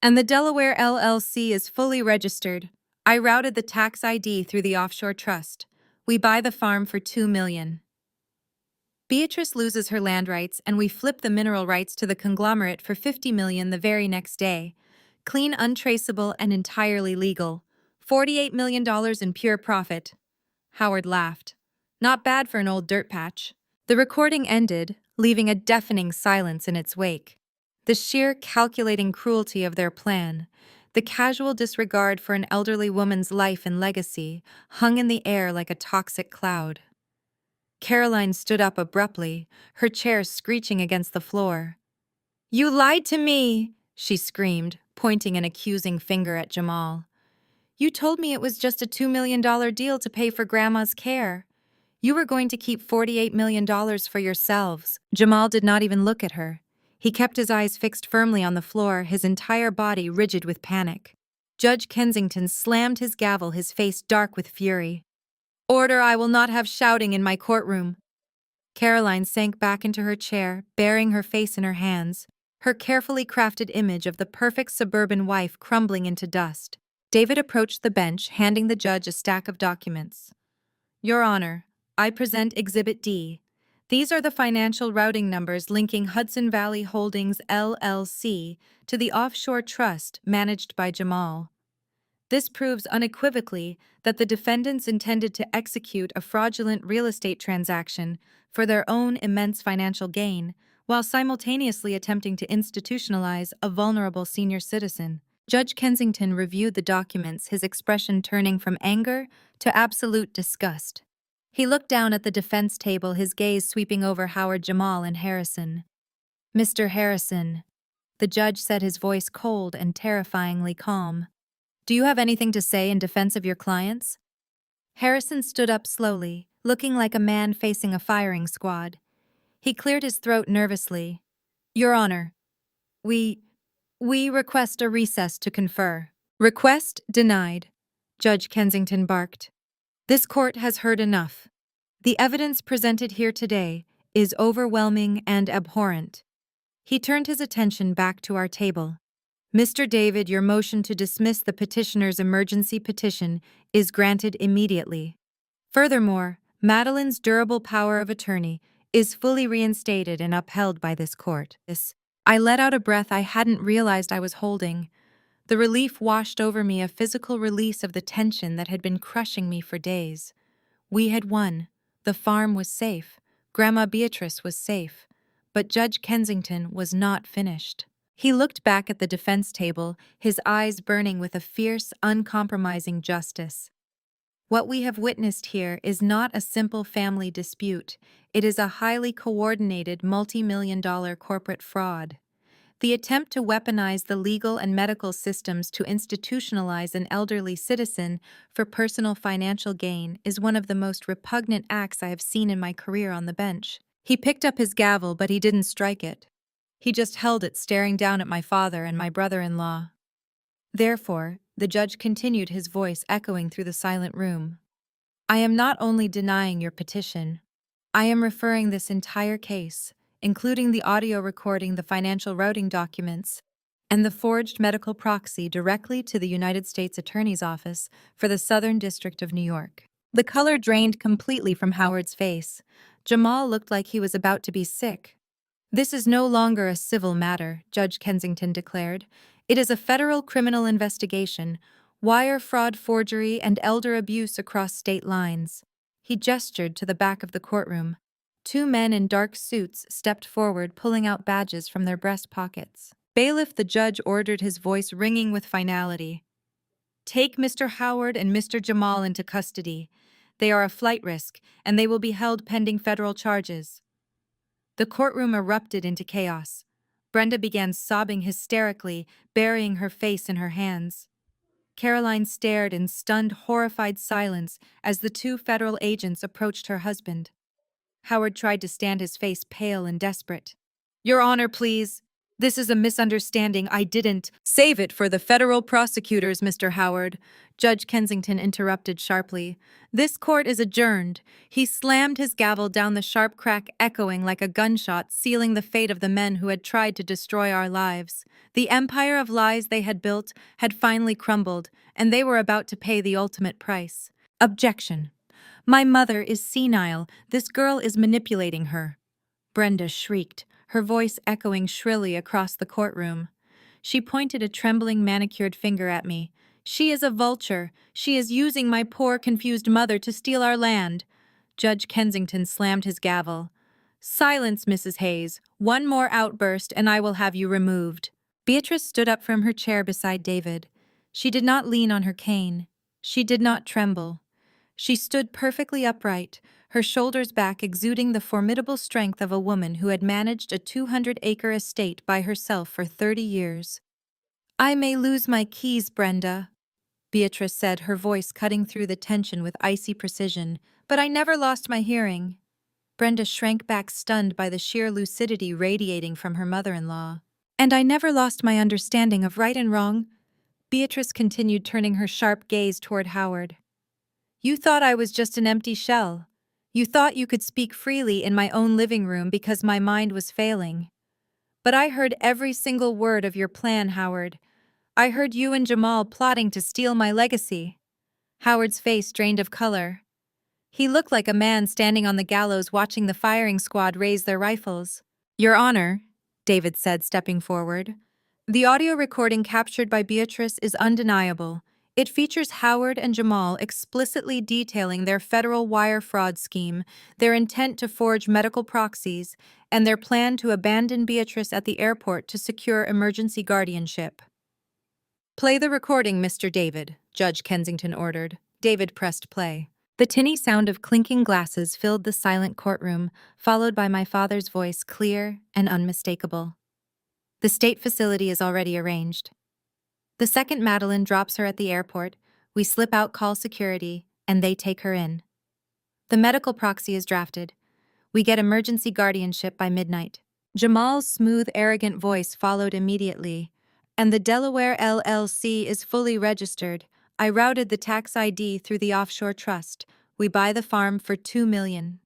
And the Delaware LLC is fully registered. I routed the tax ID through the offshore trust. We buy the farm for $2 million. Beatrice loses her land rights and we flip the mineral rights to the conglomerate for $50 million the very next day. Clean, untraceable, and entirely legal. $48 million in pure profit. Howard laughed. Not bad for an old dirt patch. The recording ended, leaving a deafening silence in its wake. The sheer calculating cruelty of their plan, the casual disregard for an elderly woman's life and legacy, hung in the air like a toxic cloud. Caroline stood up abruptly, her chair screeching against the floor. You lied to me, she screamed, pointing an accusing finger at Jamal. You told me it was just a $2 million deal to pay for Grandma's care. You were going to keep $48 million for yourselves. Jamal did not even look at her. He kept his eyes fixed firmly on the floor, his entire body rigid with panic. Judge Kensington slammed his gavel, his face dark with fury. Order, I will not have shouting in my courtroom. Caroline sank back into her chair, burying her face in her hands, her carefully crafted image of the perfect suburban wife crumbling into dust. David approached the bench, handing the judge a stack of documents. Your Honor, I present Exhibit D. These are the financial routing numbers linking Hudson Valley Holdings LLC to the offshore trust managed by Jamal. This proves unequivocally that the defendants intended to execute a fraudulent real estate transaction for their own immense financial gain, while simultaneously attempting to institutionalize a vulnerable senior citizen. Judge Kensington reviewed the documents, his expression turning from anger to absolute disgust. He looked down at the defense table, his gaze sweeping over Howard, Jamal, and Harrison. Mr. Harrison, the judge said, his voice cold and terrifyingly calm. Do you have anything to say in defense of your clients? Harrison stood up slowly, looking like a man facing a firing squad. He cleared his throat nervously. Your Honor, we request a recess to confer. Request denied, Judge Kensington barked. This court has heard enough. The evidence presented here today is overwhelming and abhorrent. He turned his attention back to our table. Mr. David, your motion to dismiss the petitioner's emergency petition is granted immediately. Furthermore, Madeline's durable power of attorney is fully reinstated and upheld by this court. I let out a breath I hadn't realized I was holding. The relief washed over me, a physical release of the tension that had been crushing me for days. We had won. The farm was safe. Grandma Beatrice was safe. But Judge Kensington was not finished. He looked back at the defense table, his eyes burning with a fierce, uncompromising justice. What we have witnessed here is not a simple family dispute. It is a highly coordinated, multi-million-dollar corporate fraud. The attempt to weaponize the legal and medical systems to institutionalize an elderly citizen for personal financial gain is one of the most repugnant acts I have seen in my career on the bench. He picked up his gavel, but he didn't strike it. He just held it, staring down at my father and my brother-in-law. Therefore, the judge continued, his voice echoing through the silent room. I am not only denying your petition, I am referring this entire case, including the audio recording, the financial routing documents, and the forged medical proxy, directly to the United States Attorney's Office for the Southern District of New York. The color drained completely from Howard's face. Jamal looked like he was about to be sick. This is no longer a civil matter, Judge Kensington declared. It is a federal criminal investigation, wire fraud, forgery, and elder abuse across state lines. He gestured to the back of the courtroom. Two men in dark suits stepped forward, pulling out badges from their breast pockets. Bailiff, the judge ordered, his voice ringing with finality. Take Mr. Howard and Mr. Jamal into custody. They are a flight risk, and they will be held pending federal charges. The courtroom erupted into chaos. Brenda began sobbing hysterically, burying her face in her hands. Caroline stared in stunned, horrified silence as the two federal agents approached her husband. Howard tried to stand, his face pale and desperate. Your Honor, please. This is a misunderstanding. I didn't. Save it for the federal prosecutors, Mr. Howard. Judge Kensington interrupted sharply. This court is adjourned. He slammed his gavel down, the sharp crack echoing like a gunshot, sealing the fate of the men who had tried to destroy our lives. The empire of lies they had built had finally crumbled, and they were about to pay the ultimate price. Objection. My mother is senile. This girl is manipulating her. Brenda shrieked, her voice echoing shrilly across the courtroom. She pointed a trembling, manicured finger at me. She is a vulture. She is using my poor, confused mother to steal our land. Judge Kensington slammed his gavel. Silence, Mrs. Hayes. One more outburst and I will have you removed. Beatrice stood up from her chair beside David. She did not lean on her cane. She did not tremble. She stood perfectly upright, her shoulders back, exuding the formidable strength of a woman who had managed a 200-acre estate by herself for 30 years. I may lose my keys, Brenda, Beatrice said, her voice cutting through the tension with icy precision, but I never lost my hearing. Brenda shrank back, stunned by the sheer lucidity radiating from her mother-in-law. And I never lost my understanding of right and wrong, Beatrice continued, turning her sharp gaze toward Howard. You thought I was just an empty shell. You thought you could speak freely in my own living room because my mind was failing. But I heard every single word of your plan, Howard. I heard you and Jamal plotting to steal my legacy. Howard's face drained of color. He looked like a man standing on the gallows watching the firing squad raise their rifles. Your Honor, David said, stepping forward. The audio recording captured by Beatrice is undeniable. It features Howard and Jamal explicitly detailing their federal wire fraud scheme, their intent to forge medical proxies, and their plan to abandon Beatrice at the airport to secure emergency guardianship. Play the recording, Mr. David, Judge Kensington ordered. David pressed play. The tinny sound of clinking glasses filled the silent courtroom, followed by my father's voice, clear and unmistakable. The state facility is already arranged. The second Madeline drops her at the airport, we slip out, call security, and they take her in. The medical proxy is drafted. We get emergency guardianship by midnight. Jamal's smooth, arrogant voice followed immediately. And the Delaware LLC is fully registered. I routed the tax ID through the offshore trust. We buy the farm for $2 million.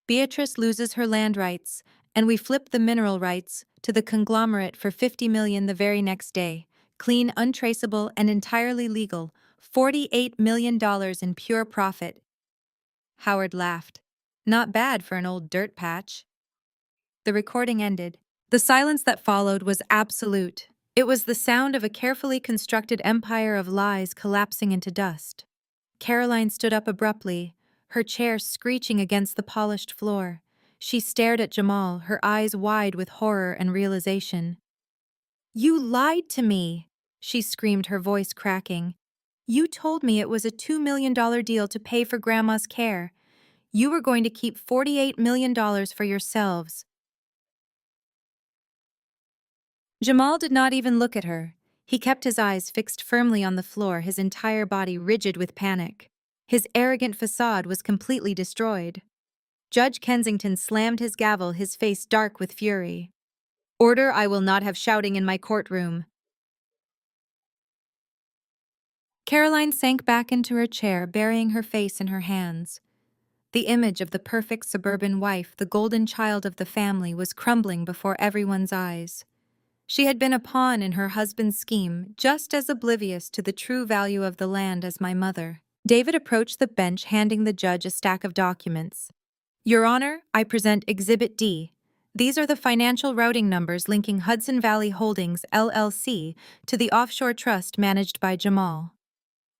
Beatrice loses her land rights, and we flip the mineral rights to the conglomerate for $50 million the very next day. Clean, untraceable, and entirely legal. $48 million in pure profit. Howard laughed. Not bad for an old dirt patch. The recording ended. The silence that followed was absolute. It was the sound of a carefully constructed empire of lies collapsing into dust. Caroline stood up abruptly, her chair screeching against the polished floor. She stared at Jamal, her eyes wide with horror and realization. You lied to me, she screamed, her voice cracking. You told me it was a $2 million deal to pay for Grandma's care. You were going to keep $48 million for yourselves. Jamal did not even look at her. He kept his eyes fixed firmly on the floor, his entire body rigid with panic. His arrogant facade was completely destroyed. Judge Kensington slammed his gavel, his face dark with fury. Order, I will not have shouting in my courtroom. Caroline sank back into her chair, burying her face in her hands. The image of the perfect suburban wife, the golden child of the family, was crumbling before everyone's eyes. She had been a pawn in her husband's scheme, just as oblivious to the true value of the land as my mother. David approached the bench, handing the judge a stack of documents. Your Honor, I present Exhibit D. These are the financial routing numbers linking Hudson Valley Holdings, LLC, to the offshore trust managed by Jamal.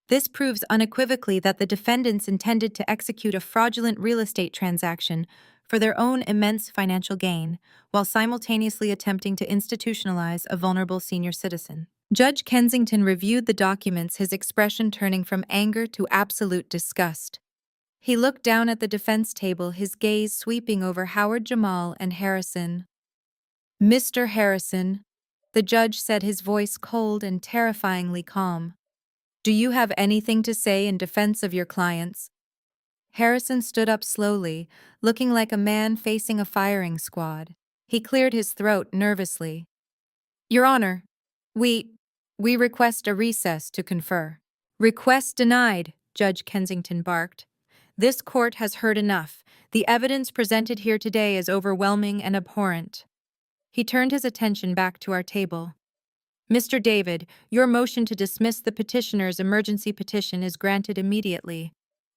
This proves unequivocally that the defendants intended to execute a fraudulent real estate transaction for their own immense financial gain, while simultaneously attempting to institutionalize a vulnerable senior citizen. Judge Kensington reviewed the documents, his expression turning from anger to absolute disgust. He looked down at the defense table, his gaze sweeping over Howard, Jamal, and Harrison. Mr. Harrison, the judge said, his voice cold and terrifyingly calm. Do you have anything to say in defense of your clients? Harrison stood up slowly, looking like a man facing a firing squad. He cleared his throat nervously. Your Honor, we request a recess to confer. Request denied, Judge Kensington barked. This court has heard enough. The evidence presented here today is overwhelming and abhorrent. He turned his attention back to our table. Mr. David, your motion to dismiss the petitioner's emergency petition is granted immediately.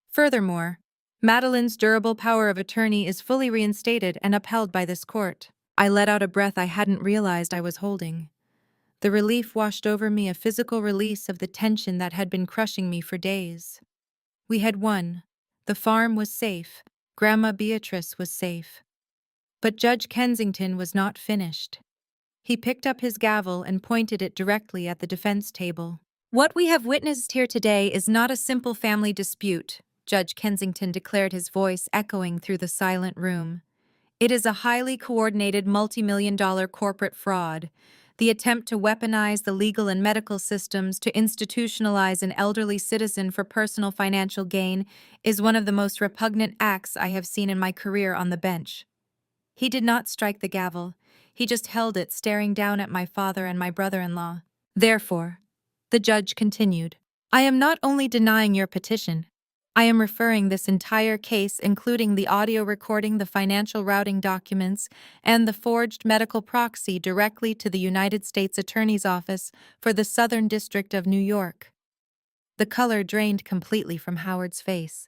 Furthermore, Madeline's durable power of attorney is fully reinstated and upheld by this court. I let out a breath I hadn't realized I was holding. The relief washed over me, a physical release of the tension that had been crushing me for days. We had won. The farm was safe. Grandma Beatrice was safe. But Judge Kensington was not finished. He picked up his gavel and pointed it directly at the defense table. What we have witnessed here today is not a simple family dispute, Judge Kensington declared, his voice echoing through the silent room. It is a highly coordinated multi-million-dollar corporate fraud. The attempt to weaponize the legal and medical systems to institutionalize an elderly citizen for personal financial gain is one of the most repugnant acts I have seen in my career on the bench. He did not strike the gavel. He just held it, staring down at my father and my brother-in-law. Therefore, the judge continued, I am not only denying your petition, I am referring this entire case, including the audio recording, the financial routing documents, and the forged medical proxy, directly to the United States Attorney's Office for the Southern District of New York. The color drained completely from Howard's face.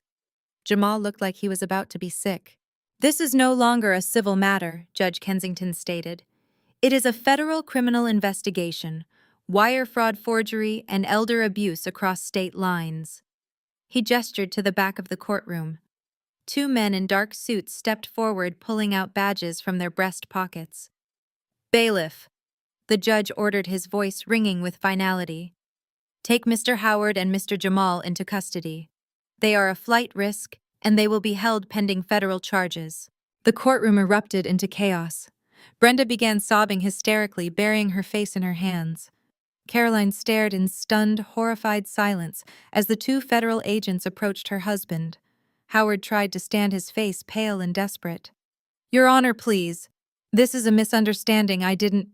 Jamal looked like he was about to be sick. This is no longer a civil matter, Judge Kensington stated. It is a federal criminal investigation, wire fraud, forgery, and elder abuse across state lines. He gestured to the back of the courtroom. Two men in dark suits stepped forward, pulling out badges from their breast pockets. Bailiff, the judge ordered, his voice ringing with finality. Take Mr. Howard and Mr. Jamal into custody. They are a flight risk, and they will be held pending federal charges. The courtroom erupted into chaos. Brenda began sobbing hysterically, burying her face in her hands. Caroline stared in stunned, horrified silence as the two federal agents approached her husband. Howard tried to stand, his face pale and desperate. Your Honor, please. This is a misunderstanding. I didn't...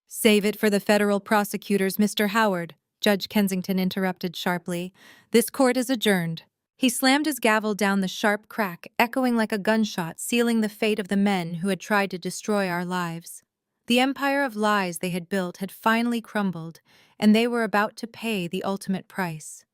Save it for the federal prosecutors, Mr. Howard, Judge Kensington interrupted sharply. This court is adjourned. He slammed his gavel down, the sharp crack echoing like a gunshot, sealing the fate of the men who had tried to destroy our lives. The empire of lies they had built had finally crumbled, and they were about to pay the ultimate price.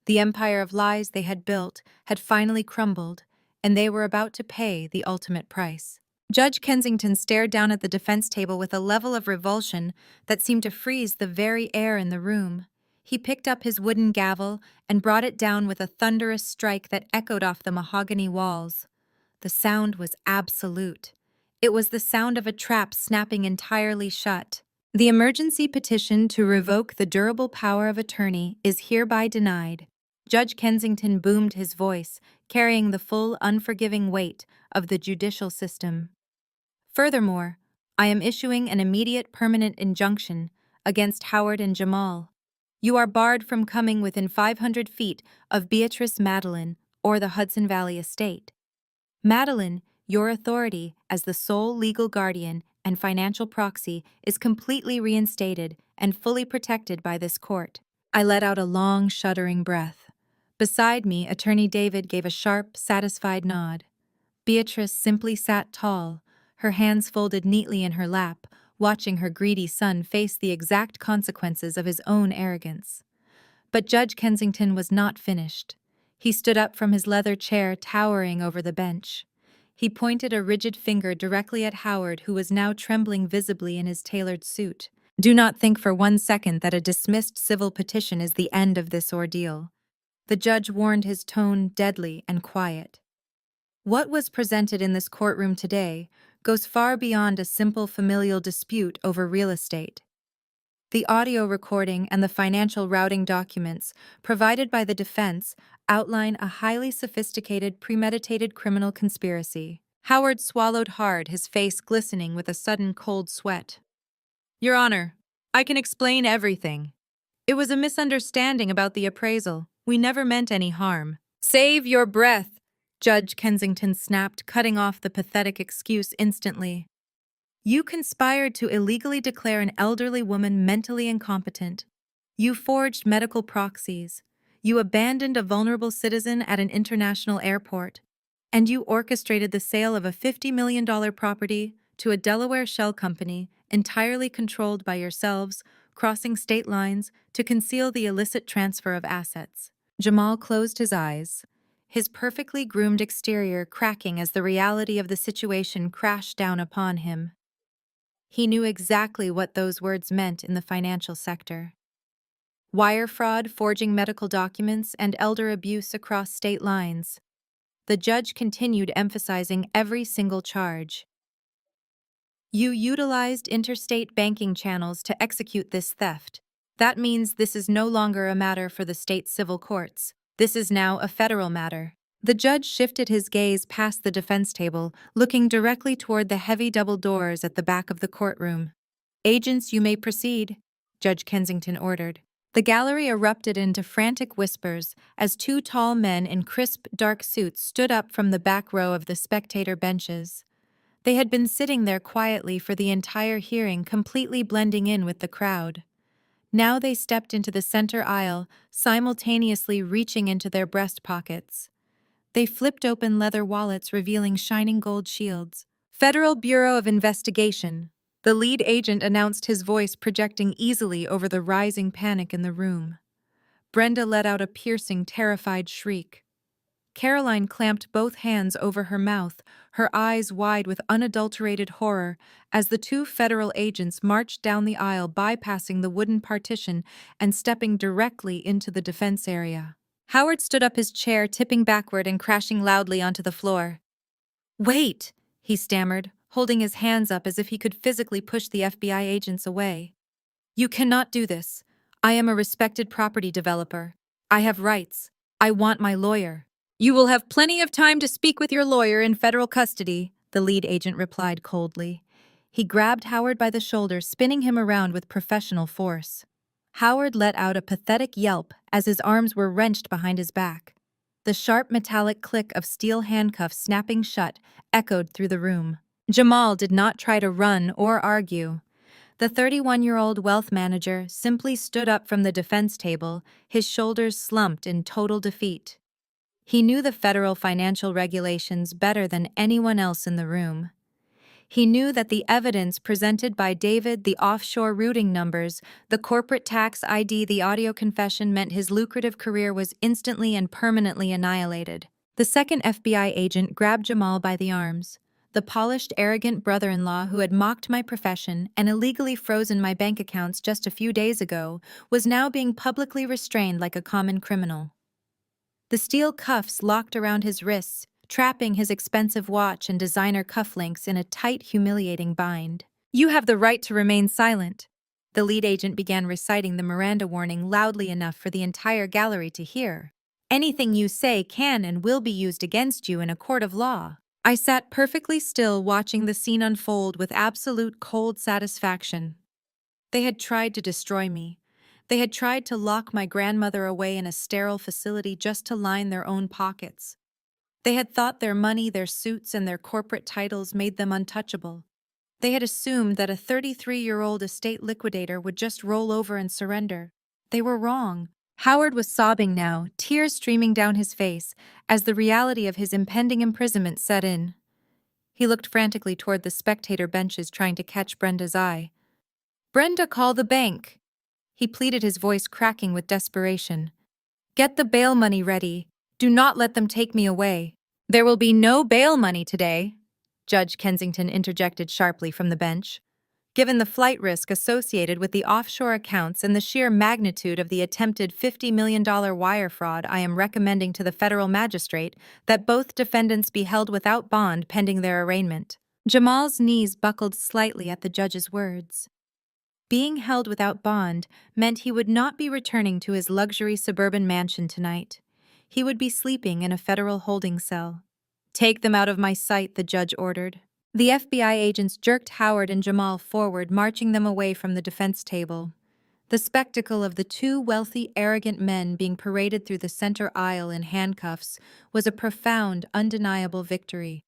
The empire of lies they had built had finally crumbled, and they were about to pay the ultimate price. Judge Kensington stared down at the defense table with a level of revulsion that seemed to freeze the very air in the room. He picked up his wooden gavel and brought it down with a thunderous strike that echoed off the mahogany walls. The sound was absolute. It was the sound of a trap snapping entirely shut. The emergency petition to revoke the durable power of attorney is hereby denied. Judge Kensington boomed, his voice carrying the full, unforgiving weight of the judicial system. Furthermore, I am issuing an immediate permanent injunction against Howard and Jamal. You are barred from coming within 500 feet of Beatrice Madeline or the Hudson Valley estate. Madeline, your authority as the sole legal guardian and financial proxy is completely reinstated and fully protected by this court. I let out a long, shuddering breath. Beside me, Attorney David gave a sharp, satisfied nod. Beatrice simply sat tall, her hands folded neatly in her lap, watching her greedy son face the exact consequences of his own arrogance. But Judge Kensington was not finished. He stood up from his leather chair towering over the bench. He pointed a rigid finger directly at Howard, who was now trembling visibly in his tailored suit. Do not think for 1 second that a dismissed civil petition is the end of this ordeal. The judge warned, his tone deadly and quiet. What was presented in this courtroom today goes far beyond a simple familial dispute over real estate. The audio recording and the financial routing documents provided by the defense outline a highly sophisticated, premeditated criminal conspiracy. Howard swallowed hard, his face glistening with a sudden cold sweat. Your Honor, I can explain everything. It was a misunderstanding about the appraisal. We never meant any harm. Save your breath, Judge Kensington snapped, cutting off the pathetic excuse instantly. You conspired to illegally declare an elderly woman mentally incompetent. You forged medical proxies. You abandoned a vulnerable citizen at an international airport. And you orchestrated the sale of a $50 million property to a Delaware shell company entirely controlled by yourselves, crossing state lines to conceal the illicit transfer of assets. Jamal closed his eyes, his perfectly groomed exterior cracking as the reality of the situation crashed down upon him. He knew exactly what those words meant in the financial sector. Wire fraud, forging medical documents, and elder abuse across state lines. The judge continued, emphasizing every single charge. You utilized interstate banking channels to execute this theft. That means this is no longer a matter for the state civil courts. This is now a federal matter. The judge shifted his gaze past the defense table, looking directly toward the heavy double doors at the back of the courtroom. Agents, you may proceed, Judge Kensington ordered. The gallery erupted into frantic whispers as two tall men in crisp, dark suits stood up from the back row of the spectator benches. They had been sitting there quietly for the entire hearing, completely blending in with the crowd. Now they stepped into the center aisle, simultaneously reaching into their breast pockets. They flipped open leather wallets, revealing shining gold shields. Federal Bureau of Investigation. The lead agent announced, his voice projecting easily over the rising panic in the room. Brenda let out a piercing, terrified shriek. Caroline clamped both hands over her mouth, her eyes wide with unadulterated horror, as the two federal agents marched down the aisle, bypassing the wooden partition and stepping directly into the defense area. Howard stood up, his chair tipping backward and crashing loudly onto the floor. Wait, he stammered, holding his hands up as if he could physically push the FBI agents away. You cannot do this. I am a respected property developer. I have rights. I want my lawyer. You will have plenty of time to speak with your lawyer in federal custody, the lead agent replied coldly. He grabbed Howard by the shoulder, spinning him around with professional force. Howard let out a pathetic yelp as his arms were wrenched behind his back. The sharp metallic click of steel handcuffs snapping shut echoed through the room. Jamal did not try to run or argue. The 31-year-old wealth manager simply stood up from the defense table, his shoulders slumped in total defeat. He knew the federal financial regulations better than anyone else in the room. He knew that the evidence presented by David, the offshore routing numbers, the corporate tax ID, the audio confession, meant his lucrative career was instantly and permanently annihilated. The second FBI agent grabbed Jamal by the arms. The polished, arrogant brother-in-law who had mocked my profession and illegally frozen my bank accounts just a few days ago was now being publicly restrained like a common criminal. The steel cuffs locked around his wrists, trapping his expensive watch and designer cufflinks in a tight, humiliating bind. You have the right to remain silent. The lead agent began reciting the Miranda warning loudly enough for the entire gallery to hear. Anything you say can and will be used against you in a court of law. I sat perfectly still, watching the scene unfold with absolute cold satisfaction. They had tried to destroy me. They had tried to lock my grandmother away in a sterile facility just to line their own pockets. They had thought their money, their suits, and their corporate titles made them untouchable. They had assumed that a 33-year-old estate liquidator would just roll over and surrender. They were wrong. Howard was sobbing now, tears streaming down his face, as the reality of his impending imprisonment set in. He looked frantically toward the spectator benches, trying to catch Brenda's eye. "Brenda, call the bank!" He pleaded, his voice cracking with desperation. "Get the bail money ready. Do not let them take me away." "There will be no bail money today," Judge Kensington interjected sharply from the bench. "Given the flight risk associated with the offshore accounts and the sheer magnitude of the attempted $50 million wire fraud, I am recommending to the federal magistrate that both defendants be held without bond pending their arraignment." Jamal's knees buckled slightly at the judge's words. Being held without bond meant he would not be returning to his luxury suburban mansion tonight. He would be sleeping in a federal holding cell. "Take them out of my sight," the judge ordered. The FBI agents jerked Howard and Jamal forward, marching them away from the defense table. The spectacle of the two wealthy, arrogant men being paraded through the center aisle in handcuffs was a profound, undeniable victory.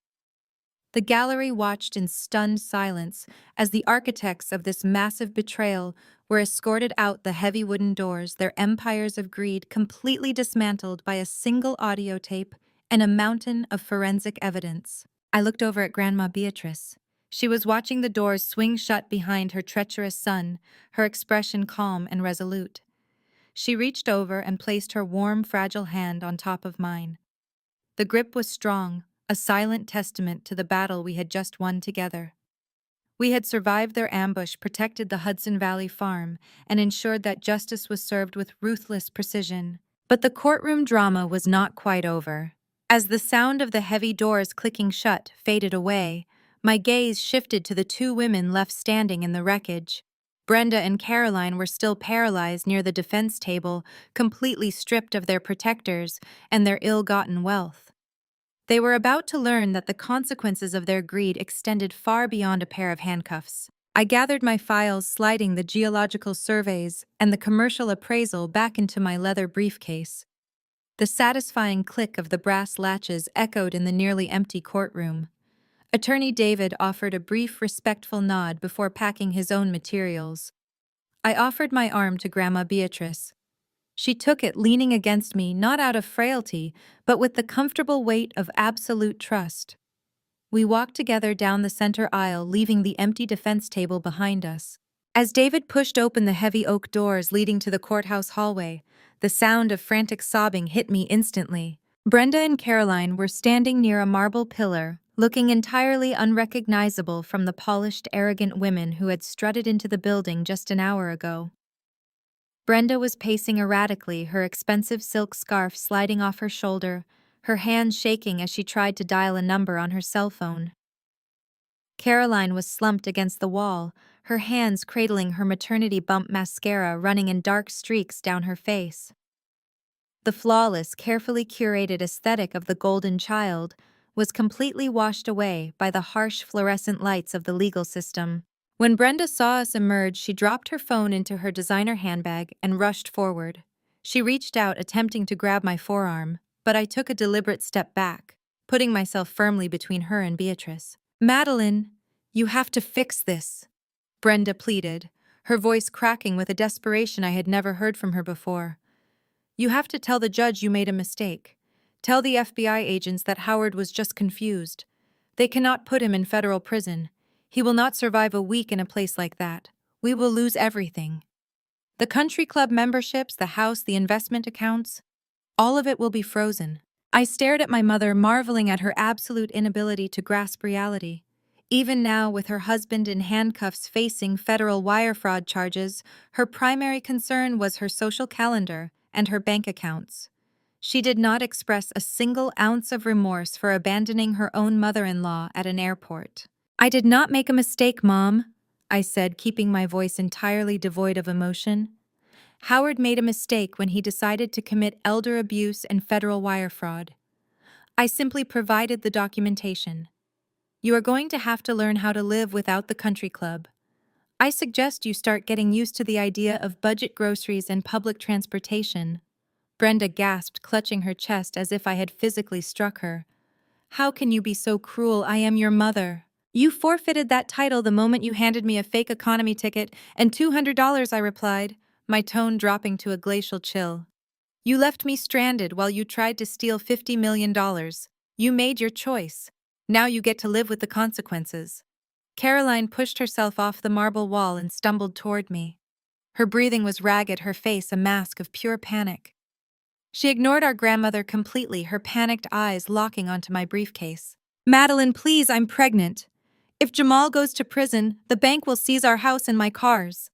The gallery watched in stunned silence as the architects of this massive betrayal were escorted out the heavy wooden doors, their empires of greed completely dismantled by a single audio tape and a mountain of forensic evidence. I looked over at Grandma Beatrice. She was watching the doors swing shut behind her treacherous son, her expression calm and resolute. She reached over and placed her warm, fragile hand on top of mine. The grip was strong, a silent testament to the battle we had just won together. We had survived their ambush, protected the Hudson Valley farm, and ensured that justice was served with ruthless precision. But the courtroom drama was not quite over. As the sound of the heavy doors clicking shut faded away, my gaze shifted to the two women left standing in the wreckage. Brenda and Caroline were still paralyzed near the defense table, completely stripped of their protectors and their ill-gotten wealth. They were about to learn that the consequences of their greed extended far beyond a pair of handcuffs. I gathered my files, sliding the geological surveys and the commercial appraisal back into my leather briefcase. The satisfying click of the brass latches echoed in the nearly empty courtroom. Attorney David offered a brief, respectful nod before packing his own materials. I offered my arm to Grandma Beatrice. She took it, leaning against me, not out of frailty, but with the comfortable weight of absolute trust. We walked together down the center aisle, leaving the empty defense table behind us. As David pushed open the heavy oak doors leading to the courthouse hallway, the sound of frantic sobbing hit me instantly. Brenda and Caroline were standing near a marble pillar, looking entirely unrecognizable from the polished, arrogant women who had strutted into the building just an hour ago. Brenda was pacing erratically, her expensive silk scarf sliding off her shoulder, her hands shaking as she tried to dial a number on her cell phone. Caroline was slumped against the wall, her hands cradling her maternity bump mascara running in dark streaks down her face. The flawless, carefully curated aesthetic of the golden child was completely washed away by the harsh fluorescent lights of the legal system. When Brenda saw us emerge, she dropped her phone into her designer handbag and rushed forward. She reached out, attempting to grab my forearm, but I took a deliberate step back, putting myself firmly between her and Beatrice. "Madeline, you have to fix this," Brenda pleaded, her voice cracking with a desperation I had never heard from her before. "You have to tell the judge you made a mistake. Tell the FBI agents that Howard was just confused. They cannot put him in federal prison. He will not survive a week in a place like that. We will lose everything. The country club memberships, the house, the investment accounts, all of it will be frozen." I stared at my mother, marveling at her absolute inability to grasp reality. Even now, with her husband in handcuffs facing federal wire fraud charges, her primary concern was her social calendar and her bank accounts. She did not express a single ounce of remorse for abandoning her own mother-in-law at an airport. "I did not make a mistake, Mom," I said, keeping my voice entirely devoid of emotion. "Howard made a mistake when he decided to commit elder abuse and federal wire fraud. I simply provided the documentation. You are going to have to learn how to live without the country club. I suggest you start getting used to the idea of budget groceries and public transportation." Brenda gasped, clutching her chest as if I had physically struck her. "How can you be so cruel? I am your mother." "You forfeited that title the moment you handed me a fake economy ticket and $200, I replied. my tone dropping to a glacial chill. You left me stranded while you tried to steal $50 million. You made your choice. Now you get to live with the consequences. Caroline pushed herself off the marble wall and stumbled toward me. Her breathing was ragged, her face a mask of pure panic. She ignored our grandmother completely, her panicked eyes locking onto my briefcase. Madeline, please, I'm pregnant. If Jamal goes to prison, the bank will seize our house and my cars.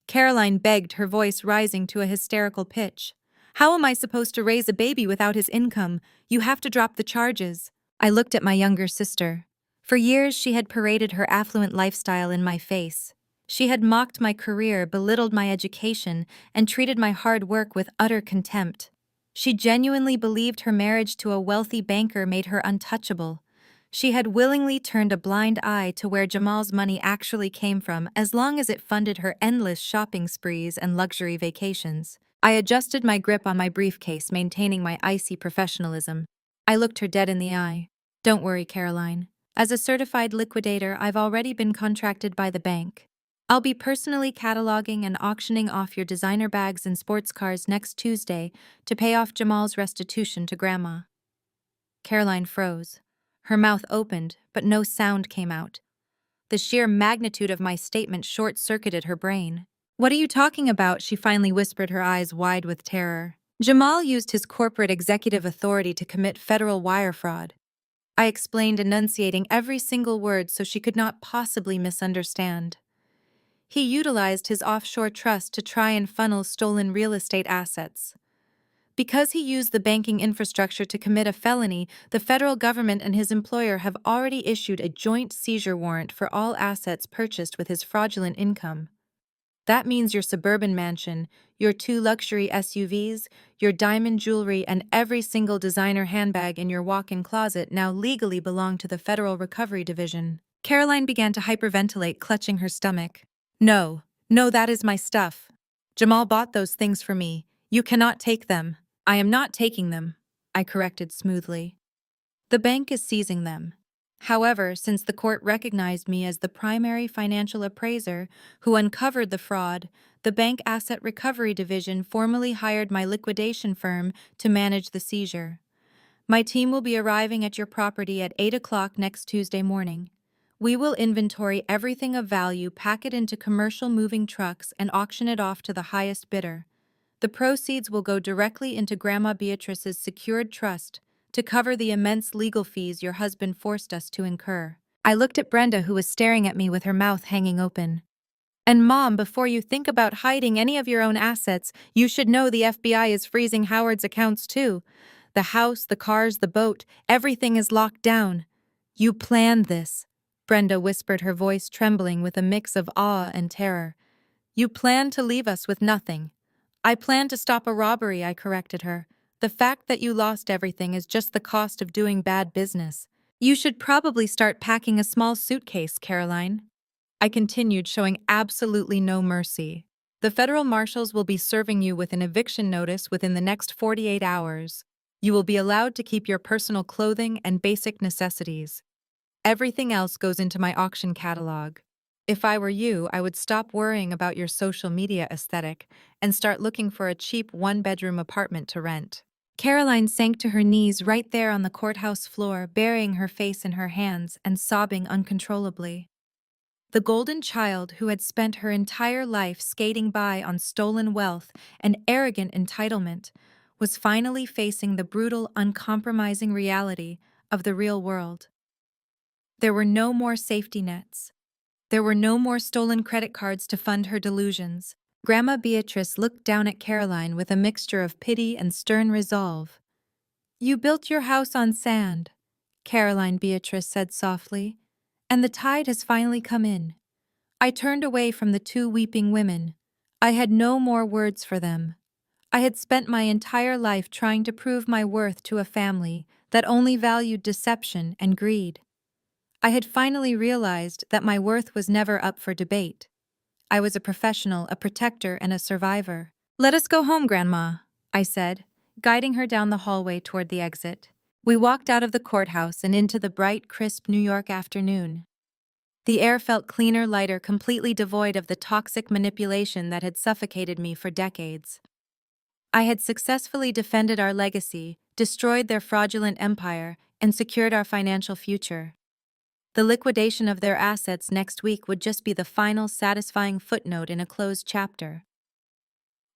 Caroline begged, her voice rising to a hysterical pitch. How am I supposed to raise a baby without his income? You have to drop the charges. I looked at my younger sister. For years, she had paraded her affluent lifestyle in my face. She had mocked my career, belittled my education, and treated my hard work with utter contempt. She genuinely believed her marriage to a wealthy banker made her untouchable. She had willingly turned a blind eye to where Jamal's money actually came from as long as it funded her endless shopping sprees and luxury vacations. I adjusted my grip on my briefcase, maintaining my icy professionalism. I looked her dead in the eye. Don't worry, Caroline. As a certified liquidator, I've already been contracted by the bank. I'll be personally cataloging and auctioning off your designer bags and sports cars next Tuesday to pay off Jamal's restitution to Grandma. Caroline froze. Her mouth opened, but no sound came out. The sheer magnitude of my statement short-circuited her brain. What are you talking about? She finally whispered, her eyes wide with terror. Jamal used his corporate executive authority to commit federal wire fraud. I explained, enunciating every single word so she could not possibly misunderstand. He utilized his offshore trust to try and funnel stolen real estate assets. Because he used the banking infrastructure to commit a felony, the federal government and his employer have already issued a joint seizure warrant for all assets purchased with his fraudulent income. That means your suburban mansion, your 2 luxury SUVs, your diamond jewelry, and every single designer handbag in your walk-in closet now legally belong to the Federal Recovery Division. Caroline began to hyperventilate, clutching her stomach. No, that is my stuff. Jamal bought those things for me. You cannot take them. I am not taking them, I corrected smoothly. The bank is seizing them. However, since the court recognized me as the primary financial appraiser who uncovered the fraud, the Bank Asset Recovery Division formally hired my liquidation firm to manage the seizure. My team will be arriving at your property at 8 o'clock next Tuesday morning. We will inventory everything of value, pack it into commercial moving trucks, and auction it off to the highest bidder. The proceeds will go directly into Grandma Beatrice's secured trust to cover the immense legal fees your husband forced us to incur. I looked at Brenda, who was staring at me with her mouth hanging open. And Mom, before you think about hiding any of your own assets, you should know the FBI is freezing Howard's accounts too. The house, the cars, the boat, everything is locked down. You planned this, Brenda whispered, her voice trembling with a mix of awe and terror. You planned to leave us with nothing. I planned to stop a robbery, I corrected her. The fact that you lost everything is just the cost of doing bad business. You should probably start packing a small suitcase, Caroline. I continued, showing absolutely no mercy. The federal marshals will be serving you with an eviction notice within the next 48 hours. You will be allowed to keep your personal clothing and basic necessities. Everything else goes into my auction catalog. If I were you, I would stop worrying about your social media aesthetic and start looking for a cheap 1-bedroom apartment to rent. Caroline sank to her knees right there on the courthouse floor, burying her face in her hands and sobbing uncontrollably. The golden child who had spent her entire life skating by on stolen wealth and arrogant entitlement was finally facing the brutal, uncompromising reality of the real world. There were no more safety nets. There were no more stolen credit cards to fund her delusions. Grandma Beatrice looked down at Caroline with a mixture of pity and stern resolve. You built your house on sand, Caroline Beatrice said softly, and the tide has finally come in. I turned away from the 2 weeping women. I had no more words for them. I had spent my entire life trying to prove my worth to a family that only valued deception and greed. I had finally realized that my worth was never up for debate. I was a professional, a protector, and a survivor. Let us go home, Grandma, I said, guiding her down the hallway toward the exit. We walked out of the courthouse and into the bright, crisp New York afternoon. The air felt cleaner, lighter, completely devoid of the toxic manipulation that had suffocated me for decades. I had successfully defended our legacy, destroyed their fraudulent empire, and secured our financial future. The liquidation of their assets next week would just be the final satisfying footnote in a closed chapter.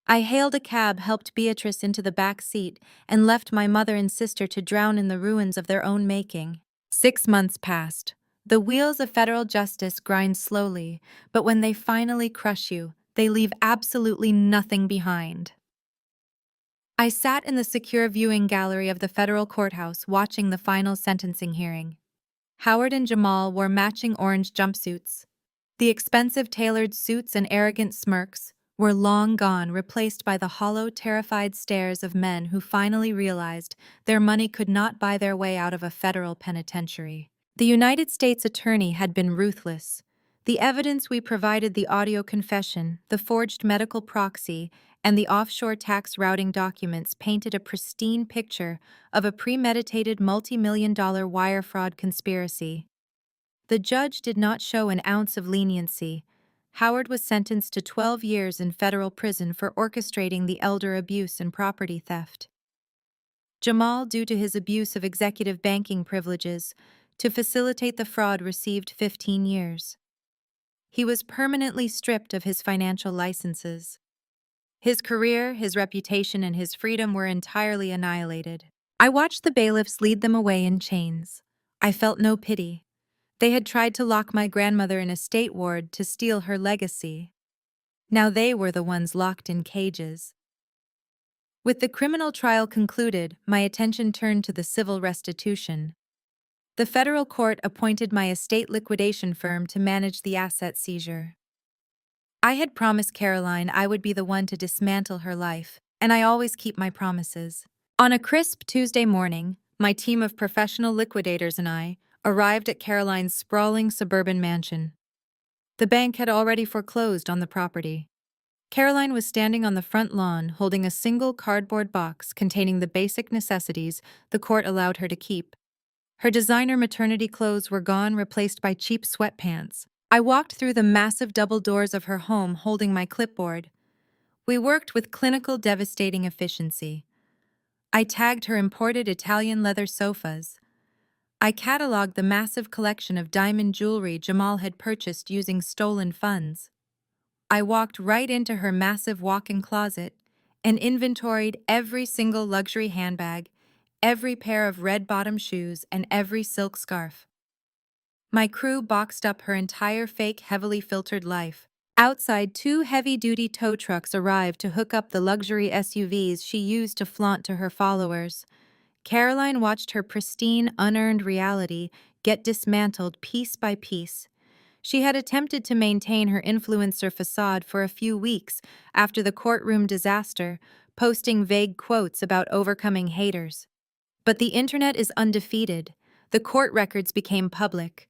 I hailed a cab, helped Beatrice into the back seat, and left my mother and sister to drown in the ruins of their own making. 6 months passed. The wheels of federal justice grind slowly, but when they finally crush you, they leave absolutely nothing behind. I sat in the secure viewing gallery of the federal courthouse watching the final sentencing hearing. Howard and Jamal wore matching orange jumpsuits. The expensive tailored suits and arrogant smirks were long gone, replaced by the hollow, terrified stares of men who finally realized their money could not buy their way out of a federal penitentiary. The United States Attorney had been ruthless. The evidence we provided, the audio confession, the forged medical proxy, and the offshore tax routing documents, painted a pristine picture of a premeditated multi-million-dollar wire fraud conspiracy. The judge did not show an ounce of leniency. Howard was sentenced to 12 years in federal prison for orchestrating the elder abuse and property theft. Jamal, due to his abuse of executive banking privileges to facilitate the fraud, received 15 years. He was permanently stripped of his financial licenses. His career, his reputation, and his freedom were entirely annihilated. I watched the bailiffs lead them away in chains. I felt no pity. They had tried to lock my grandmother in a state ward to steal her legacy. Now they were the ones locked in cages. With the criminal trial concluded, my attention turned to the civil restitution. The federal court appointed my estate liquidation firm to manage the asset seizure. I had promised Caroline I would be the one to dismantle her life, and I always keep my promises. On a crisp Tuesday morning, my team of professional liquidators and I arrived at Caroline's sprawling suburban mansion. The bank had already foreclosed on the property. Caroline was standing on the front lawn holding a single cardboard box containing the basic necessities the court allowed her to keep. Her designer maternity clothes were gone, replaced by cheap sweatpants. I walked through the massive double doors of her home holding my clipboard. We worked with clinical, devastating efficiency. I tagged her imported Italian leather sofas. I cataloged the massive collection of diamond jewelry Jamal had purchased using stolen funds. I walked right into her massive walk-in closet and inventoried every single luxury handbag, every pair of red-bottom shoes, and every silk scarf. My crew boxed up her entire fake, heavily filtered life. Outside, 2 heavy-duty tow trucks arrived to hook up the luxury SUVs she used to flaunt to her followers. Caroline watched her pristine, unearned reality get dismantled piece by piece. She had attempted to maintain her influencer facade for a few weeks after the courtroom disaster, posting vague quotes about overcoming haters. But the internet is undefeated. The court records became public.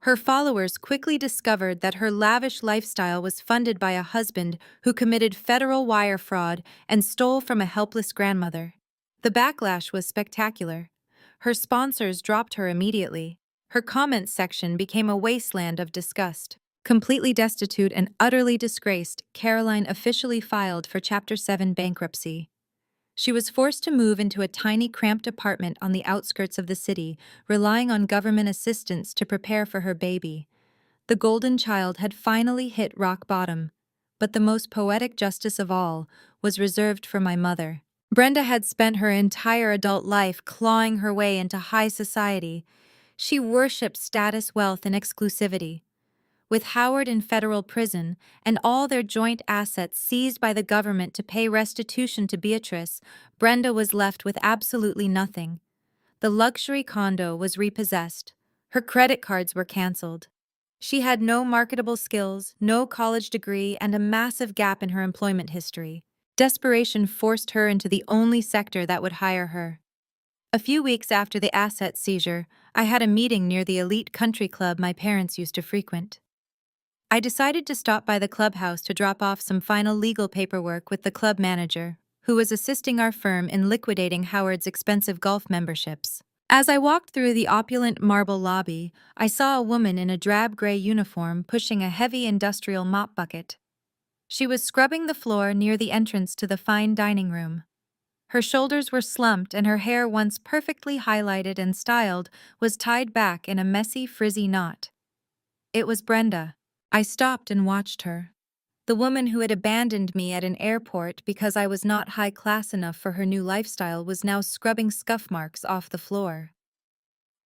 Her followers quickly discovered that her lavish lifestyle was funded by a husband who committed federal wire fraud and stole from a helpless grandmother. The backlash was spectacular. Her sponsors dropped her immediately. Her comments section became a wasteland of disgust. Completely destitute and utterly disgraced, Caroline officially filed for Chapter 7 bankruptcy. She was forced to move into a tiny, cramped apartment on the outskirts of the city, relying on government assistance to prepare for her baby. The golden child had finally hit rock bottom, but the most poetic justice of all was reserved for my mother. Brenda had spent her entire adult life clawing her way into high society. She worshipped status, wealth, and exclusivity. With Howard in federal prison and all their joint assets seized by the government to pay restitution to Beatrice, Brenda was left with absolutely nothing. The luxury condo was repossessed. Her credit cards were canceled. She had no marketable skills, no college degree, and a massive gap in her employment history. Desperation forced her into the only sector that would hire her. A few weeks after the asset seizure, I had a meeting near the elite country club my parents used to frequent. I decided to stop by the clubhouse to drop off some final legal paperwork with the club manager, who was assisting our firm in liquidating Howard's expensive golf memberships. As I walked through the opulent marble lobby, I saw a woman in a drab gray uniform pushing a heavy industrial mop bucket. She was scrubbing the floor near the entrance to the fine dining room. Her shoulders were slumped and her hair, once perfectly highlighted and styled, was tied back in a messy, frizzy knot. It was Brenda. I stopped and watched her. The woman who had abandoned me at an airport because I was not high class enough for her new lifestyle was now scrubbing scuff marks off the floor.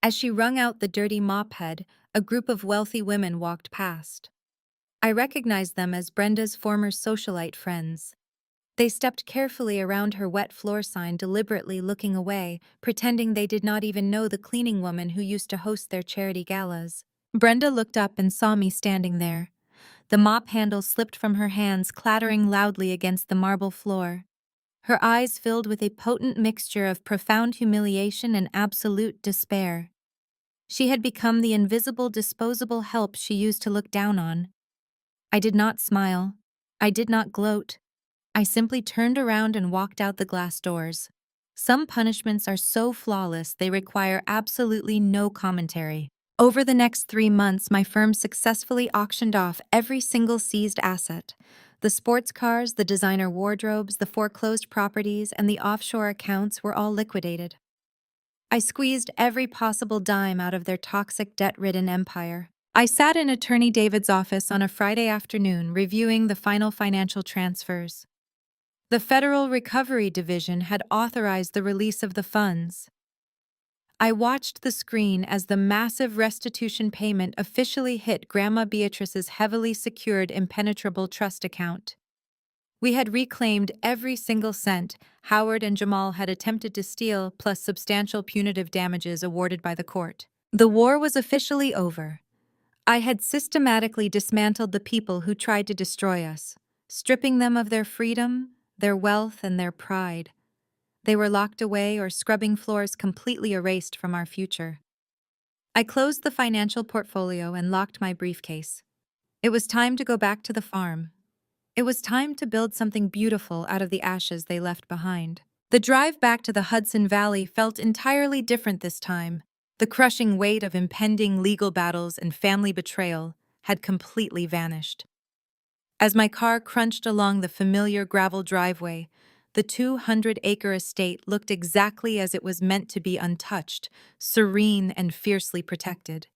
As she wrung out the dirty mop head, a group of wealthy women walked past. I recognized them as Brenda's former socialite friends. They stepped carefully around her wet floor sign, deliberately looking away, pretending they did not even know the cleaning woman who used to host their charity galas. Brenda looked up and saw me standing there. The mop handle slipped from her hands, clattering loudly against the marble floor. Her eyes filled with a potent mixture of profound humiliation and absolute despair. She had become the invisible, disposable help she used to look down on. I did not smile. I did not gloat. I simply turned around and walked out the glass doors. Some punishments are so flawless they require absolutely no commentary. Over the next 3 months, my firm successfully auctioned off every single seized asset. The sports cars, the designer wardrobes, the foreclosed properties, and the offshore accounts were all liquidated. I squeezed every possible dime out of their toxic, debt-ridden empire. I sat in Attorney David's office on a Friday afternoon reviewing the final financial transfers. The Federal Recovery Division had authorized the release of the funds. I watched the screen as the massive restitution payment officially hit Grandma Beatrice's heavily secured, impenetrable trust account. We had reclaimed every single cent Howard and Jamal had attempted to steal, plus substantial punitive damages awarded by the court. The war was officially over. I had systematically dismantled the people who tried to destroy us, stripping them of their freedom, their wealth, and their pride. They were locked away or scrubbing floors completely erased from our future. I closed the financial portfolio and locked my briefcase. It was time to go back to the farm. It was time to build something beautiful out of the ashes they left behind. The drive back to the Hudson Valley felt entirely different this time. The crushing weight of impending legal battles and family betrayal had completely vanished. As my car crunched along the familiar gravel driveway, the 200-acre estate looked exactly as it was meant to be, untouched, serene, and fiercely protected.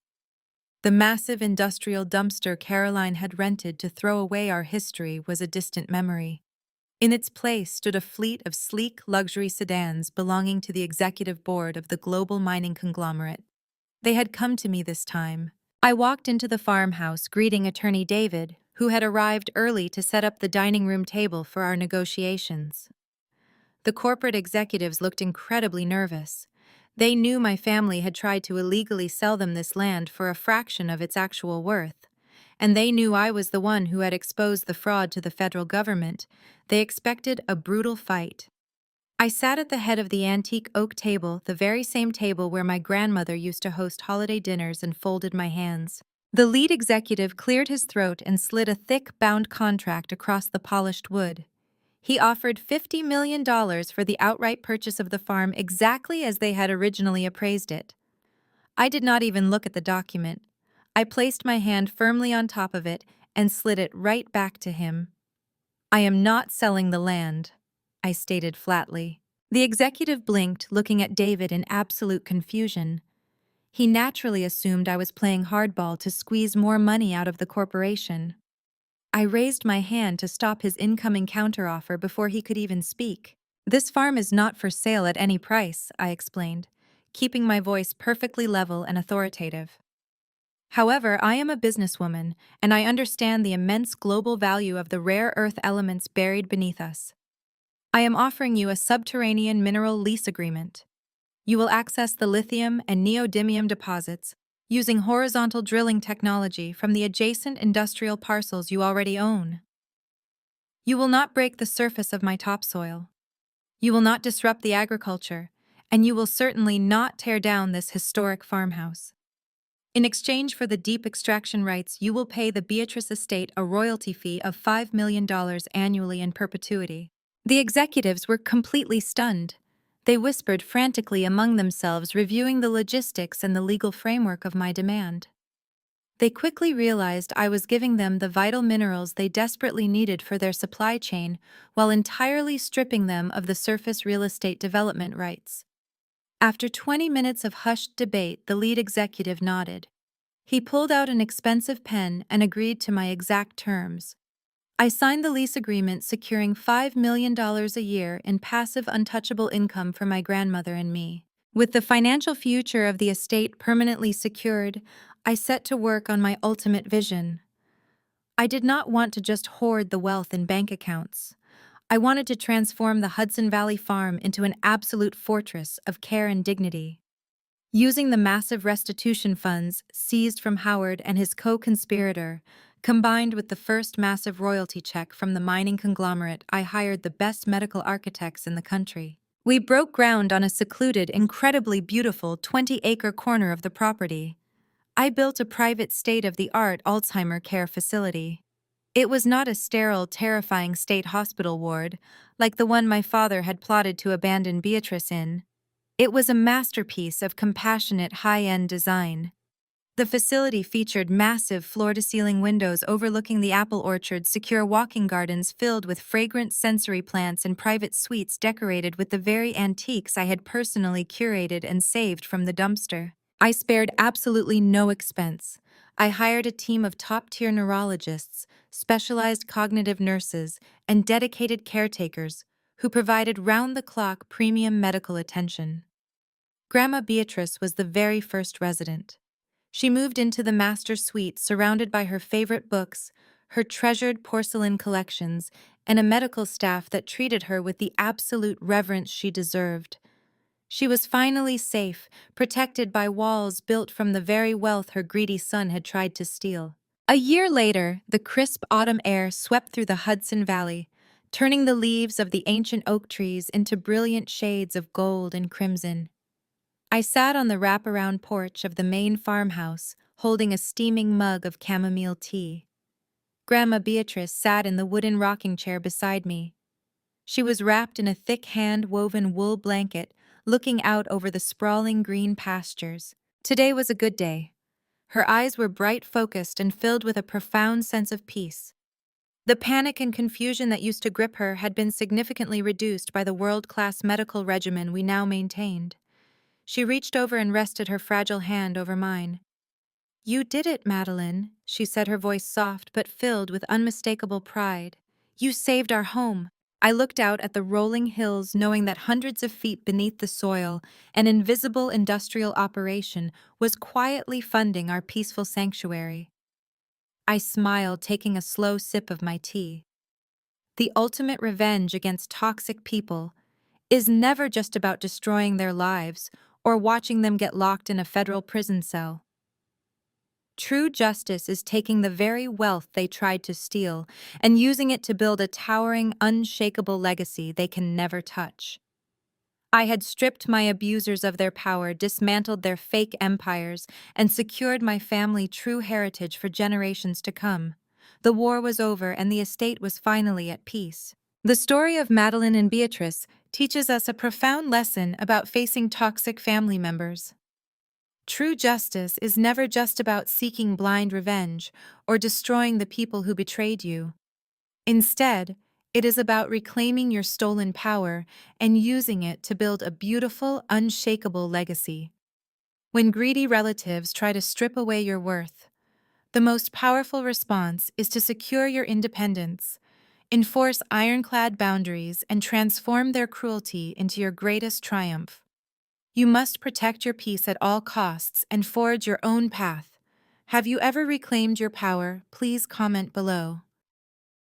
The massive industrial dumpster Caroline had rented to throw away our history was a distant memory. In its place stood a fleet of sleek luxury sedans belonging to the executive board of the global mining conglomerate. They had come to me this time. I walked into the farmhouse greeting Attorney David, who had arrived early to set up the dining room table for our negotiations. The corporate executives looked incredibly nervous. They knew my family had tried to illegally sell them this land for a fraction of its actual worth, and they knew I was the one who had exposed the fraud to the federal government. They expected a brutal fight. I sat at the head of the antique oak table, the very same table where my grandmother used to host holiday dinners, and folded my hands. The lead executive cleared his throat and slid a thick, bound contract across the polished wood. He offered $50 million for the outright purchase of the farm, exactly as they had originally appraised it. I did not even look at the document. I placed my hand firmly on top of it and slid it right back to him. "I am not selling the land," I stated flatly. The executive blinked, looking at David in absolute confusion. He naturally assumed I was playing hardball to squeeze more money out of the corporation. I raised my hand to stop his incoming counteroffer before he could even speak. "This farm is not for sale at any price," I explained, keeping my voice perfectly level and authoritative. "However, I am a businesswoman, and I understand the immense global value of the rare earth elements buried beneath us. I am offering you a subterranean mineral lease agreement. You will access the lithium and neodymium deposits using horizontal drilling technology from the adjacent industrial parcels you already own. You will not break the surface of my topsoil. You will not disrupt the agriculture, and you will certainly not tear down this historic farmhouse. In exchange for the deep extraction rights, you will pay the Beatrice estate a royalty fee of $5 million annually in perpetuity." The executives were completely stunned. They whispered frantically among themselves, reviewing the logistics and the legal framework of my demand. They quickly realized I was giving them the vital minerals they desperately needed for their supply chain, while entirely stripping them of the surface real estate development rights. After 20 minutes of hushed debate, the lead executive nodded. He pulled out an expensive pen and agreed to my exact terms. I signed the lease agreement, securing $5 million a year in passive, untouchable income for my grandmother and me. With the financial future of the estate permanently secured, I set to work on my ultimate vision. I did not want to just hoard the wealth in bank accounts. I wanted to transform the Hudson Valley farm into an absolute fortress of care and dignity. Using the massive restitution funds seized from Howard and his co-conspirator, combined with the first massive royalty check from the mining conglomerate, I hired the best medical architects in the country. We broke ground on a secluded, incredibly beautiful 20-acre corner of the property. I built a private state-of-the-art Alzheimer care facility. It was not a sterile, terrifying state hospital ward, like the one my father had plotted to abandon Beatrice in. It was a masterpiece of compassionate, high-end design. The facility featured massive floor-to-ceiling windows overlooking the apple orchard, secure walking gardens filled with fragrant sensory plants, and private suites decorated with the very antiques I had personally curated and saved from the dumpster. I spared absolutely no expense. I hired a team of top-tier neurologists, specialized cognitive nurses, and dedicated caretakers who provided round-the-clock premium medical attention. Grandma Beatrice was the very first resident. She moved into the master suite surrounded by her favorite books, her treasured porcelain collections, and a medical staff that treated her with the absolute reverence she deserved. She was finally safe, protected by walls built from the very wealth her greedy son had tried to steal. A year later, the crisp autumn air swept through the Hudson Valley, turning the leaves of the ancient oak trees into brilliant shades of gold and crimson. I sat on the wraparound porch of the main farmhouse, holding a steaming mug of chamomile tea. Grandma Beatrice sat in the wooden rocking chair beside me. She was wrapped in a thick hand-woven wool blanket, looking out over the sprawling green pastures. Today was a good day. Her eyes were bright, focused, and filled with a profound sense of peace. The panic and confusion that used to grip her had been significantly reduced by the world-class medical regimen we now maintained. She reached over and rested her fragile hand over mine. "You did it, Madeline," she said, her voice soft but filled with unmistakable pride. "You saved our home." I looked out at the rolling hills, knowing that hundreds of feet beneath the soil, an invisible industrial operation was quietly funding our peaceful sanctuary. I smiled, taking a slow sip of my tea. The ultimate revenge against toxic people is never just about destroying their lives or watching them get locked in a federal prison cell. True justice is taking the very wealth they tried to steal and using it to build a towering, unshakable legacy they can never touch. I had stripped my abusers of their power, dismantled their fake empires, and secured my family true heritage for generations to come. The war was over and the estate was finally at peace. The story of Madeline and Beatrice teaches us a profound lesson about facing toxic family members. True justice is never just about seeking blind revenge or destroying the people who betrayed you. Instead, it is about reclaiming your stolen power and using it to build a beautiful, unshakable legacy. When greedy relatives try to strip away your worth, the most powerful response is to secure your independence, enforce ironclad boundaries, and transform their cruelty into your greatest triumph. You must protect your peace at all costs and forge your own path. Have you ever reclaimed your power? Please comment below.